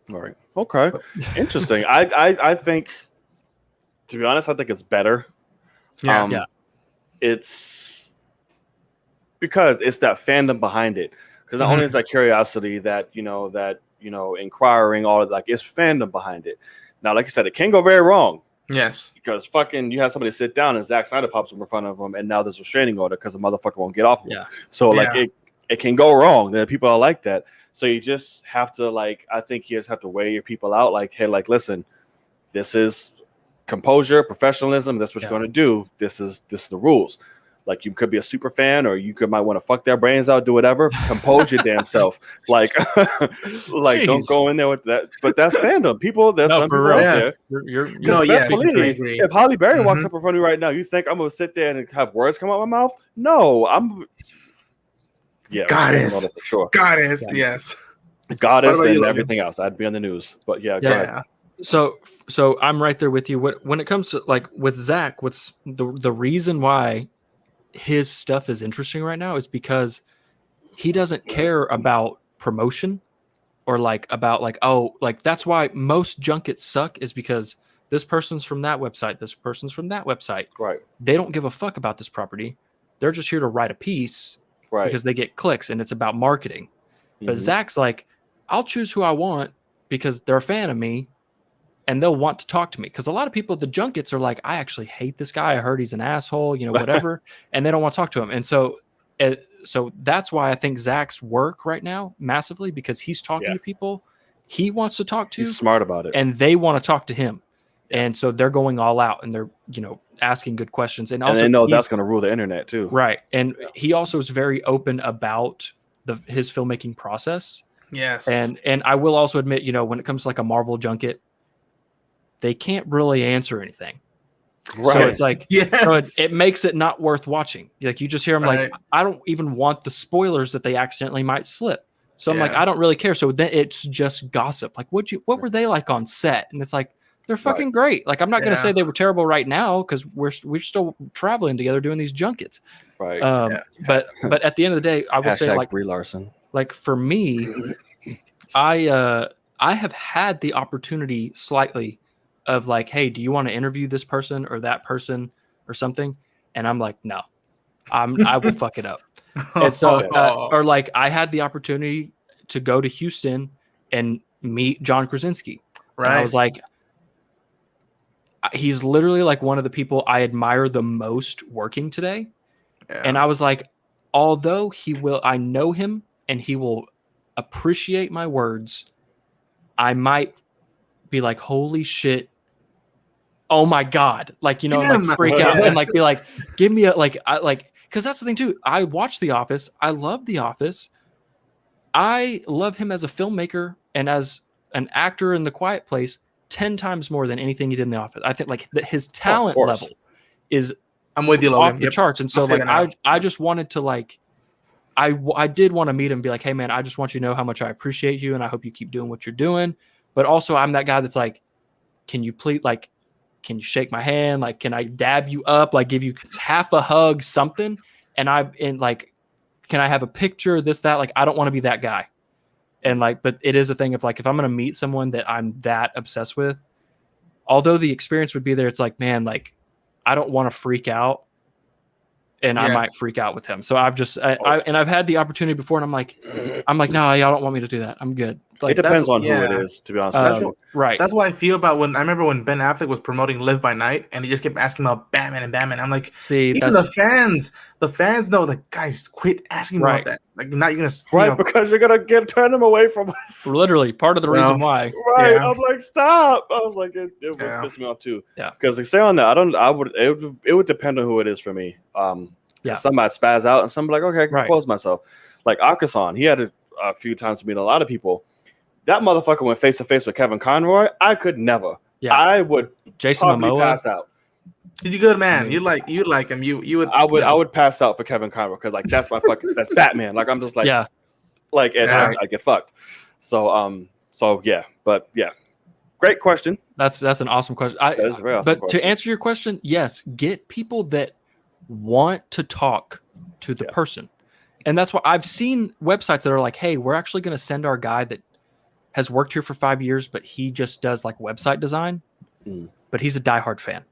right. Okay. Interesting. I think, to be honest, I think it's better. yeah, Yeah. It's because it's that fandom behind it. Because not only is that curiosity, that inquiring, all like it's fandom behind it. Now, like I said, it can go very wrong yes, because you have somebody sit down and Zack Snyder pops up in front of them, and now there's a restraining order because the motherfucker won't get off of him. Yeah. So like Yeah. it can go wrong. There are people are like that. So you just have to I think you just have to weigh your people out. Like, hey, like, listen, this is composure, professionalism. That's what you're going to do. This is the rules. Like, you could be a super fan, or you might want to fuck their brains out, do whatever. Compose your damn self. Like, don't go in there with that. But that's fandom. People, there's some people out there. You're No, Best yes, believe, I agree. if Holly Berry walks up in front of you right now, you think I'm gonna sit there and have words come out of my mouth? No, Goddess. for sure. Goddess, Yeah. yes. Goddess What about you, and Logan? everything else. I'd be on the news. But yeah, go Yeah. ahead. So I'm right there with you. When it comes to like with Zach, what's the reason why his stuff is interesting right now is because he doesn't care about promotion or that's why most junkets suck, is because this person's from that website, this person's from that website. Right. They don't give a fuck about this property. They're just here to write a piece Right. because they get clicks and it's about marketing. But Mhm. Zach's like, I'll choose who I want because they're a fan of me and they'll want to talk to me. Because a lot of people at the junkets are like, I actually hate this guy. I heard he's an asshole, whatever. And they don't want to talk to him. And so that's why I think Zach's work right now massively, because he's talking to people he wants to talk to. He's smart about it. And they want to talk to him. Yeah. And so they're going all out and they're, asking good questions. And also they know that's going to rule the internet too. Right. And he also is very open about his filmmaking process. Yes. And I will also admit, when it comes to like a Marvel junket, they can't really answer anything. Right. So it's like, yes. it makes it not worth watching. Like, you just hear them like, I don't even want the spoilers that they accidentally might slip. So I'm like, I don't really care. So then it's just gossip. Like, what were they like on set? And it's like, they're fucking great. Like, I'm not going to say they were terrible right now because we're still traveling together doing these junkets. Right. But at the end of the day, I will say, like, Brie Larson. Like, for me, I have had the opportunity slightly of like, hey, do you want to interview this person or that person or something? And I'm like, no, I will fuck it up. And so, or like, I had the opportunity to go to Houston and meet John Krasinski. Right. And I was like, he's literally like one of the people I admire the most working today. Yeah. And I was like, although I know him and he will appreciate my words, I might be like, holy shit, oh my god, like, you know, and Damn. like freak out Yeah. and like be like, give me a because that's the thing too. I watch The Office. I love The Office. I love him as a filmmaker and as an actor in The Quiet Place 10 times more than anything he did in The Office. I think like his talent course. level is I'm with you, off Logan. the charts. And so I'll say like that now. I just wanted to like I did want to meet him and be like, hey man, I just want you to know how much I appreciate you and I hope you keep doing what you're doing. But also I'm that guy that's like, can you please like, can you shake my hand? Like, can I dab you up? Like give you half a hug, something? And like, can I have a picture? This, that, like, I don't want to be that guy. And like, but it is a thing of like, if I'm going to meet someone that I'm that obsessed with, although the experience would be there, it's like, man, like, I don't want to freak out. And I might freak out with him. So I've just, I've had the opportunity before and I'm like, no, y'all don't want me to do that. I'm good. Like, it depends on who it is, to be honest with you. Right. That's what I feel about when I remember when Ben Affleck was promoting Live by Night and he just kept asking about Batman and Batman. I'm like, see, even the fans know, like, guys, quit asking about that. Like, you're not gonna right, because you're gonna turn them away from us. Literally, part of the reason why. Right. Yeah. I'm like, stop. I was like, it was pissing me off too. Yeah. Because like, say on that, it would depend on who it is for me. Some might spaz out and some be like, okay, I can compose myself. Like Akasan, he had a few times to meet a lot of people. That motherfucker went face to face with Kevin Conroy. I could never. Yeah. I would Jason Momoa pass out. You're good, man. You'd like him. You would. I would pass out for Kevin Conroy because like that's my fucking that's Batman. Like I'm just like I get fucked. So great question. That's an awesome question. To answer your question, yes, get people that want to talk to the person, and that's why I've seen websites that are like, hey, we're actually going to send our guy that has worked here for 5 years, but he just does like website design, but he's a diehard fan.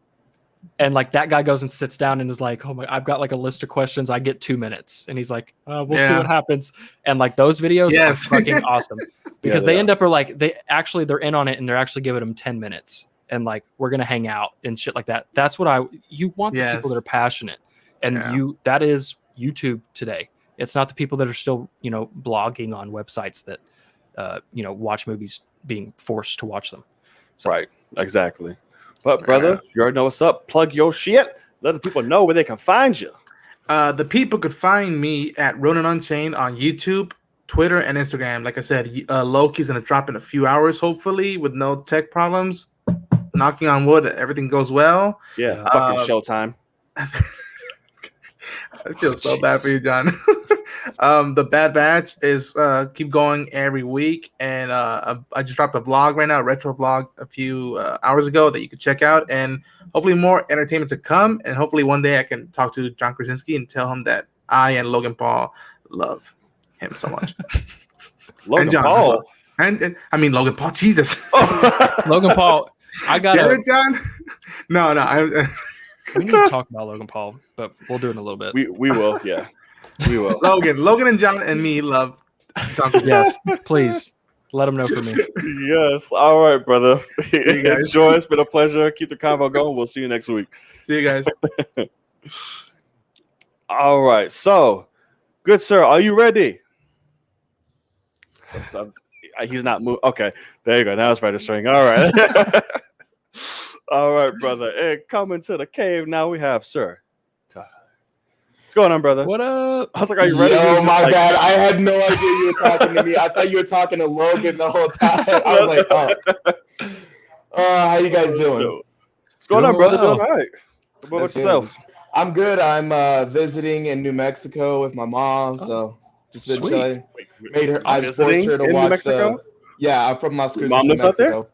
And like that guy goes and sits down and is like, oh my, I've got like a list of questions. I get 2 minutes. And he's like, we'll see what happens. And like those videos are fucking awesome because they end up they're in on it and they're actually giving them 10 minutes. And like, we're going to hang out and shit like that. That's what you want the people that are passionate. And that is YouTube today. It's not the people that are still, blogging on websites that, watch movies being forced to watch them. So, right. Exactly. But brother, you already know what's up. Plug your shit. Let the people know where they can find you. The people could find me at Ronan Unchained on YouTube, Twitter, and Instagram. Like I said, Loki's gonna drop in a few hours, hopefully, with no tech problems. Knocking on wood, everything goes well. Yeah, fucking showtime. I feel so bad for you, John. The Bad Batch is keep going every week, and I just dropped a vlog right now, a retro vlog a few hours ago that you could check out, and hopefully more entertainment to come, and hopefully one day I can talk to John Krasinski and tell him that I and Logan Paul love him so much. Logan and John, Paul, and I mean Logan Paul, Jesus, Logan Paul. I got it, John. No, we need to talk about Logan Paul, but we'll do it in a little bit. We will, yeah. We will. Logan and John and me love John Krasinski. Yes, please. Let them know for me. Yes. All right, brother. Enjoy. It's been a pleasure. Keep the convo going. We'll see you next week. See you guys. All right. So, good sir, are you ready? He's not moving. Okay. There you go. Now it's registering. All right. All right, brother. And coming to the cave now we have Sir. What's going on, brother? What up? I was like, are you ready? Oh, my bad. I had no idea you were talking to me. I thought you were talking to Logan the whole time. I was like, how you guys doing? What's going on, brother? Well. Doing all right. What about yourself? I'm good. I'm visiting in New Mexico with my mom, so just been chilling. I forced her to watch I'm from Las Cruces, Mom lives out there?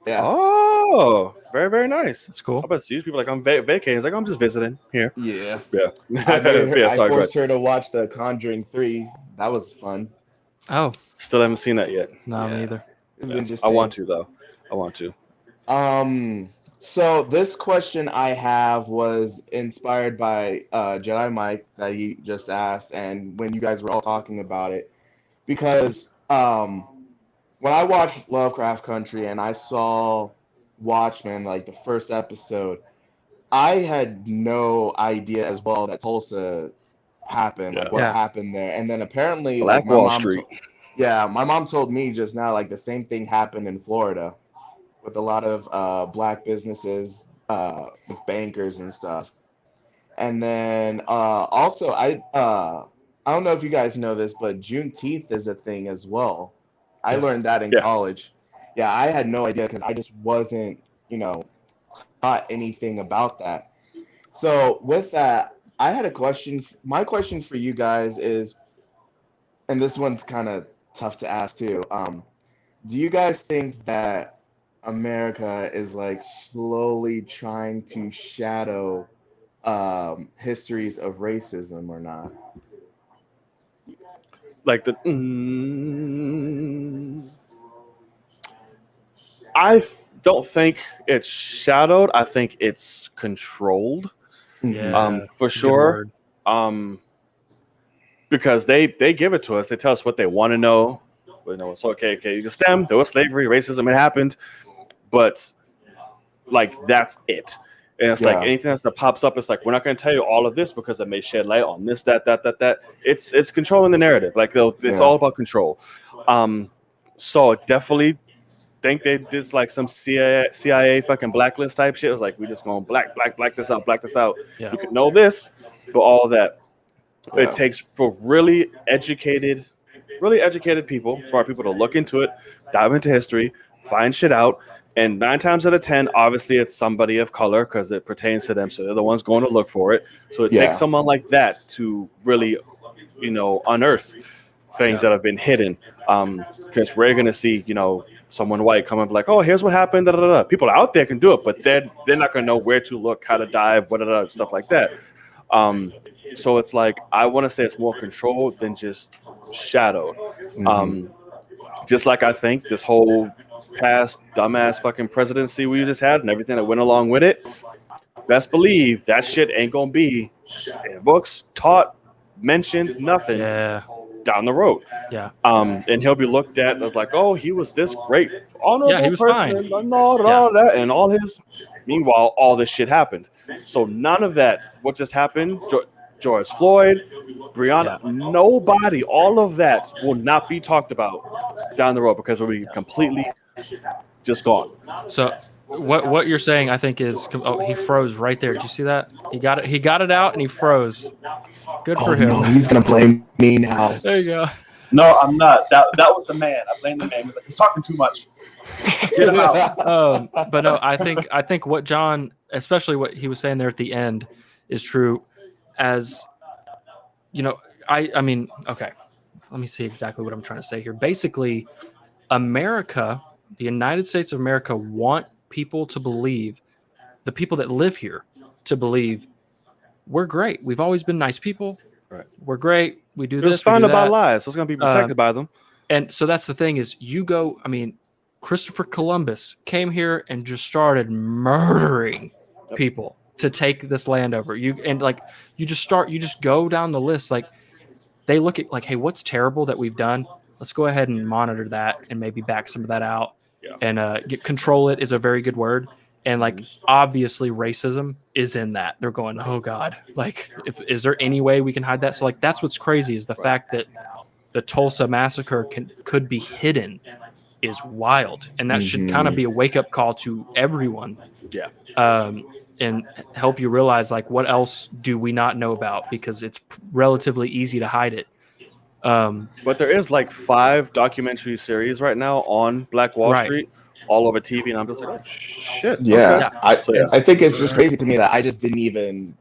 Yeah. Oh, very, very nice. That's cool. How about see people like I'm vacating? It's like I'm just visiting here. Yeah. I forced her to watch The Conjuring 3. That was fun. Oh, still haven't seen that yet. No, me either. It was interesting. I want to though. I want to. So this question I have was inspired by Jedi Mike that he just asked, and when you guys were all talking about it, because when I watched Lovecraft Country and I saw Watchmen, like the first episode, I had no idea as well that Tulsa happened, what happened there. And then apparently Black Wall Street. my mom told me just now, like the same thing happened in Florida. with a lot of black businesses, bankers and stuff. And then also, I don't know if you guys know this, but Juneteenth is a thing as well. I Yeah. learned that in Yeah. college. Yeah, I had no idea because I just wasn't, taught anything about that. So with that, I had a question. My question for you guys is, and this one's kind of tough to ask too. Do you guys think that America is like slowly trying to shadow histories of racism or not? Like don't think it's shadowed. I think it's controlled. Yeah, For good sure. word. Because they give it to us. They tell us what they want to know. It's okay. You can STEM. There was slavery, racism. It happened, but like that's it. And it's like Yeah. anything else that pops up, it's like we're not going to tell you all of this because it may shed light on this, that. It's controlling the narrative. Like it's all about control. So definitely think they did like some CIA fucking blacklist type shit. It was like we just going black this out, black this out. Yeah. You could know this, but all that Yeah. it takes for really educated people, smart people to look into it, dive into history, find shit out. And 9 times out of 10, obviously it's somebody of color because it pertains to them. So they're the ones going to look for it. So it takes someone like that to really, unearth things that have been hidden. Because we're going to see, someone white come up like, oh, here's what happened. Da, da, da. People out there can do it, but they're not going to know where to look, how to dive, stuff like that. So it's like, I want to say it's more controlled than just shadowed. Just like I think this whole past dumbass fucking presidency we just had and everything that went along with it, best believe that shit ain't gonna be in books, taught, mentioned, nothing down the road. Yeah. And he'll be looked at as like, oh, he was this great, honorable he was person, fine. and all that, and all his. Meanwhile, all this shit happened. So none of that, what just happened, George Floyd, Breonna, nobody, all of that will not be talked about down the road because it'll be completely just gone. So what you're saying, I think, is he froze right there. Did you see that? He got it. He got it out and he froze. Good for him. No, he's gonna blame me now. There you go. No, I'm not. That was the man. I blame the man. He's like, he's talking too much. Get him out. But no, I think what John, especially what he was saying there at the end, is true. As I mean, okay. Let me see exactly what I'm trying to say here. Basically, America, the United States of America, want people to believe, the people that live here, to believe we're great. We've always been nice people. Right. We're great. We do It was this. We do founded by that. lies, so it's going to be protected by them. And so that's the thing is Christopher Columbus came here and just started murdering people to take this land over. You just go down the list. Like they look at like, hey, what's terrible that we've done? Let's go ahead and monitor that and maybe back some of that out. Yeah. And control it is a very good word. And like obviously racism is in that. They're going, oh God, like is there any way we can hide that? So like that's what's crazy is the fact that the Tulsa massacre could be hidden is wild. And that should kind of be a wake-up call to everyone. Yeah. And help you realize like what else do we not know about, because it's relatively easy to hide it. But there is like 5 documentary series right now on Black Wall Street all over TV, and I'm just like, oh, shit. Yeah. Okay. I think it's just crazy to me that I just didn't even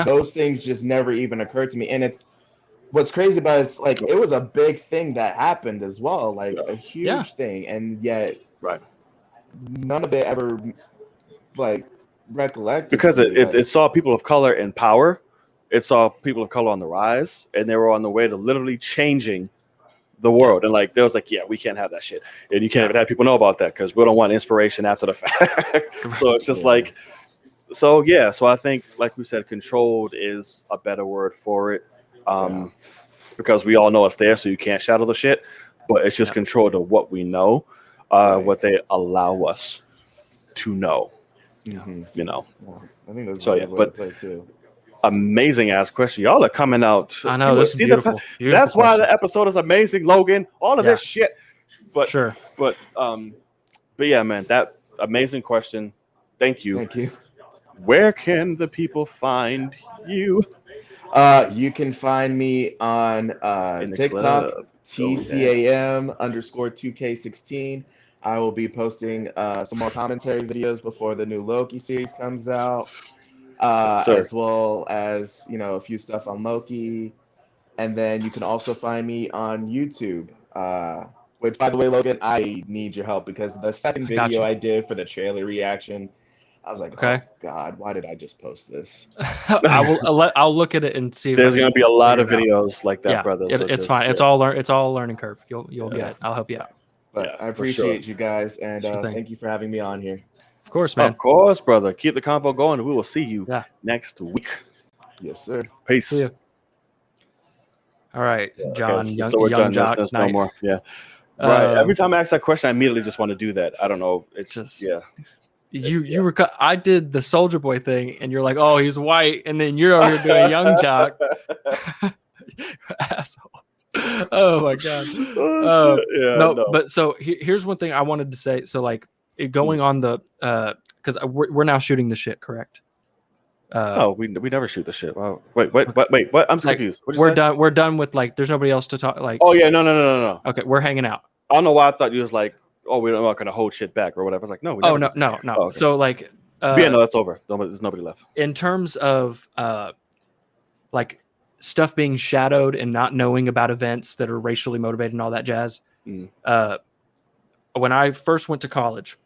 those things just never even occurred to me. And it's what's crazy about it is like it was a big thing that happened as well, like a huge thing, and yet none of it ever like recollected because it saw people of color in power. It saw people of color on the rise, and they were on the way to literally changing the world. And like, there was like, yeah, we can't have that shit. And you can't even have people know about that because we don't want inspiration after the fact. So it's just like, so I think, like we said, controlled is a better word for it. Because we all know it's there, so you can't shadow the shit, but it's just controlled to what we know, what they allow us to know. Mm-hmm. I think that's but too. Amazing ass question. Y'all are coming out. I know this is beautiful. That's why the episode is amazing, Logan. All of this shit. But But yeah, man, that amazing question. Thank you. Thank you. Where can the people find you? You can find me on In the TikTok, club. Going down. TCAM_2K16. I will be posting some more commentary videos before the new Loki series comes out, Yes, sir. as well as a few stuff on Loki. And then you can also find me on YouTube. Which, by the way, Logan, I need your help because the second I got video you. I did for the trailer reaction, I was like, Okay. oh God, why did I just post this? I'll look at it and see if There's I going can to be a lot of figure it out. videos like that, Yeah, brother. So it's just, fine. yeah. It's all learning curve. You'll get it. I'll help you out. But Yeah, I for sure. appreciate you guys, and Sure thing. thank you for having me on here. Of course, man. Of course, brother. Keep the combo going. We will see you Yeah. next week. Yes, sir. Peace. See ya. All right, John. Okay, young so we're young done. jock. There's no Knight. more. Yeah. Right. Um, Every time I ask that question, I immediately just want to do that. I don't know. It's Just- yeah. You were. I did the Soldier Boy thing, and you're like, "Oh, he's white," and then you're over here doing young jock. Asshole. Oh my god. Oh, shit. Yeah. No, but so here's one thing I wanted to say. So like going on the because we're now shooting the shit, correct? Oh, we never shoot the shit. Wow. Wait. What? I'm Like, confused. What'd you we're say? done. We're done with like. There's nobody else to talk. Like, Oh yeah. No. okay, we're hanging out. I don't know why I thought you was like, oh, we're not gonna hold shit back or whatever. I was like, no. We Oh never no. did. Oh, okay. So like, Yeah, no, that's over. There's nobody left. in terms of like stuff being shadowed and not knowing about events that are racially motivated and all that jazz. Mm. When I first went to college,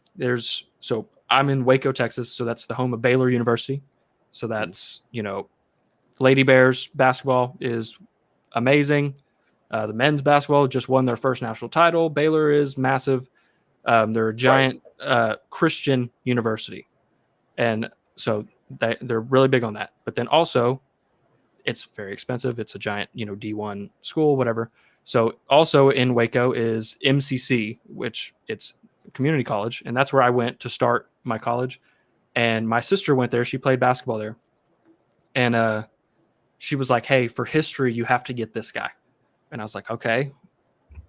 so I'm in Waco, Texas, so that's the home of Baylor University. So that's Lady Bears basketball is amazing. The men's basketball just won their first national title. Baylor is massive. They're a giant Christian university, and so they're really big on that. But then also, it's very expensive. It's a giant, D1 school, whatever. So also in Waco is MCC, which it's a community college, and that's where I went to start my college. And my sister went there. She played basketball there, and she was like, "Hey, for history, you have to get this guy." And I was like, "Okay,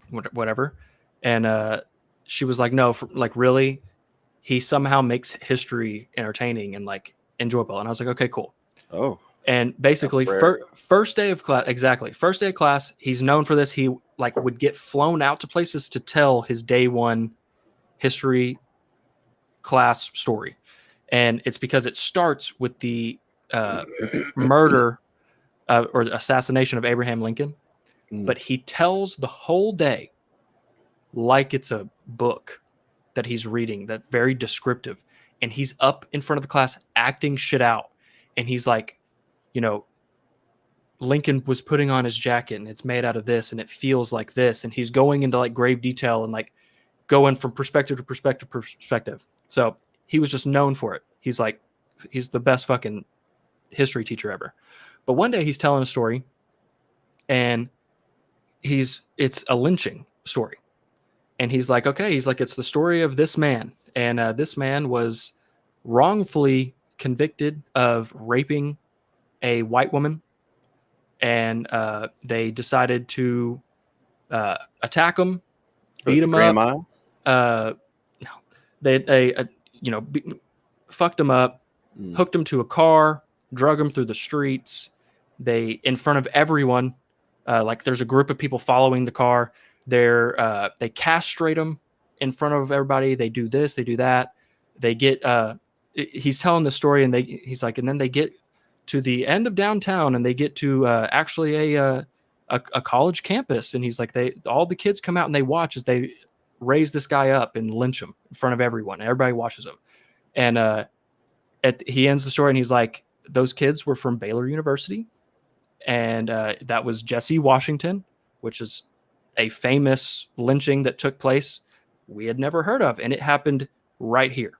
whatever." And she was like, "No, really, he somehow makes history entertaining and like enjoyable." And I was like, "Okay, cool." Oh. And basically, first day of class, he's known for this. He like would get flown out to places to tell his day one history class story, and it's because it starts with the murder or assassination of Abraham Lincoln, but he tells the whole day like it's a book that he's reading, that's very descriptive, and he's up in front of the class acting shit out, and he's like, Lincoln was putting on his jacket and it's made out of this and it feels like this, and he's going into like grave detail and like going from perspective to perspective. So he was just known for it. He's the best fucking history teacher ever. But one day he's telling a story, and it's a lynching story, and he's like, it's the story of this man, and this man was wrongfully convicted of raping a white woman, and they decided to attack him, beat him up. No, they fucked him up, hooked him to a car, drug him through the streets. They, in front of everyone, like there's a group of people following the car. They castrate him in front of everybody. They do this, they do that. They get. He's telling the story, and he's like, and then they get to the end of downtown, and they get to actually a college campus, and he's like, all the kids come out and they watch as they raise this guy up and lynch him in front of everyone. Everybody watches him, and he ends the story, and he's like, those kids were from Baylor University, and that was Jesse Washington, which is a famous lynching that took place we had never heard of, and it happened right here.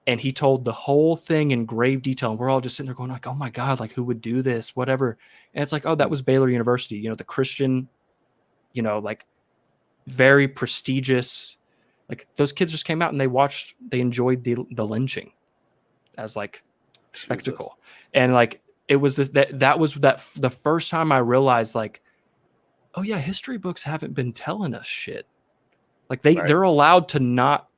And he told the whole thing in grave detail. And we're all just sitting there going like, oh my God, like who would do this? Whatever. And it's like, oh, that was Baylor University, the Christian, like very prestigious, like those kids just came out and they enjoyed the lynching as like spectacle. And like, it was that was the first time I realized like, oh yeah, history books haven't been telling us shit. Like they're allowed to not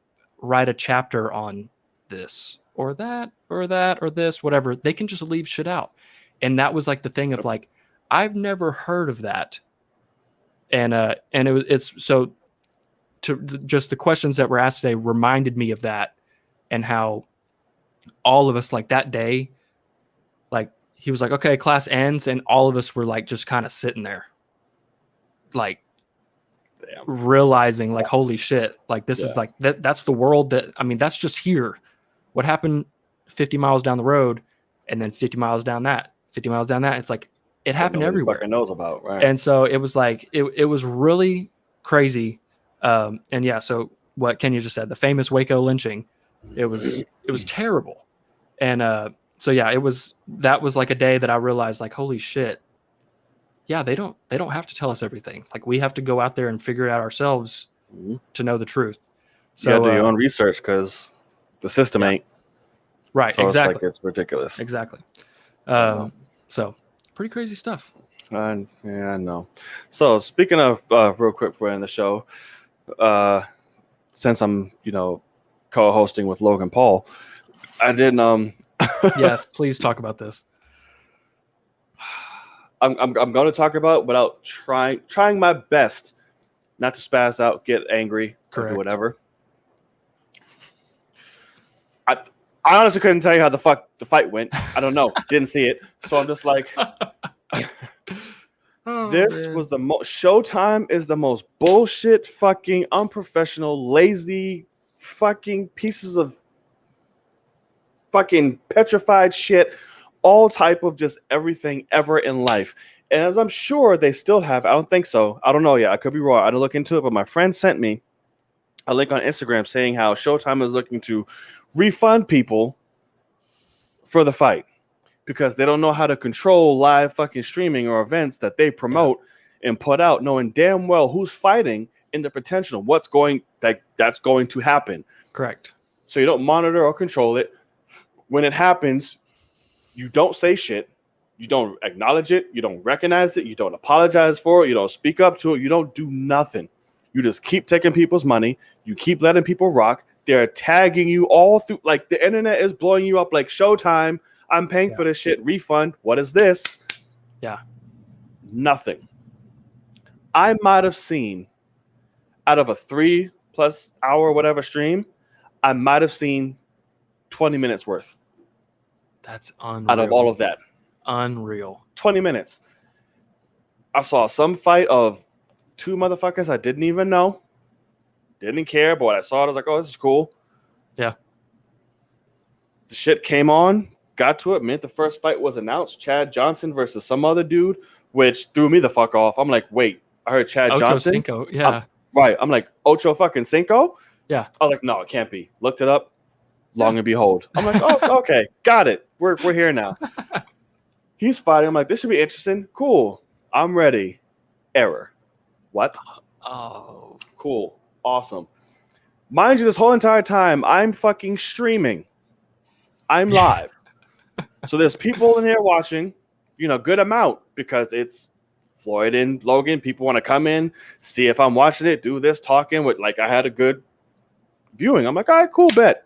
write a chapter on this or that or that or this, whatever. They can just leave shit out. And that was like the thing of like, I've never heard of that. And it's so to just the questions that were asked today reminded me of that, and how all of us like that day, like he was like, okay, class ends. And all of us were like, just kind of sitting there, like realizing like, holy shit, like this is like, that's the world that, I mean, that's just here. What happened 50 miles down the road and then 50 miles down that, 50 miles down that. It's like, it happened everywhere. Fucking knows about, right? And so it was like, it was really crazy. And yeah, so what Kenya just said, the famous Waco lynching, it was terrible. And so yeah, that was like a day that I realized like, holy shit. Yeah, they don't have to tell us everything. Like we have to go out there and figure it out ourselves to know the truth. So you gotta do your own research because the system ain't. Right, So exactly. It's like it's ridiculous. Exactly. So pretty crazy stuff. Yeah, I know. So speaking of real quick for in the show, since I'm co-hosting with Logan Paul, I didn't Yes, please talk about this. I'm going to talk about it without trying my best not to spaz out, get angry, or do whatever. I honestly couldn't tell you how the fuck the fight went. I don't know. Didn't see it. So I'm just like, was the most. Showtime is the most bullshit, fucking unprofessional, lazy, fucking pieces of fucking petrified shit. All type of just everything ever in life. And as I'm sure they still have, I don't think so. I don't know yet. I could be wrong. I didn't look into it, but my friend sent me a link on Instagram saying how Showtime is looking to refund people for the fight because they don't know how to control live fucking streaming or events that they promote and put out, knowing damn well who's fighting and the potential, that's going to happen. Correct. So you don't monitor or control it. When it happens, you don't say shit. You don't acknowledge it. You don't recognize it. You don't apologize for it. You don't speak up to it. You don't do nothing. You just keep taking people's money. You keep letting people rock. They're tagging you all through. Like the internet is blowing you up like Showtime. I'm paying for this shit. Refund. What is this? Yeah. Nothing. I might have seen out of a 3+ hour whatever stream, I might have seen 20 minutes worth. That's unreal. Out of all of that. Unreal. 20 minutes. I saw some fight of 2 motherfuckers I didn't even know. Didn't care, but when I saw it, I was like, oh, this is cool. Yeah. The shit came on, got to it, minute the first fight was announced, Chad Johnson versus some other dude, which threw me the fuck off. I'm like, wait, I heard Chad Ocho Johnson. Cinco, yeah. Right. I'm like, Ocho fucking Cinco? Yeah. I was like, no, it can't be. Looked it up. Long and behold. I'm like, oh, okay. Got it. We're here now. He's fighting. I'm like, this should be interesting. Cool. I'm ready. Error. What? Oh. Cool. Awesome. Mind you, this whole entire time, I'm fucking streaming. I'm live. So there's people in here watching, good amount because it's Floyd and Logan. People want to come in, see if I'm watching it, do this, talking with, like, I had a good viewing. I'm like, all right, cool, bet.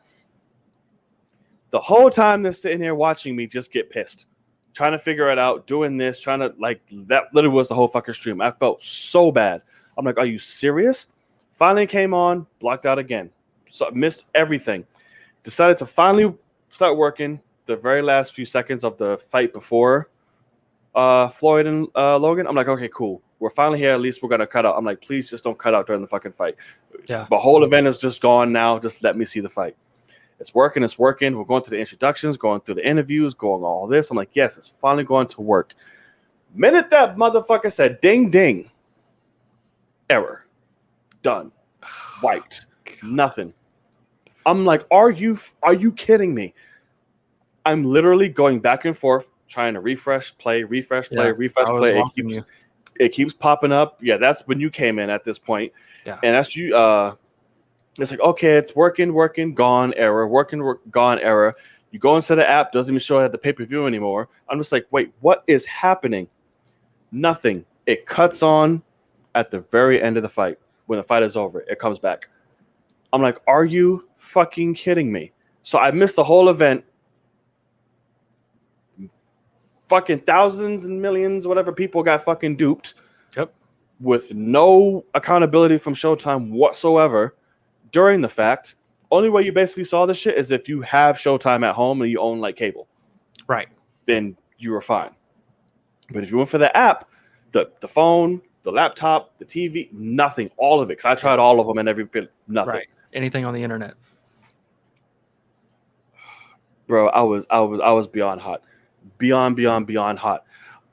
The whole time they're sitting here watching me just get pissed, trying to figure it out, doing this, trying to, like, that literally was the whole fucking stream. I felt so bad. I'm like, are you serious? Finally came on, blocked out again. So missed everything. Decided to finally start working the very last few seconds of the fight before Floyd and Logan. I'm like, okay, cool. We're finally here. At least we're going to cut out. I'm like, please just don't cut out during the fucking fight. Yeah. The whole event is just gone now. Just let me see the fight. It's working. It's working. We're going through the introductions, going through the interviews, going all this. I'm like, yes, it's finally going to work. Minute that motherfucker said ding, ding. Error. Done. Wiped. Nothing. I'm like, are you kidding me? I'm literally going back and forth, trying to refresh, play, refresh, play, refresh, play. It keeps popping up. Yeah, that's when you came in at this point. Yeah. And that's you. It's like, okay, it's working, gone, error, gone, error. You go into the app, doesn't even show it at the pay-per-view anymore. I'm just like, wait, what is happening? Nothing. It cuts on at the very end of the fight. When the fight is over, it comes back. I'm like, are you fucking kidding me? So I missed the whole event. Fucking thousands and millions, whatever people got fucking duped. Yep. With no accountability from Showtime whatsoever during the fact. Only way you basically saw this shit is if you have Showtime at home and you own like cable. Right. Then you were fine. But if you went for the app, the phone, the laptop, the TV, nothing, all of it. Because I tried all of them and nothing. Right. Anything on the internet. Bro, I was beyond hot. Beyond hot.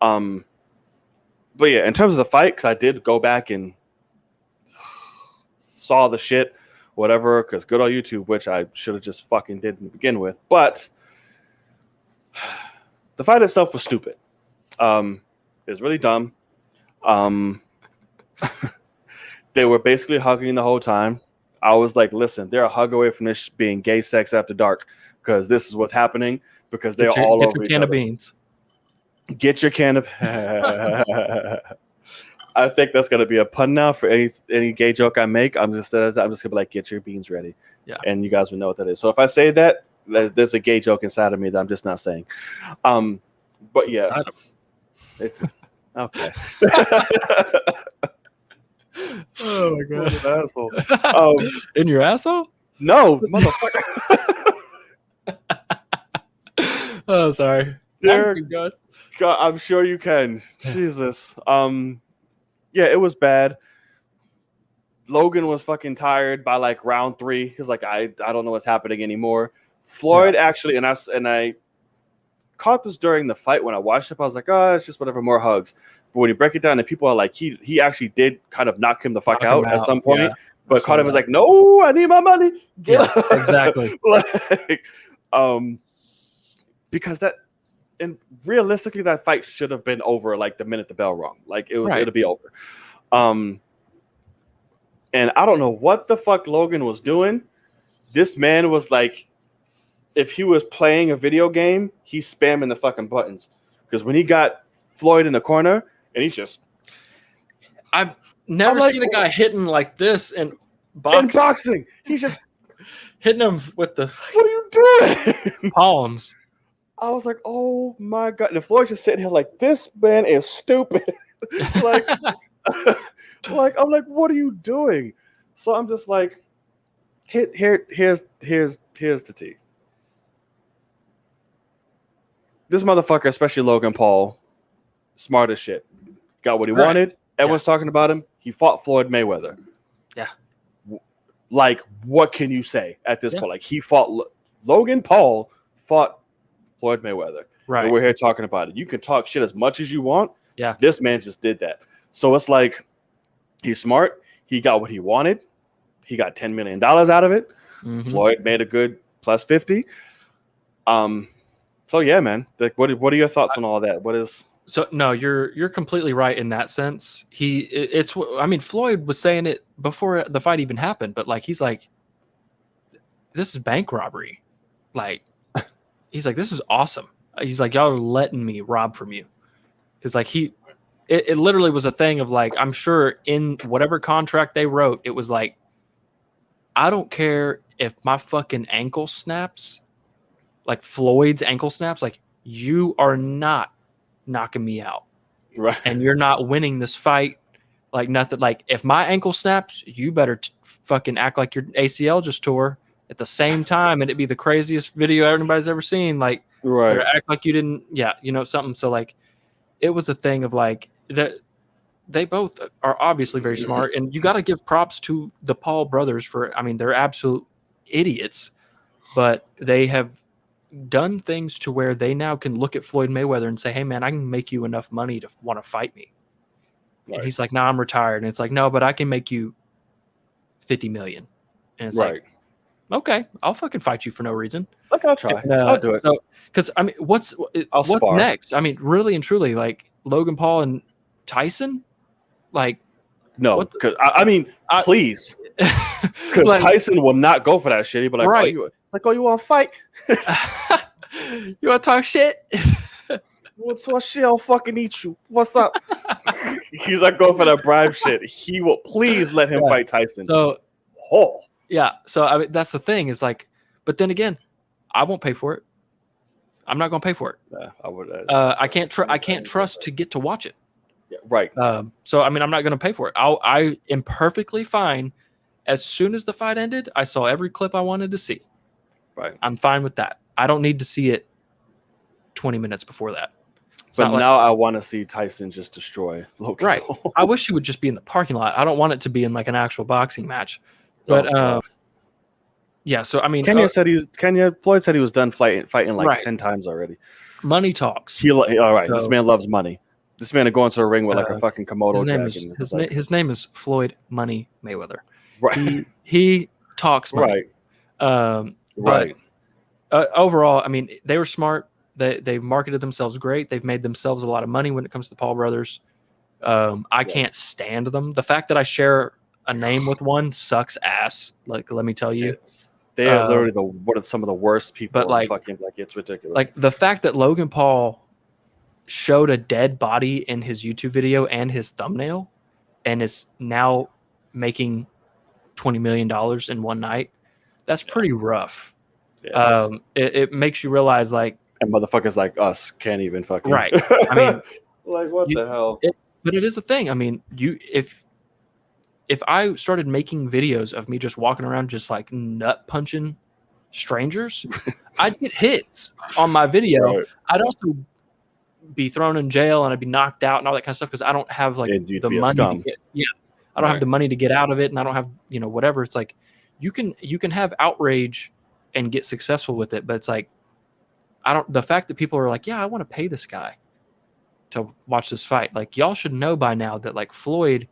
But yeah, in terms of the fight, because I did go back and saw the shit, whatever, because good on YouTube, which I should have just fucking did to begin with. But the fight itself was stupid. It was really dumb. They were basically hugging the whole time. I was like, listen, they're a hug away from this being gay sex after dark, because this is what's happening, because they're all over each other. Get your can of beans. Get your can of... I think that's gonna be a pun now for any gay joke I make. I'm just gonna be like, get your beans ready. Yeah. And you guys will know what that is. So if I say that, there's a gay joke inside of me that I'm just not saying. But yeah, it's okay. Oh my god, what an asshole! In your asshole? No, motherfucker. Oh, sorry. God, I'm sure you can. Jesus. Yeah, it was bad. Logan was fucking tired by like round 3. He's like, I don't know what's happening anymore. Floyd actually, and I caught this during the fight when I watched it. I was like, oh, it's just whatever, more hugs. But when you break it down, and people are like, he actually did kind of knock him the fuck out at some point. Yeah, but Carter was like, no, I need my money. Exactly. Like, because that, and realistically, that fight should have been over like the minute the bell rung. Like it'll be over. And I don't know what the fuck Logan was doing. This man was like, if he was playing a video game, he's spamming the fucking buttons. Because when he got Floyd in the corner, and he's just... I've never seen a guy hitting like this in boxing. In boxing! He's just... hitting him with the... What are you doing? Palms. I was like, oh my God. And Floyd's just sitting here like, this man is stupid. Like... I'm like, what are you doing? So I'm just like, here's the tea. This motherfucker, especially Logan Paul, smart as shit. Got what he wanted. Everyone's talking about him. He fought Floyd Mayweather. Yeah. Like, what can you say at this point? Like, he fought Logan Paul fought Floyd Mayweather. Right. And we're here talking about it. You can talk shit as much as you want. Yeah. This man just did that. So it's like, he's smart. He got what he wanted. He got $10 million out of it. Mm-hmm. Floyd made a good plus 50. So yeah, man. Like, what are your thoughts on all that? What is? So no, you're completely right in that sense. I mean, Floyd was saying it before the fight even happened, but like he's like, this is bank robbery. Like, he's like, this is awesome. He's like, y'all are letting me rob from you, because like it literally was a thing of like, I'm sure in whatever contract they wrote, it was like, I don't care if my fucking ankle snaps, like Floyd's ankle snaps, like you are not knocking me out. Right. And you're not winning this fight. Like nothing, like if my ankle snaps, you better fucking act like your ACL just tore at the same time. And it'd be the craziest video anybody's ever seen. Like, right. Act like you didn't, something. So like, it was a thing of like that. They both are obviously very smart, and you got to give props to the Paul brothers for, I mean, they're absolute idiots, but they have done things to where they now can look at Floyd Mayweather and say, hey man, I can make you enough money to want to fight me. Right. And he's like, no, I'm retired. And it's like, no, but I can make you 50 million. And it's like, okay, I'll fucking fight you for no reason. Look, I'll try. And, I'll do it. So, because I mean, what's spar. Next? I mean, really and truly, like Logan Paul and Tyson. Like, no, because I mean, please, because like, Tyson will not go for that shit. He'd be like, right. you want to fight? You want to talk shit? What's shit? I'll fucking eat you. What's up? He's like going for that bribe shit. He will please let him fight Tyson. So, Yeah. So I mean, that's the thing is like, but then again, I won't pay for it. I'm not going to pay for it. Yeah, I would. I can't trust to get to watch it. Yeah, right. So I mean, I'm not going to pay for it. I am perfectly fine. As soon as the fight ended, I saw every clip I wanted to see. Right. I'm fine with that. I don't need to see it 20 minutes before that. But now I want to see Tyson just destroy Logan. Right. I wish he would just be in the parking lot. I don't want it to be in like an actual boxing match. But yeah, so I mean, Floyd said he was done fighting like 10 times already. Money talks. All right, So, this man loves money. This man is going to the ring with like a fucking Komodo dragon. His name is Floyd Money Mayweather. Right. He talks money. Right. But overall, I mean, they were smart. They've marketed themselves great. They've made themselves a lot of money when it comes to the Paul brothers. I can't stand them. The fact that I share a name with one sucks ass. Like, let me tell you, they are literally one of some of the worst people. But it's ridiculous. Like the fact that Logan Paul showed a dead body in his YouTube video and his thumbnail, and is now making $20 million in one night. That's pretty rough. Yeah, it makes you realize, like, and motherfuckers like us can't even fucking right. I mean, like what the hell? But it is a thing. I mean, if I started making videos of me just walking around just like nut punching strangers, I'd get hits on my video. Right. I'd also be thrown in jail and I'd be knocked out and all that kind of stuff because I don't have like the money to get, I don't have the money to get out of it, and I don't have, whatever. It's like you can have outrage and get successful with it, but it's like the fact that people are like, yeah, I want to pay this guy to watch this fight. Like, y'all should know by now that like Floyd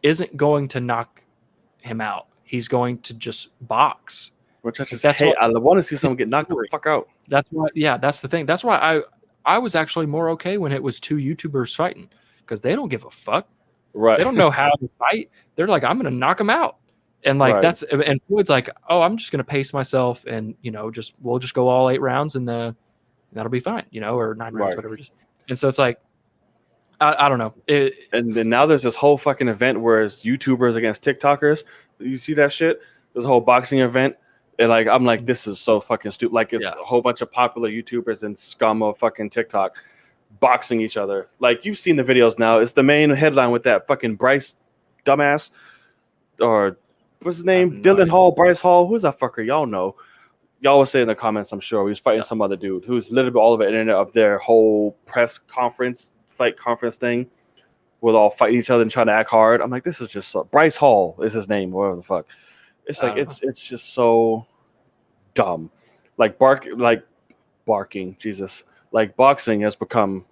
isn't going to knock him out. He's going to just box. Which I just hate. I want to see someone get knocked the fuck out. That's why. Yeah, that's the thing. That's why I was actually more okay when it was two YouTubers fighting, because they don't give a fuck. Right. They don't know how to fight. They're like, I'm going to knock him out. And like and Floyd's like, oh, I'm just going to pace myself, and we'll just go all 8 rounds, and that'll be fine, or 9 rounds, whatever. And so it's like, I don't know. And then now there's this whole fucking event where it's YouTubers against TikTokers. You see that shit? There's a whole boxing event. And like, I'm like, this is so fucking stupid. Like, it's a whole bunch of popular YouTubers and scum of fucking TikTok boxing each other. Like, you've seen the videos now. It's the main headline with that fucking Bryce dumbass, or what's his name? Dylan Hall, Bryce Hall. Who's that fucker? Y'all know. Y'all will say in the comments, I'm sure. He was fighting some other dude who's literally all over the internet of their whole press conference, fight conference thing, where they're all fighting each other and trying to act hard. I'm like, this is just Bryce Hall is his name, whatever the fuck. It's like it's just so dumb. Like barking, Jesus. Like, boxing has become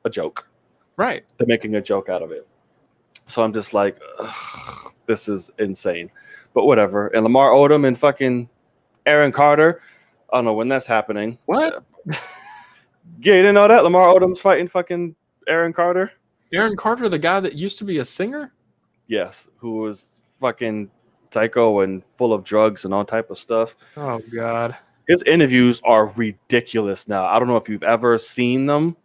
a joke. Right. They're making a joke out of it. So I'm just like, this is insane. But whatever. And Lamar Odom and fucking Aaron Carter. I don't know when that's happening. What? Yeah, you didn't know that? Lamar Odom's fighting fucking Aaron Carter? Aaron Carter, the guy that used to be a singer? Yes, who was fucking psycho and full of drugs and all type of stuff. Oh, God. His interviews are ridiculous now. I don't know if you've ever seen them.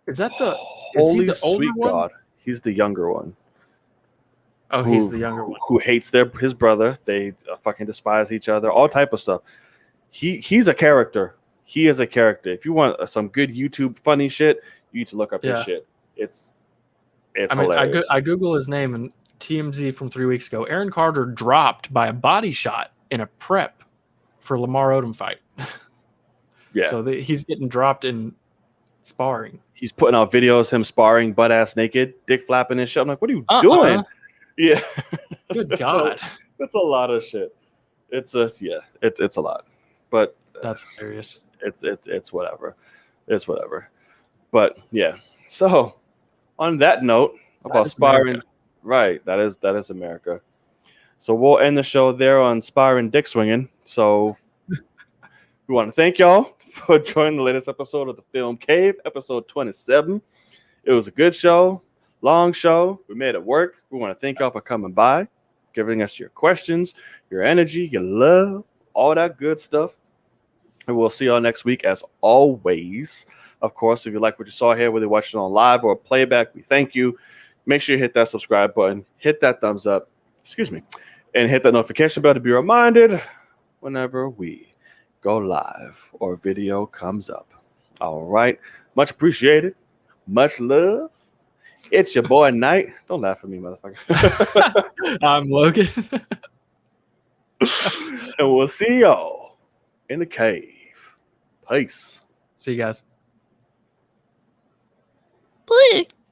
Is that the Holy sweet God? He's the younger one. Oh, he's the younger one. Who hates his brother. They fucking despise each other. All type of stuff. He's a character. He is a character. If you want some good YouTube funny shit, you need to look up his shit. It's hilarious. I Google his name, and TMZ from 3 weeks ago. Aaron Carter dropped by a body shot in a prep for Lamar Odom fight. Yeah. So he's getting dropped in sparring. He's putting out videos him sparring butt ass naked, dick flapping and shit. I'm like, what are you doing? Yeah. Good God. That's a lot of shit. It's a lot. But that's hilarious. It's whatever. It's whatever. But yeah. So on that note about sparring, America. Right? That is America. So we'll end the show there on sparring dick swinging. So we want to thank y'all for joining the latest episode of the Film Cave, episode 27. It was a good show, long show. We made it work. We want to thank y'all for coming by, giving us your questions, your energy, your love, all that good stuff. And we'll see y'all next week as always. Of course, if you like what you saw here, whether you're watching on live or playback, we thank you. Make sure you hit that subscribe button, hit that thumbs up. Excuse me. and hit that notification bell to be reminded whenever we go live or video comes up. All right. Much appreciated. Much love. It's your boy Knight. Don't laugh at me, motherfucker. I'm Logan. And we'll see y'all in the cave. Peace. See you guys. Please.